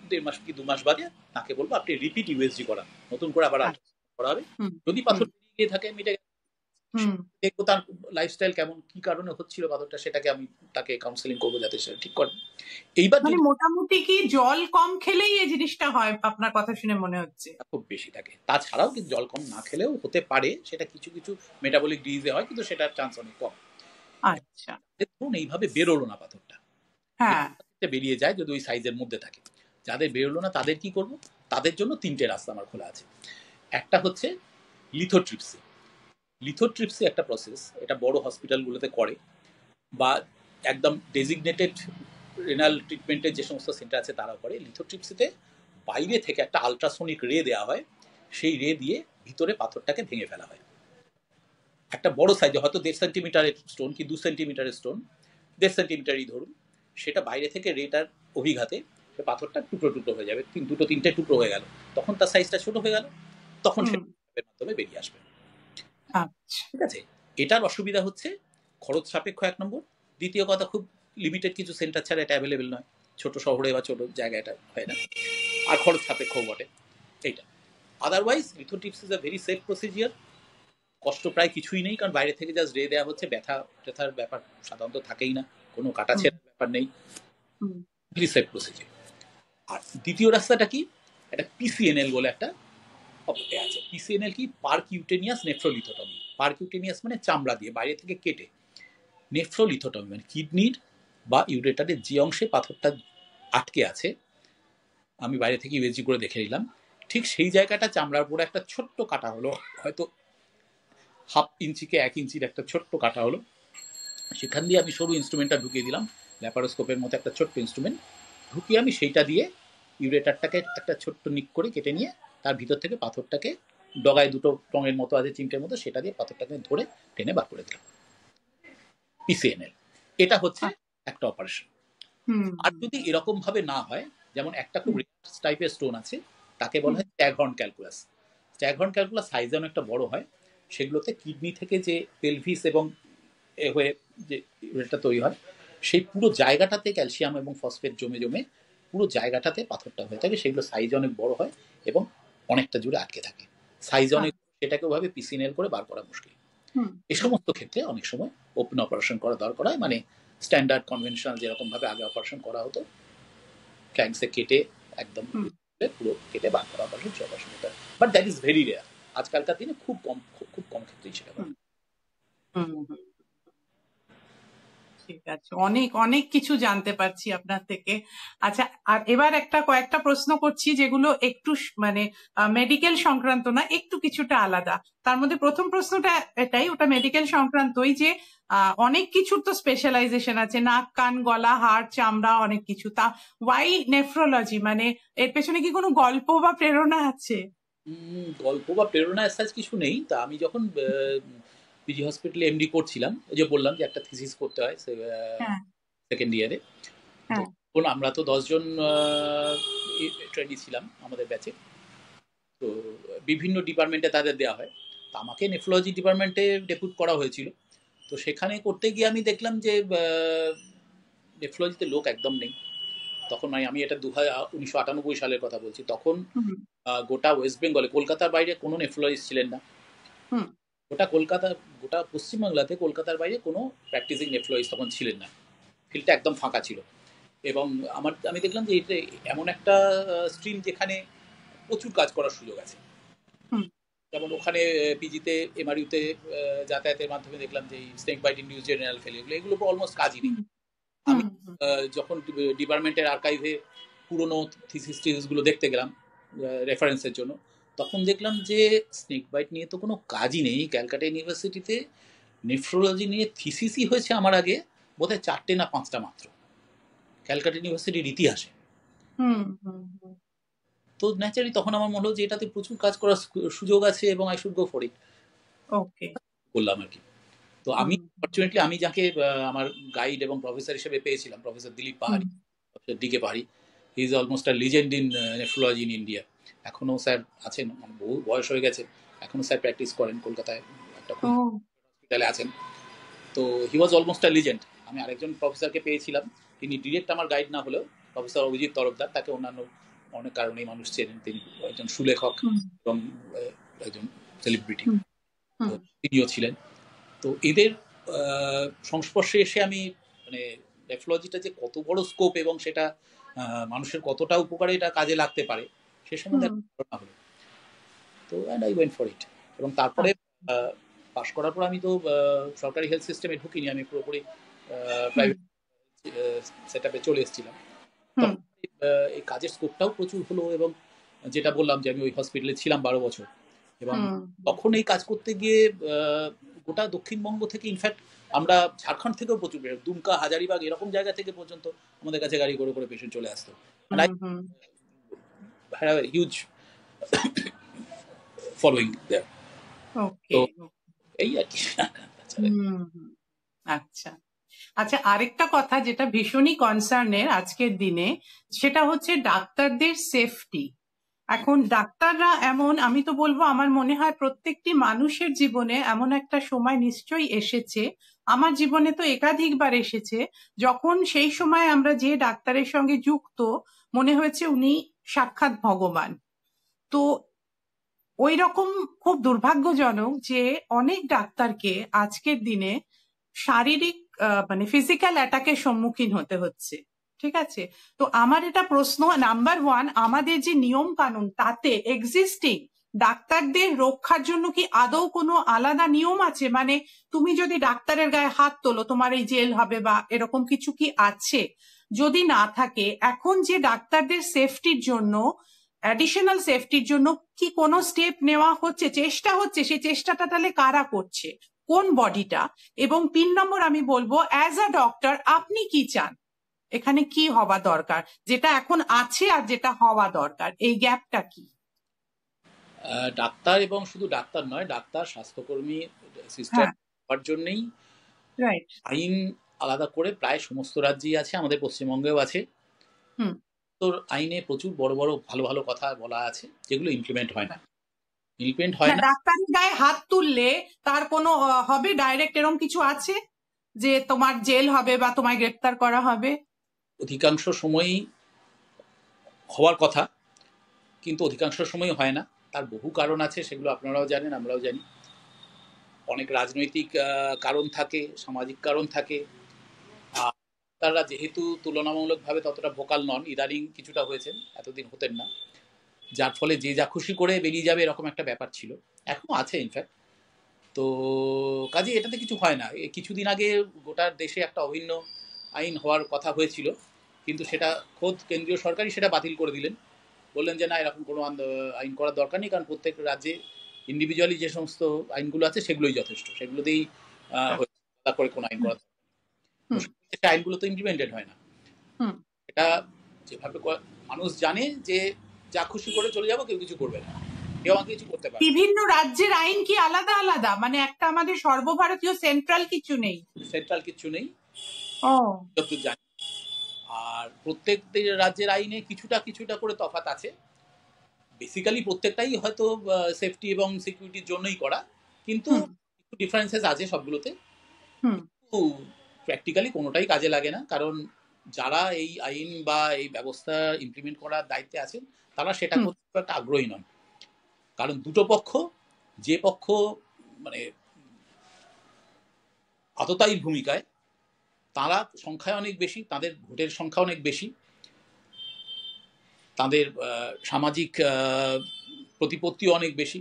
1.5 মাস কি 2 মাস বাদে তাকে বলবো আপনি রিপিট ইউএসজি করা, নতুন করে আবার করা হবে। যদি পাথর বেরিয়ে থাকে, মিটে দেখবো তার লাইফস্টাইল কেমন, কি কারণে হচ্ছিল পাথরটা, সেটাকে আমি তাকে কাউন্সেলিং করবো যাতে সেটা ঠিক করে। এইবার মানে মোটামুটি কি জল কম খেলেই এই জিনিসটা হয় আপনার কথা শুনে মনে হচ্ছে? খুব বেশি থাকে, তাছাড়াও কিন্তু জল কম না খেলেও হতে পারে, সেটা কিছু কিছু মেটাবলিক ডিজিজে হয়, কিন্তু সেটার চান্স অনেক কম। আচ্ছা, দেখুন এইভাবে বেরোলো না পাথরটা, হ্যাঁ, বেরিয়ে যায় যদি ওই সাইজের মধ্যে থাকে। যাদের বেরোলো না তাদের কি করব? তাদের জন্য 3টে রাস্তা আমার খোলা আছে। একটা হচ্ছে লিথোট্রিপসি। লিথোট্রিপসি একটা প্রসেস, এটা বড় হসপিটালগুলোতে করে, বা একদম ডেজিগনেটেড রেনাল ট্রিটমেন্টের যে সমস্ত সেন্টার আছে তারা করে। লিথোট্রিপসিতে বাইরে থেকে একটা আলট্রাসোনিক রে দেওয়া হয়, সেই রে দিয়ে ভিতরে পাথরটাকে ভেঙে ফেলা হয়। একটা বড় সাইজে, হয়তো 1.5 সেন্টিমিটারের স্টোন কি 2 সেন্টিমিটারের স্টোন, 1.5 সেন্টিমিটারই ধরুন, সেটা বাইরে থেকে রেটার অভিঘাতে পাথরটা টুকরো টুকরো হয়ে যাবে, দুটো তিনটে টুকরো হয়ে গেল, তখন তার সাইজটা ছোট হয়ে গেল, তখন সে মাধ্যমে বেরিয়ে আসবে। ঠিক আছে, এটার অসুবিধা হচ্ছে খরচ সাপেক্ষ 1 নম্বর। দ্বিতীয় কথা, খুব লিমিটেড কিছু সেন্টার ছাড়া এটা অ্যাভেলেবেল নয়, ছোট শহরে বা ছোট জায়গায় এটা হয় না, আর খরচ সাপেক্ষ বটে এইটা। Otherwise lithotripsy is a very safe procedure, কষ্ট প্রায় কিছুই নেই, কারণ বাইরে থেকে জাস্ট রে দেওয়া হচ্ছে, ব্যথা ট্যাথার ব্যাপার সাধারণত থাকেই না, কোনো কাটা ছেঁড়ার ব্যাপার নেই, ভেরি সেফ প্রসিজিয়ার। আর দ্বিতীয় রাস্তাটা কি, একটা পিসিএনএল বলে একটা আছে। পিসিএনএল কি, পারকিউটেনিয়াস নেফ্রোলিথোটমি। পারকিউটেনিয়াস মানে চামড়া দিয়ে বাইরে থেকে কেটে, নেফ্রোলিথোটমি মানে কিডনির বা ইউরেটারের যে অংশে পাথরটা আটকে আছে, আমি বাইরে থেকে ইউএসজি করে দেখে নিলাম, ঠিক সেই জায়গাটা চামড়ার উপরে একটা ছোট্ট কাটা হলো, হয়তো 1/2 ইঞ্চিকে 1 ইঞ্চির একটা ছোট্ট কাটা হলো, সেখান দিয়ে আমি সরু ইনস্ট্রুমেন্টটা ঢুকিয়ে দিলাম, ল্যাপারোস্কোপের মতো একটা ছোট্ট ইনস্ট্রুমেন্ট ঢুকিয়ে আমি সেইটা দিয়ে ইউরেটারটাকে একটা ছোট্ট নিক করে কেটে নিয়ে তার ভিতর থেকে পাথরটাকে, ডগায় দুটো টঙের মতো আছে চিমটের মতো, সেটা দিয়ে পাথরটাকে ধরে টেনে বার করে দিলাম। পিসিএনএল এটা হচ্ছে একটা অপারেশন। আর যদি এরকম ভাবে না হয়, যেমন একটা খুব রিয়ার টাইপের স্টোন আছে, তাকে বলা হয় স্ট্যাগহর্ন ক্যালকুলাস। স্ট্যাগহর্ন ক্যালকুলাস সাইজে অনেকটা বড় হয়, সেগুলোতে কিডনি থেকে যে পেলভিস এবং হয়ে যে ইউরেটটা তৈরি হয়, সেই পুরো জায়গাটাতে ক্যালসিয়াম এবং ফসফেট জমে জমে পুরো জায়গাটাতে পাথরটা হয়ে থাকে, সেগুলো সাইজ অনেক বড় হয় এবং অনেকটা জুড়ে আটকে থাকে, সাইজ অনেক, সেটাকে ওভাবে পিসিএনএল করে বার করা মুশকিল। এই সমস্ত ক্ষেত্রে অনেক সময় ওপেন অপারেশন করা দরকার হয়, মানে স্ট্যান্ডার্ড কনভেনশনাল যেরকম ভাবে আগে অপারেশন করা হতো, ক্যাংসে কেটে একদম পুরো কেটে বার করা অপারেশন, সে অপারেশন হতো, but that is very rare. আজকালকার দিনে খুব কম ক্ষেত্রেই সেটা হয়। ঠিক আছে, অনেক অনেক কিছু জানতে পারছি আপনার থেকে। আচ্ছা, আর এবার কয়েকটা প্রশ্ন করছি যেগুলো একটু মানে মেডিকেল সংক্রান্ত না, একটু কিছুটা আলাদা। তার মধ্যে প্রথম প্রশ্নটা এটাই, ওটা মেডিকেল সংক্রান্তই, যে অনেক কিছুর তো স্পেশালাইজেশন আছে, নাক কান গলা হাড় চামড়া অনেক কিছু, তা ওয়াই নেফ্রোলজি, মানে এর পেছনে কি কোনো গল্প বা প্রেরণা আছে? গল্প বা প্রেরণা এসাজ কিছু নেই। তা আমি যখন পিজি হসপিটালে এমডি করছিলাম, ওই যে বললাম যে একটা থিসিস করতে হয় সেকেন্ড ইয়ারে, তখন আমরা তো 10 জন ট্রেনি ছিলাম আমাদের ব্যাচে, তো বিভিন্ন ডিপার্টমেন্টে তাদের দেওয়া হয়, তো আমাকে নেফ্রোলজি ডিপার্টমেন্টে ডেপুট করা হয়েছিল। তো সেখানে করতে গিয়ে আমি দেখলাম যে নেফ্রোলজিতে লোক একদম নেই তখন, মানে আমি এটা 1998 সালের কথা বলছি, তখন গোটা ওয়েস্ট বেঙ্গলে, কলকাতার বাইরে কোনো নেফ্রোলজিস্ট ছিলেন না, গোটা পশ্চিমবাংলাতে কলকাতার বাইরে কোনো প্র্যাকটিসিং নেফ্রোলজিস্ট তখন ছিলেন না, ফিল্ডটা একদম ফাঁকা ছিল। এবং আমি দেখলাম যে এটা এমন একটা স্ট্রিম যেখানে প্রচুর কাজ করার সুযোগ আছে। যেমন ওখানে পিজিতে এমআরইউতে যাতায়াতের মাধ্যমে দেখলাম যে snake bite induce general failure, এগুলো অলমোস্ট কাজই নেই। আমি যখন ডিপার্টমেন্টের আর্কাইভে পুরনো থিসিসগুলো দেখতে গেলাম রেফারেন্সের জন্য, তখন দেখলাম যে স্নেক বাইট নিয়ে তো কোনো কাজই নেই। ক্যালকাটা ইউনিভার্সিটিতে নেফ্রোলজি নিয়ে থিসিসই হয়েছে আমার আগে বোধহয় 4টে না 5টা মাত্র ক্যালকাটা ইউনিভার্সিটির ইতিহাসে। তো ন্যাচারালি তখন আমার মনে হলো যে এটাতে প্রচুর কাজ করার সুযোগ আছে এবং I should go for it, বললাম আর কি। তো আমি ফরচুনেটলি আমি যাকে আমার গাইড এবং প্রফেসর হিসেবে পেয়েছিলাম, প্রফেসর দিলীপ পাহাড়ি, প্রফেসর ডিকে পাহাড়ি, he is almost a legend in nephrology in India. এখনো স্যার আছেন, বহু বয়স হয়ে গেছে, এখনো স্যার প্র্যাকটিস করেন কলকাতায়, একটা হসপিটালে আছেন। তো হি ওয়াজ অলমোস্ট আ লিজেন্ড। আমি আরেকজন প্রফেসরকে পেয়েছিলাম, তিনি ডিরেক্ট আমার গাইড না হলেও, প্রফেসর অভিজিৎ তরফদার, তাকে অন্যান্য অনেক কারণেই মানুষ চেনেন, তিনি একজন সুলেখক এবং একজন সেলিব্রিটি, তিনিও ছিলেন। তো এদের সংস্পর্শে এসে আমি মানে নেফ্রোলজিটা যে কত বড় স্কোপ এবং সেটা মানুষের কতটা উপকারে এটা কাজে লাগতে পারে সে সম্বন্ধে ধারণা হলো। তো and I went for it. এবং তারপরে পাশ করার পর আমি তো সরকারি হেলথ সিস্টেমে ঢুকিনি, আমি পুরোপুরি প্রাইভেট সেটআপে চলে এসেছিলাম। তখন এই কাজের স্কোপটাও প্রচুর হলো, এবং যেটা বললাম যে আমি ওই হসপিটালে ছিলাম 12 বছর, এবং তখন এই কাজ করতে গিয়ে গোটা দক্ষিণবঙ্গ থেকে, ইনফ্যাক্ট আমরা ঝাড়খণ্ড থেকেও প্রচুর, দুমকা, হাজারিবাগ এরকম জায়গা থেকে পর্যন্ত আমাদের কাছে গাড়ি করে করে পেশেন্ট চলে আসতো। হিউজ ফলোইং দেয়ার। ওকে, এই আর কি। আচ্ছা আচ্ছা, আরেকটা কথা যেটা ভীষণই কনসার্নের আজকের দিনে, সেটা হচ্ছে ডাক্তারদের সেফটি। এখন ডাক্তাররা এমন, আমি তো বলবো আমার মনে হয় প্রত্যেকটি মানুষের জীবনে এমন একটা সময় নিশ্চয়ই এসেছে, আমার জীবনে তো একাধিকবার এসেছে, যখন সেই সময় আমরা যে ডাক্তারের সঙ্গে যুক্ত মনে হয়েছে উনি সাক্ষাৎ ভগবান। তো ওই রকম খুব দুর্ভাগ্যজনক যে অনেক ডাক্তারকে আজকের দিনে শারীরিক মানে ফিজিক্যাল অ্যাটাকের সম্মুখীন হতে হচ্ছে। ঠিক আছে, তো আমার এটা প্রশ্ন, নাম্বার ওয়ান, আমাদের যে নিয়ম কানুন তাতে এক্সিস্টিং ডাক্তারদের রক্ষার জন্য কি আদৌ কোনো আলাদা নিয়ম আছে? মানে তুমি যদি ডাক্তারের গায়ে হাত তোলো তোমার এই জেল হবে বা এরকম কিছু কি আছে? যদি না থাকে, এখন যে ডাক্তারদের সেফটির জন্য, অ্যাডিশনাল সেফটির জন্য কি কোনো স্টেপ নেওয়া হচ্ছে, চেষ্টা হচ্ছে? সেই চেষ্টাটা তাহলে কারা করছে, কোন বডিটা? এবং 3 নম্বর আমি বলবো, অ্যাজ আ ডক্টর আপনি কি চান, এখানে কি হওয়া দরকার, যেটা এখন আছে আর যেটা হওয়া দরকার, এই গ্যাপটা কি? ডাক্তার, এবং শুধু ডাক্তার নয়, ডাক্তার, স্বাস্থ্যকর্মী, সিস্টার হওয়ার জন্যই আইন আলাদা করে প্রায় সমস্ত রাজ্যেই আছে, আমাদের পশ্চিমবঙ্গেও আছে। তো আইনে প্রচুর বড় বড় ভালো ভালো কথা বলা আছে, যেগুলো ইমপ্লিমেন্ট হয় না। ডাক্তারের গায়ে হাত তুললে তার কোনো হবে ডাইরেক্ট এরকম কিছু আছে যে তোমার জেল হবে বা তোমায় গ্রেফতার করা হবে? অধিকাংশ সময়ই হওয়ার কথা, কিন্তু অধিকাংশ সময় হয় না। তার বহু কারণ আছে, সেগুলো আপনারাও জানেন, আমরাও জানি। অনেক রাজনৈতিক কারণ থাকে, সামাজিক কারণ থাকে। তারা যেহেতু তুলনামূলকভাবে ততটা ভোকাল নন, ইদানিং কিছুটা হয়েছেন, এতদিন হতেন না, যার ফলে যে যা খুশি করে বেরিয়ে যাবে এরকম একটা ব্যাপার ছিল, এখনো আছে ইনফ্যাক্ট। তো কাজে এটাতে কিছু হয় না। কিছুদিন আগে গোটা দেশে একটা অভিন্ন আইন হওয়ার কথা হয়েছিল, কিন্তু সেটা খোদ কেন্দ্রীয় সরকারই সেটা বাতিল করে দিলেন, বললেন যে না, এরকম কোনো আইন করার দরকার নেই, কারণ প্রত্যেক রাজ্যে ইন্ডিভিজুয়ালি যে সমস্ত আইনগুলো আছে সেগুলোই যথেষ্ট, সেগুলোতেই করে কোনো আইন করা দরকার। আইনগুলো তো ইমপ্লিমেন্টেড হয় না। এটা যেভাবে মানুষ জানে যে যা খুশি করে চলে যাবো, কেউ কিছু করবে না, কেউ আমাকে কিছু করতে পারে। বিভিন্ন রাজ্যের আইন কি আলাদা আলাদা? মানে একটা আমাদের সর্বভারতীয় সেন্ট্রাল কিছু নেই? সেন্ট্রাল কিছু নেই যতদূর জানি। আর প্রত্যেক রাজ্যের আইনে কিছুটা কিছুটা করে তফাৎ আছে। বেসিক্যালি প্রত্যেকটাই হয়তো সেফটি এবং সিকিউরিটির জন্যই করা, কিন্তু কিছু ডিফারেন্সেস আছে সবগুলোতে। কিন্তু প্র্যাকটিক্যালি কোনোটাই কাজে লাগে না, কারণ যারা এই আইন বা এই ব্যবস্থা ইমপ্লিমেন্ট করার দায়িত্বে আছেন তারা সেটা করতে একটা আগ্রহী নন। কারণ দুটো পক্ষ, যে পক্ষ মানে আততায়ীর ভূমিকায়, তারা সংখ্যায় অনেক বেশি, তাদের ভোটের সংখ্যা অনেক বেশি, তাদের সামাজিক প্রতিপত্তিও অনেক বেশি,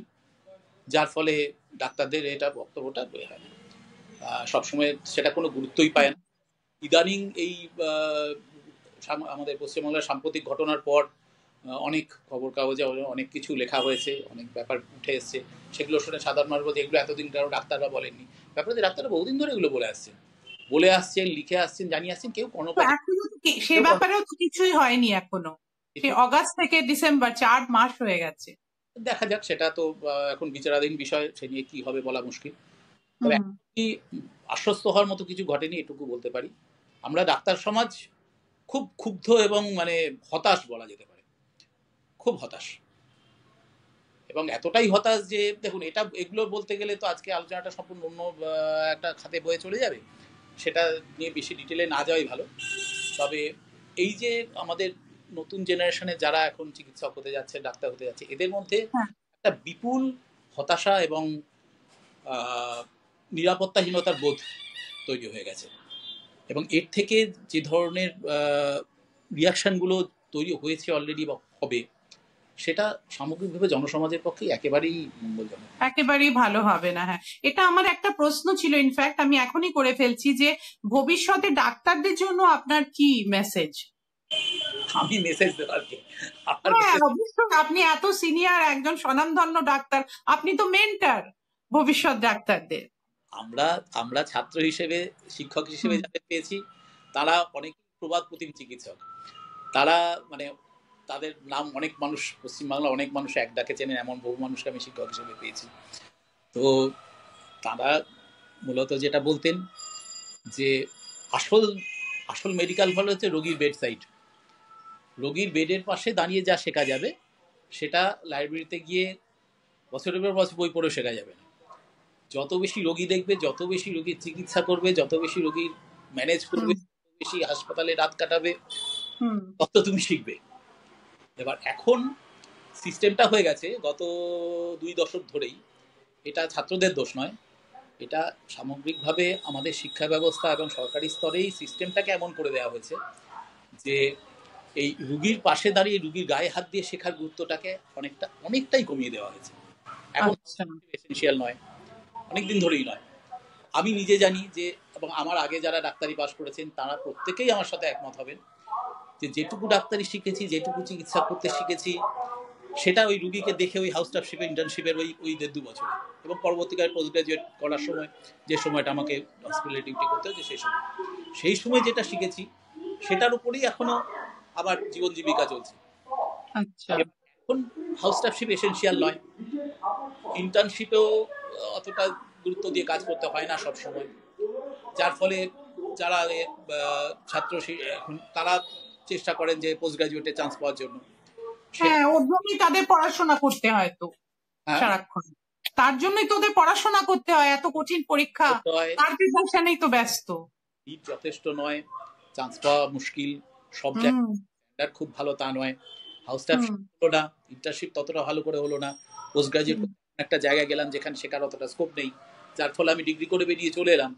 যার ফলে ডাক্তারদের এটা বক্তব্যটা হয় না, সবসময় সেটা কোনো গুরুত্বই পায় না। ইদানিং এই আমাদের পশ্চিমবাংলার সাম্প্রতিক ঘটনার পর অনেক খবর কাগজে অনেক কিছু লেখা হয়েছে, অনেক ব্যাপার উঠে এসছে, সেগুলো শুনে সাধারণ মানুষ বলছে এগুলো এতদিন কারো ডাক্তাররা বলেননি। ব্যাপারে ডাক্তাররা বহুদিন ধরে এগুলো বলে আসছেন, লিখে আসছেন, জানিয়ে আসছেন, কেউ কোনো সে ব্যাপারেও তো কিছুই হয়নি এখনো। অগাস্ট থেকে ডিসেম্বর 4 মাস হয়ে গেছে। দেখা যাক, সেটা তো এখন বিচারাধীন বিষয়, সে নিয়ে কি হবে বলা মুশকিল। তবে আশ্বস্ত হওয়ার মতো কিছু ঘটেনি, এটুকু বলতে পারি। আমরা ডাক্তার সমাজ খুব ক্ষুব্ধ এবং মানে হতাশ বলা যেতে পারে, খুব হতাশ। এবং এতটাই হতাশ যে দেখুন, এগুলো বলতে গেলে তো আজকে আলোচনাটা সম্পূর্ণ অন্য একটা খাতে বয়ে চলে যাবে, সেটা নিয়ে বেশি ডিটেলে না যাওয়াই ভালো। তবে এই যে আমাদের নতুন জেনারেশনে যারা এখন চিকিৎসক হতে যাচ্ছে, ডাক্তার হতে যাচ্ছে, এদের মধ্যে একটা বিপুল হতাশা এবং নিরাপত্তাহীনতার বোধ তৈরি হয়ে গেছে। এবং এর থেকে যে ধরনের রিয়াকশনগুলো তৈরি হয়েছে অলরেডি বা হবে, সেটা সামগ্রিকভাবে জনসমাজের পক্ষে একেবারেই মঙ্গলজনক, একেবারেই ভালো হবে না। হ্যাঁ, এটা আমার একটা প্রশ্ন ছিল, ইনফ্যাক্ট আমি এখনই করে ফেলছি, যে ভবিষ্যতে ডাক্তারদের জন্য আপনার কি মেসেজ? আমি মেসেজ দেওয়ার কি, আপনি এত সিনিয়র একজন স্বনামধন্য ডাক্তার, আপনি তো মেন্টর ভবিষ্যৎ ডাক্তারদের। আমরা আমরা ছাত্র হিসেবে, শিক্ষক হিসেবে যাদের পেয়েছি তারা অনেক প্রবাদ প্রতিম চিকিৎসক। তারা মানে তাদের নাম অনেক মানুষ, পশ্চিমবাংলা অনেক মানুষ এক ডাকে চেনেন, এমন বহু মানুষকে আমি শিক্ষক হিসেবে পেয়েছি। তো তারা মূলত যেটা বলতেন যে আসল আসল মেডিকেল হল হচ্ছে রোগীর বেড সাইড। রোগীর বেডের পাশে দাঁড়িয়ে যা শেখা যাবে সেটা লাইব্রেরিতে গিয়ে বছরের পর বছর বই পড়েও শেখা যাবে না। যত বেশি রোগী দেখবে, যত বেশি রোগীর চিকিৎসা করবে, যত বেশি রোগীর ম্যানেজ করবে, যত বেশি হাসপাতালে রাত কাটাবে, তত তুমি শিখবে। এবার এখন সিস্টেমটা হয়ে গেছে গত 2 দশক ধরেই, এটা ছাত্রদের দোষ নয়, এটা সামগ্রিকভাবে আমাদের শিক্ষা ব্যবস্থা এবং সরকারি স্তরেই সিস্টেমটাকে এমন করে দেওয়া হয়েছে যে এই রুগীর পাশে দাঁড়িয়ে রুগীর গায়ে হাত দিয়ে শেখার গুরুত্বটাকে অনেকটাই কমিয়ে দেওয়া হয়েছে। এখন এসেনশিয়াল নয়, অনেকদিন ধরেই নয়। আমি নিজে জানি যে, এবং আমার আগে যারা ডাক্তারি পাস করেছেন তারা প্রত্যেকেই আমার সাথে একমত হবেন যে যেটুকু ডাক্তারি শিখেছি, যেটুকু চিকিৎসা করতে শিখেছি, সেটা ওই রুগীকে দেখে ওই হাউস স্টাফশিপের ইন্টার্নশিপের ওই 1.5-2 বছরে, এবং পরবর্তীকালে পোস্ট গ্রাজুয়েট করার সময় যে সময়টা আমাকে হসপিটালে ডিউটি করতে হয়েছে সেই সময় যেটা শিখেছি সেটার উপরেই এখনো আবার জীবন জীবিকা চলছে। এখন হাউস স্টাফশিপ এসেনশিয়াল নয়, ইন্টার্নশিপেও অতটা গুরুত্ব দিয়ে কাজ করতে হয় না সব সময়, যার ফলে যারা ছাত্র এখন তারা চেষ্টা করেন যে পোস্ট গ্রাজুয়েটে চান্স পাওয়ার জন্য। হ্যাঁ, ওর জন্যই তাদের পড়াশোনা করতে হয়, তো সারাক্ষণ তার জন্যই তোদের পড়াশোনা করতে হয়, এত কঠিন পরীক্ষা, তার প্রিপারেশনেই তো ব্যস্ত। যথেষ্ট নয়, চান্স পাওয়া মুশকিল, সব জায়গায় খুব ভালো তা নয়, হাউস স্টাফ হলো না, ইন্টার্নশিপ ততটা ভালো করে হলো না, পোস্ট গ্রাজুয়েট একটা জায়গায় গেলাম যেখানে শেখার অতটা স্কোপ নেই, যার ফলে আমি ডিগ্রি করে বেরিয়ে চলে এলাম,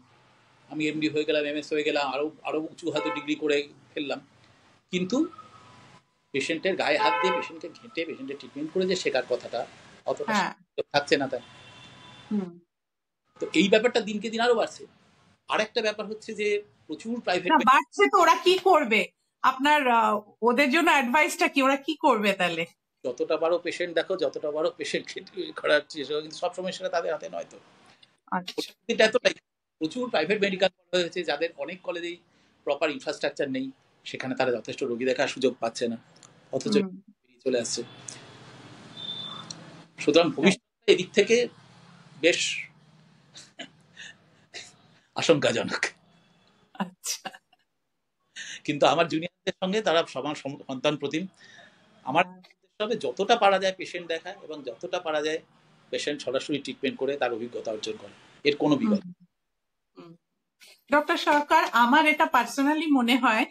আমি এমডি হয়ে গেলাম, এমএস হয়ে গেলাম, আরো উঁচু হাতে ডিগ্রি করে ফেললাম, কিন্তু পেশেন্টের গায়ে হাত দিয়ে, পেশেন্টকে ঘেঁটে, পেশেন্টের ট্রিটমেন্ট করে যে শেখার কথাটা অতটা থাকছে না তাই। তো এই ব্যাপারটা দিনকে দিন আরো বাড়ছে। আরেকটা ব্যাপার হচ্ছে যে প্রচুর প্রাইভেট বাড়ছে, তো ওরা কি করবে? আপনার ওদের জন্য অ্যাডভাইসটা কি, ওরা কি করবে তাহলে? যতটা বড় পেশেন্ট দেখো, যতটা বড় পেশেন্ট করার চেষ্টা, কিন্তু সবসময় সেটা তাদের হাতে নয়। তো এতটাই প্রচুর প্রাইভেট মেডিকেল কলেজ হয়েছে যাদের অনেক কলেজেই প্রপার ইনফ্রাস্ট্রাকচার নেই, সেখানে তারা যথেষ্ট রোগী দেখার সুযোগ পাচ্ছে না, অথচ চলে আসছে। সুতরাং ভবিষ্যতে এদিক থেকে বেশ আশঙ্কাজনক। কিন্তু আমার জুনিয়রদের সঙ্গে তারা সবার সন্তান প্রতিম। আমার হবে যতটা পারা যায় পেশেন্ট দেখা, এবং যতটা পারা যায় পেশেন্ট সরাসরি ট্রিটমেন্ট করে তার অভিজ্ঞতা অর্জন করে, এর কোনো বিকল্প। ডক্টর সরকার, আমার এটা পার্সোনালি মনে হয়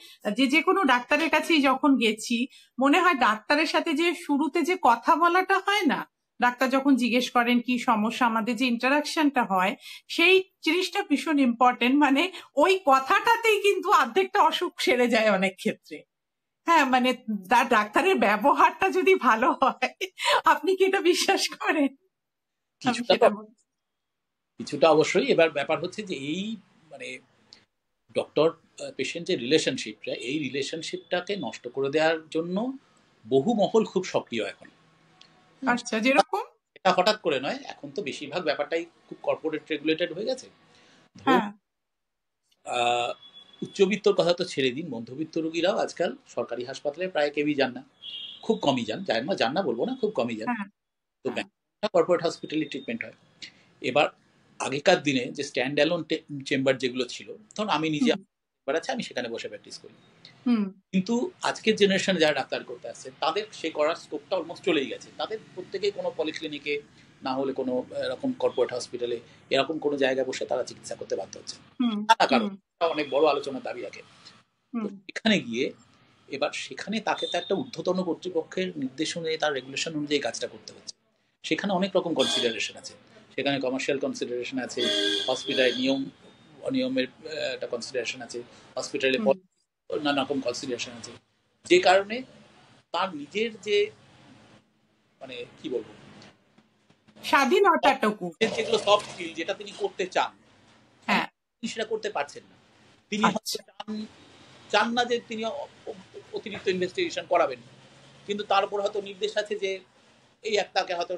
যে কোনো ডাক্তারের কাছেই যখন গেছি, মনে হয় ডাক্তারের সাথে যে শুরুতে যে কথা বলাটা হয় না, ডাক্তার যখন জিজ্ঞেস করেন কি সমস্যা, আমাদের যে ইন্টারাকশনটা হয়, সেই জিনিসটা ভীষণ ইম্পর্টেন্ট। মানে ওই কথাটাতেই কিন্তু অর্ধেকটা অসুখ সেরে যায় অনেক ক্ষেত্রে। হ্যাঁ, মানে তার ডাক্তারের ব্যবহারটা যদি ভালো হয়, আপনি কি এটা বিশ্বাস করেন? কিছুটা অবশ্যই। এবার ব্যাপার হচ্ছে যে এই মানে ডক্টর পেশেন্টের রিলেশনশিপটা, এই রিলেশনশিপটাকে নষ্ট করে দেওয়ার জন্য বহু মহল খুব সক্রিয় এখন। আচ্ছা, যেরকম এটা হঠাৎ করে নয়, এখন তো বেশিরভাগ ব্যাপারটাই খুব কর্পোরেট রেগুলেটেড হয়ে গেছে। উচ্চবিত্তর কথা তো ছেড়ে দিন, মধ্যবিত্ত রোগীরাও আজকাল সরকারি হাসপাতালে প্রায় কেউই যান না, খুব কমই যান, যান না বলবো না, খুব কমই যান। তো কর্পোরেট হসপিটালে ট্রিটমেন্ট হয়। এবার আগেকার দিনে যে স্ট্যান্ড অ্যালোন চেম্বার যেগুলো ছিল, ধরুন আমি নিজে আছে, আমি সেখানে বসে প্র্যাকটিস করি, কিন্তু আজকের জেনারেশনে যারা ডাক্তার করতে আসছে তাদের সে করার স্কোপটা অলমোস্ট চলেই গেছে। তাদের প্রত্যেকেই কোনো পলিক্লিনিকে না হলে কোনো এরকম কর্পোরেট হসপিটালে এরকম কোনো জায়গায় বসে তারা চিকিৎসা করতে বাধ্য হচ্ছে, কারণ অনেক বড় আলোচনার দাবি রাখে। এখানে গিয়ে এবার সেখানে তাকে তো একটা ঊর্ধ্বতন কর্তৃপক্ষের নির্দেশ অনুযায়ী, তার রেগুলেশন অনুযায়ী কাজটা করতে হচ্ছে। সেখানে অনেক রকম কনসিডারেশন আছে, সেখানে কমার্শিয়াল কনসিডারেশন আছে, হসপিটালের নিয়ম অনিয়মের একটা কনসিডারেশন আছে, হসপিটালে নানা রকম কনসিডারেশন আছে, যে কারণে তার নিজের যে মানে কি বলবো স্বাধীনতাটুকু, যেগুলো সফট স্কিল যেটা তিনি করতে চান, তিনি সেটা করতে পারছেন না। তিনি চান না যে তিনি অতিরিক্ত ইনভেস্টিগেশন করাবেন, কিন্তু তার উপর হয়তো নির্দেশ আছে যে এই একটাকে হয়তো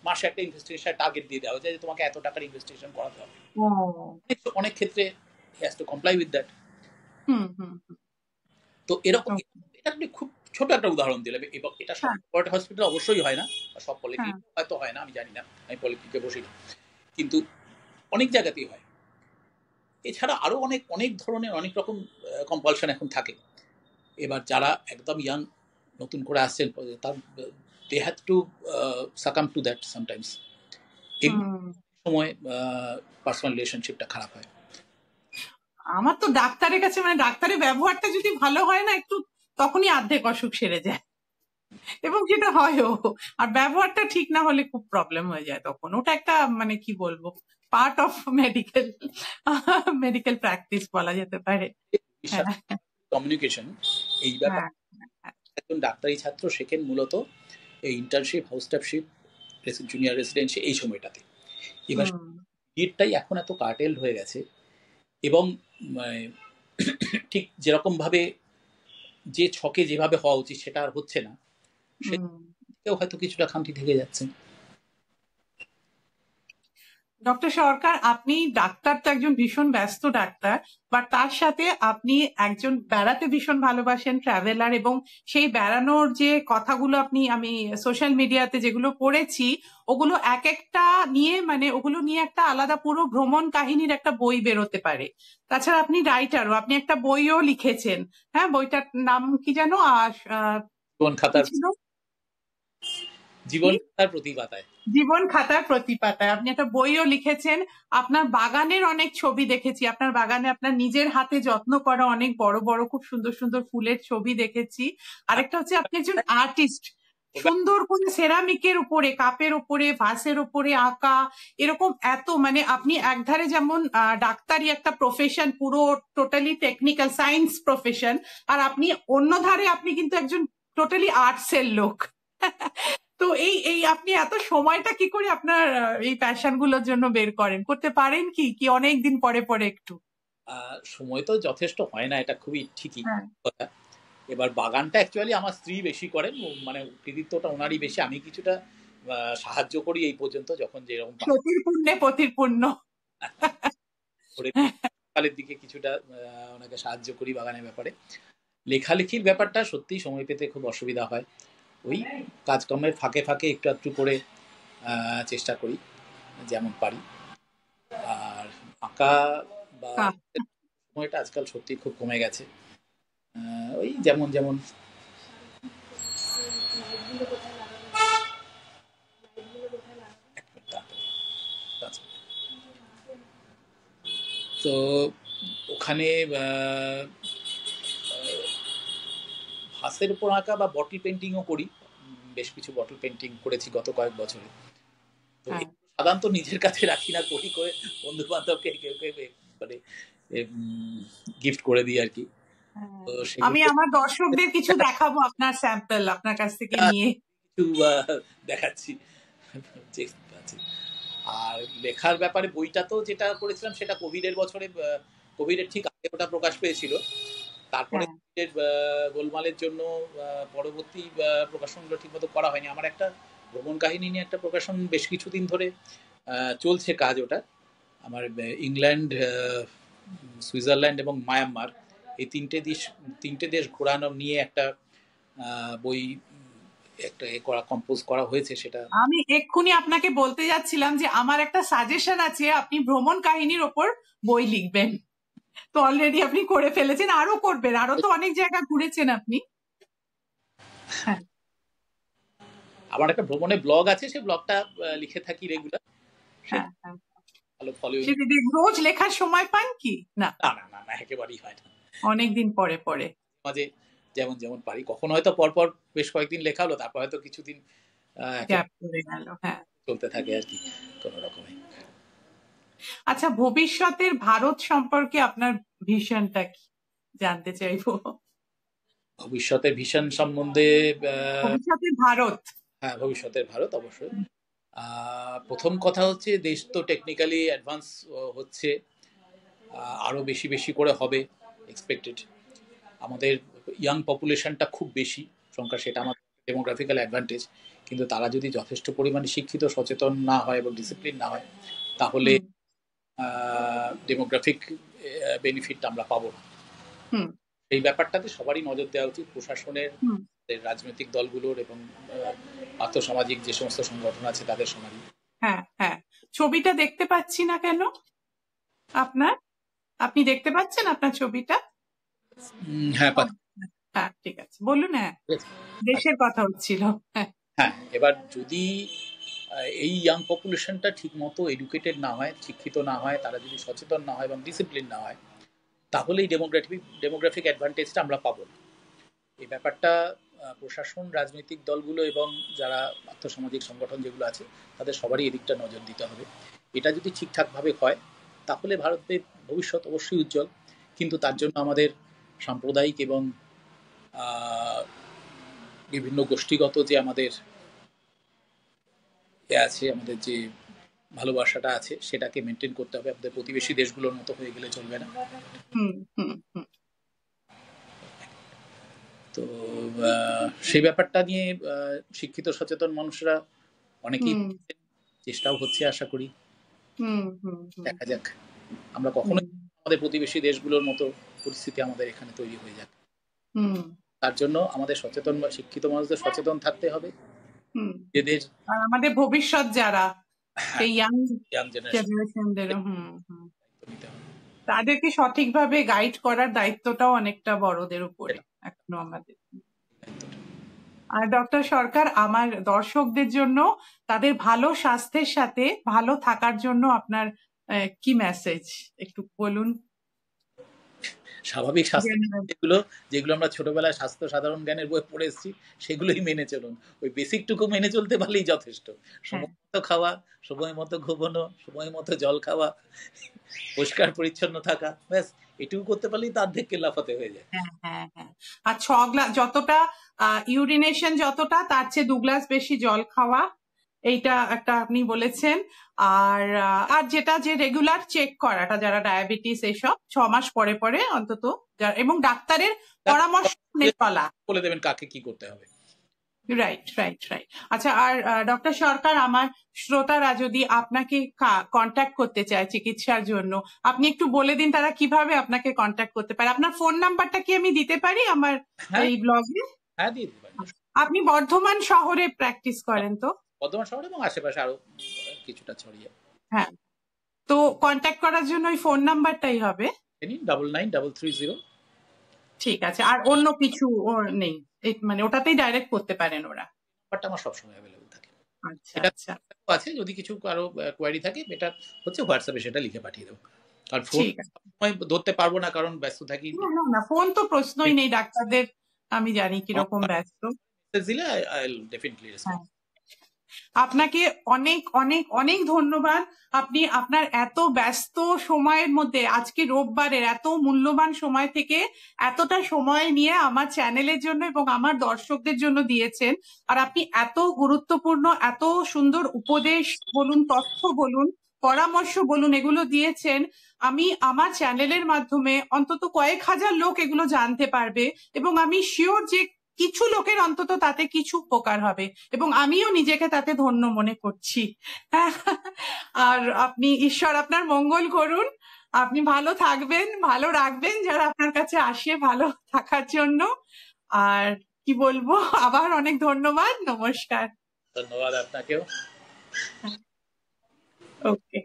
মাসে একটা ইনভেস্টিগেশন টার্গেট দিয়ে দেওয়া হয়েছে যে তোমাকে এত টাকার ইনভেস্টিগেশন করাতে হবে। ও অনেক ক্ষেত্রে he has to comply with that। হুম হুম হুম, তো এরকম okay, এটা আপনি খুব ছোট একটা উদাহরণ দিলাম, এবং এটা সব হ্যাঁ কর্পোরেট হসপিটাল অবশ্যই হয় না, বা সব হ্যাঁ পলিক্লিনিক হয়তো হয় না, আমি জানি না, আমি পলিক্লিনিকে বসি না, কিন্তু অনেক জায়গাতেই হয়। এছাড়া আরো অনেক অনেক ধরনের অনেক রকম কম্পালশন এখন থাকে। এবার যারা একদম ইয়াং নতুন করে আসছেন, তার they have to succumb to that sometimes. এই হুম। সময় পার্সোনাল রিলেশনশিপটা খারাপ হয়। আমার তো ডাক্তারের কাছে মানে ডাক্তারের ব্যবহারটা যদি ভালো হয় না একটু, তখনই অর্ধেক অসুখ সেরে যায়, এবং যেটা হয়ও। আর ব্যবহারটা ঠিক না হলে খুব প্রবলেম হয়ে যায় তখন। ওটা একটা মানে কি বলবো, part of medical medical practice বলা যেতে পারে। হ্যাঁ কমিউনিকেশন এই ব্যাপার হ্যাঁ হ্যাঁ, একজন ডাক্তারি ছাত্র শেখেন মূলত এই internship, house staffship, junior residency এই সময়টাতে। এবার হুম ভিড়টাই এখন এত কার্টেল হয়ে গেছে, এবং মানে, ঠিক যেরকম ভাবে যে ছকে যেভাবে হওয়া উচিত সেটা আর হচ্ছে না, হুম। সেটাও হয়তো কিছুটা খামতি থেকে যাচ্ছে। ডক্টর সরকার, আপনি ডাক্তার তো একজন ভীষণ ব্যস্ত ডাক্তার, বাট তার সাথে আপনি একজন বেড়াতে ভীষণ ভালোবাসেন, ট্রাভেলার, এবং সেই বেড়ানোর যে কথাগুলো আপনি, আমি সোশ্যাল মিডিয়াতে যেগুলো পড়েছি, ওগুলো এক একটা নিয়ে মানে ওগুলো নিয়ে একটা আলাদা পুরো ভ্রমণ কাহিনীর একটা বই বেরোতে পারে। তাছাড়া আপনি রাইটারও, আপনি একটা বইও লিখেছেন। হ্যাঁ, বইটার নাম কি যেন জীবন কি খাতার ছিল? জীবন খাতার প্রতি পাতায়। জীবন খাতার প্রতি পাতায় আপনি একটা বইও লিখেছেন। আপনার বাগানের অনেক ছবি দেখেছি, আপনার বাগানে আপনার নিজের হাতে যত্ন করা অনেক বড় বড় খুব সুন্দর সুন্দর ফুলের ছবি দেখেছি। আরেকটা হচ্ছে আপনি একজন আর্টিস্ট, সুন্দর করে সেরামিকের উপরে, কাপের উপরে, ভাসের উপরে আঁকা, এরকম এত মানে আপনি একধারে যেমন ডাক্তারি একটা প্রফেশন, পুরো টোটালি টেকনিক্যাল সায়েন্স প্রফেশন, আর আপনি অন্য ধারে আপনি কিন্তু একজন টোটালি আর্টসের লোক। তো এই এই আপনি এত সময়টা কি করে আপনার এই প্যাশন গুলোর জন্য বের করেন, করতে পারেন কি কি অনেক দিন পরে পরে একটু? সময় তো যথেষ্ট হয় না, এটা খুবই ঠিকই হ্যাঁ কথা। এবার বাগানটা অ্যাকচুয়ালি আমার স্ত্রী বেশি করেন, মানে কৃতিত্বটা ওনারই বেশি, আমি কিছুটা সাহায্য করি এই পর্যন্ত, যখন যেরকম সতীর পুণ্যে পতির পুণ্য। করে সকালের দিকে কিছুটা ওনাকে সাহায্য করি বাগানের ব্যাপারে। লেখালেখির ব্যাপারটা সত্যি সময় পেতে খুব অসুবিধা হয়, ওই কাজকর্মের ফাঁকে ফাঁকে একটু একটু করে চেষ্টা করি যেমন পারি। আর আঁকা বা বাহ, সময়টা আজকাল সত্যি খুব কমে গেছে, ওই যেমন যেমন। তো ওখানে ভাসের উপর আঁকা বা বটল পেন্টিংও করি, বেশ কিছু বটল পেন্টিং করেছি গত কয়েক বছরে। তো হ্যাঁ সাধারণত নিজের কাছে রাখি না, করি করে বন্ধু বান্ধবকে কেউ কেউ মানে গিফট করে দিই আর কি। হ্যাঁ। তো আমি সেগুলো আমার দর্শকদের কিছু দেখাবো আপনার স্যাম্পল আপনার কাছ থেকে নিয়ে। কিছু দেখাচ্ছি। আর লেখার ব্যাপারে বইটা তো যেটা করেছিলাম সেটা কোভিডের বছরে, কোভিডের ঠিক আগে ওটা প্রকাশ পেয়েছিল। তারপরে হ্যাঁ গোলমালের জন্য পরবর্তী প্রকাশনগুলো ঠিকমতো করা হয়নি। আমার একটা ভ্রমণ কাহিনী নিয়ে একটা প্রকাশন বেশ কিছুদিন ধরে চলছে কাজ, ওটা আমার ইংল্যান্ড, সুইজারল্যান্ড এবং মায়ানমার এই তিনটে দেশ ঘোরানো নিয়ে একটা বই একটা কম্পোজ করা হয়েছে। সেটা আমি এক্ষুনি আপনাকে বলতে যাচ্ছিলাম যে আমার একটা সাজেশন আছে, আপনি ভ্রমণ কাহিনীর ওপর বই লিখবেন। তো অলরেডি আপনি করে ফেলেছেন, আরো করবেন, আরো তো অনেক জায়গা ঘুরেছেন আপনি। হ্যাঁ আমার একটা ভ্রমণের ব্লগ আছে, সেই ব্লগটা লিখে থাকি রেগুলার, হ্যাঁ সেটা হ্যাঁ। ভালো ফলোইং। সেটা দিয়ে রোজ লেখার সময় পান কি না? না না না না, একেবারেই হয় না, অনেকদিন পরে পরে মাঝে যেমন যেমন পারি। কখনো হয়তো পরপর বেশ কয়েকদিন লেখা হলো, তারপর হয়তো কিছুদিন গ্যাপ পড়ে গেল। হ্যাঁ, চলতে থাকে আর কি কোনো রকমে। আচ্ছা, ভবিষ্যতের ভারত সম্পর্কে আপনার ভিশনটা কি জানতে চাইবো। ভবিষ্যতের ভিশন সম্বন্ধে ভবিষ্যতের ভারত। হ্যাঁ, ভবিষ্যতের ভারত অবশ্যই। প্রথম কথা হচ্ছে দেশ তো টেকনিক্যালি অ্যাডভান্স হচ্ছে, আরো বেশি বেশি করে হবে এক্সপেক্টেড। আমাদের ইয়াং পপুলেশনটা খুব বেশি সংখ্যা, সেটা আমাদের ডেমোগ্রাফিক্যাল অ্যাডভান্টেজ, কিন্তু তারা যদি যথেষ্ট পরিমাণে শিক্ষিত সচেতন না হয় এবং ডিসিপ্লিন না হয় তাহলে ডেমোগ্রাফিক বেনিফিট আমরা পাবো না। এই ব্যাপারটাতে সবারই নজর দেওয়া উচিত, প্রশাসনের, রাজনৈতিক দলগুলোর এবং আর্থসামাজিক যে সমস্ত সংগঠন আছে তাদের সবারই। হ্যাঁ হ্যাঁ, ছবিটা দেখতে পাচ্ছি না কেন আপনার? আপনি দেখতে পাচ্ছেন আপনার ছবিটা? হ্যাঁ হ্যাঁ ঠিক আছে, বলুন। হ্যাঁ, দেশের কথা হচ্ছিল। হ্যাঁ, এবার যদি এই ইয়াং পপুলেশনটা ঠিক মতো এডুকেটেড না হয়, শিক্ষিত না হয়, তারা যদি সচেতন না হয় এবং ডিসিপ্লিন না হয়, তাহলে এই ডেমোগ্রাফিক অ্যাডভান্টেজটা আমরা পাবো না। এই ব্যাপারটা প্রশাসন, রাজনৈতিক দলগুলো এবং যারা আর্থসামাজিক সংগঠন যেগুলো আছে তাদের সবারই এদিকটা নজর দিতে হবে। এটা যদি ঠিকঠাকভাবে হয় তাহলে ভারতের ভবিষ্যৎ অবশ্যই উজ্জ্বল, কিন্তু তার জন্য আমাদের সাম্প্রদায়িক এবং বিভিন্ন গোষ্ঠীগত যে আমাদের আছে, আমাদের যে ভালোবাসাটা আছে সেটাকে মেনটেন করতে হবে। আমাদের প্রতিবেশী দেশগুলোর মতো হয়ে গেলে চলবে না। তো সেই ব্যাপারটা নিয়ে শিক্ষিত সচেতন মানুষরা অনেকেই চেষ্টাও হচ্ছে, আশা করি। দেখা যাক, আমরা কখনো আমাদের প্রতিবেশী দেশগুলোর মতো পরিস্থিতি আমাদের এখানে তৈরি হয়ে যাক। তার জন্য আমাদের সচেতন বা শিক্ষিত মানুষদের সচেতন থাকতে হবে। এদের আমাদের ভবিষ্যৎ যারা সেই ইয়াং জেনারেশনদের তাদেরকে সঠিকভাবে গাইড করার দায়িত্বটাও অনেকটা বড়দের উপরে এখনো আমাদের। আর ডক্টর সরকার, আমার দর্শকদের জন্য তাদের ভালো স্বাস্থ্যের সাথে ভালো থাকার জন্য আপনার কি মেসেজ একটু বলুন। স্বাভাবিক স্বাস্থ্য যেগুলো আমরা ছোটবেলায় স্বাস্থ্য সাধারণ জ্ঞানের বই পড়ে এসেছি সেগুলোই মেনে চলুন। ওই বেসিকটুকু মেনে চলতে পারলেই যথেষ্ট। সময় মতো খাওয়া, সময় মতো ঘুমানো, সময় মতো জল খাওয়া, পরিষ্কার পরিচ্ছন্ন থাকা, ব্যাস এটুকু করতে পারলেই তার থেকে লাফাতে হয়ে যায়। আর 6 গ্লাস যতটা ইউরিনেশন যতটা, তার চেয়ে 2 গ্লাস বেশি জল খাওয়া, এইটা একটা আপনি বলেছেন। আর যেটা যে রেগুলার চেক করাটা, যারা ডায়াবেটিস এইসব 6 মাস পরে পরে অন্তত, এবং ডাক্তারের পরামর্শ নিয়ে চলা, বলে দেবেন কাকে কি করতে হবে। Right right right. আচ্ছা, আর ডক্টর সরকার, আমার শ্রোতারা যদি আপনাকে কন্ট্যাক্ট করতে চায় চিকিৎসার জন্য, আপনি একটু বলে দিন তারা কিভাবে আপনাকে কন্ট্যাক্ট করতে পারে। আপনার ফোন নাম্বারটা কি আমি দিতে পারি আমার এই ব্লগে? হ্যাঁ, দিয়ে দিতে পারি। আপনি বর্ধমান শহরে প্র্যাকটিস করেন তো? বর্ধমান শহরে এবং আশেপাশে আরো কিছুটা ছড়িয়ে। হ্যাঁ, তো কন্ট্যাক্ট করার জন্য ওই ফোন নাম্বারটাই হবে। 993330। ঠিক আছে, আর অন্য কিছু নেই? মানে ওটাতেই ডাইরেক্ট করতে পারেন ওরা? নাম্বারটা আমার সবসময় অ্যাভেলেবল থাকে। আচ্ছা আচ্ছা, আছে, যদি কিছু কারো কোয়ারি থাকে এটা হচ্ছে হোয়াটসঅ্যাপে সেটা লিখে পাঠিয়ে দেবো। কারণ ফোন ধরতে পারবো না, কারণ ব্যস্ত থাকি। না, ফোন তো প্রশ্নই নেই, ডাক্তারদের আমি জানি কিরকম ব্যস্ত। দিলে আই উইল ডেফিনেটলি রেসপন্ড। আপনাকে অনেক অনেক অনেক ধন্যবাদ। আপনি আপনার এত ব্যস্ত সময়ের মধ্যে আজকে রোববারের এত মূল্যবান সময় থেকে এতটা সময় নিয়ে আমার চ্যানেলের জন্য এবং আমার দর্শকদের জন্য দিয়েছেন। আর আপনি এত গুরুত্বপূর্ণ, এত সুন্দর উপদেশ বলুন, তথ্য বলুন, পরামর্শ বলুন, এগুলো দিয়েছেন। আমি আমার চ্যানেলের মাধ্যমে অন্তত কয়েক হাজার লোক এগুলো জানতে পারবে, এবং আমি শিওর যে কিছু লোকের অন্তত তাতে কিছু উপকার হবে, এবং আমিও নিজেকে তাতে ধন্য মনে করছি। আর আপনি, ঈশ্বর আপনার মঙ্গল করুন। আপনি ভালো থাকবেন, ভালো রাখবেন যারা আপনার কাছে আসে ভালো থাকার জন্য। আর কি বলবো, আবার অনেক ধন্যবাদ, নমস্কার। ধন্যবাদ আপনাকেও। ওকে।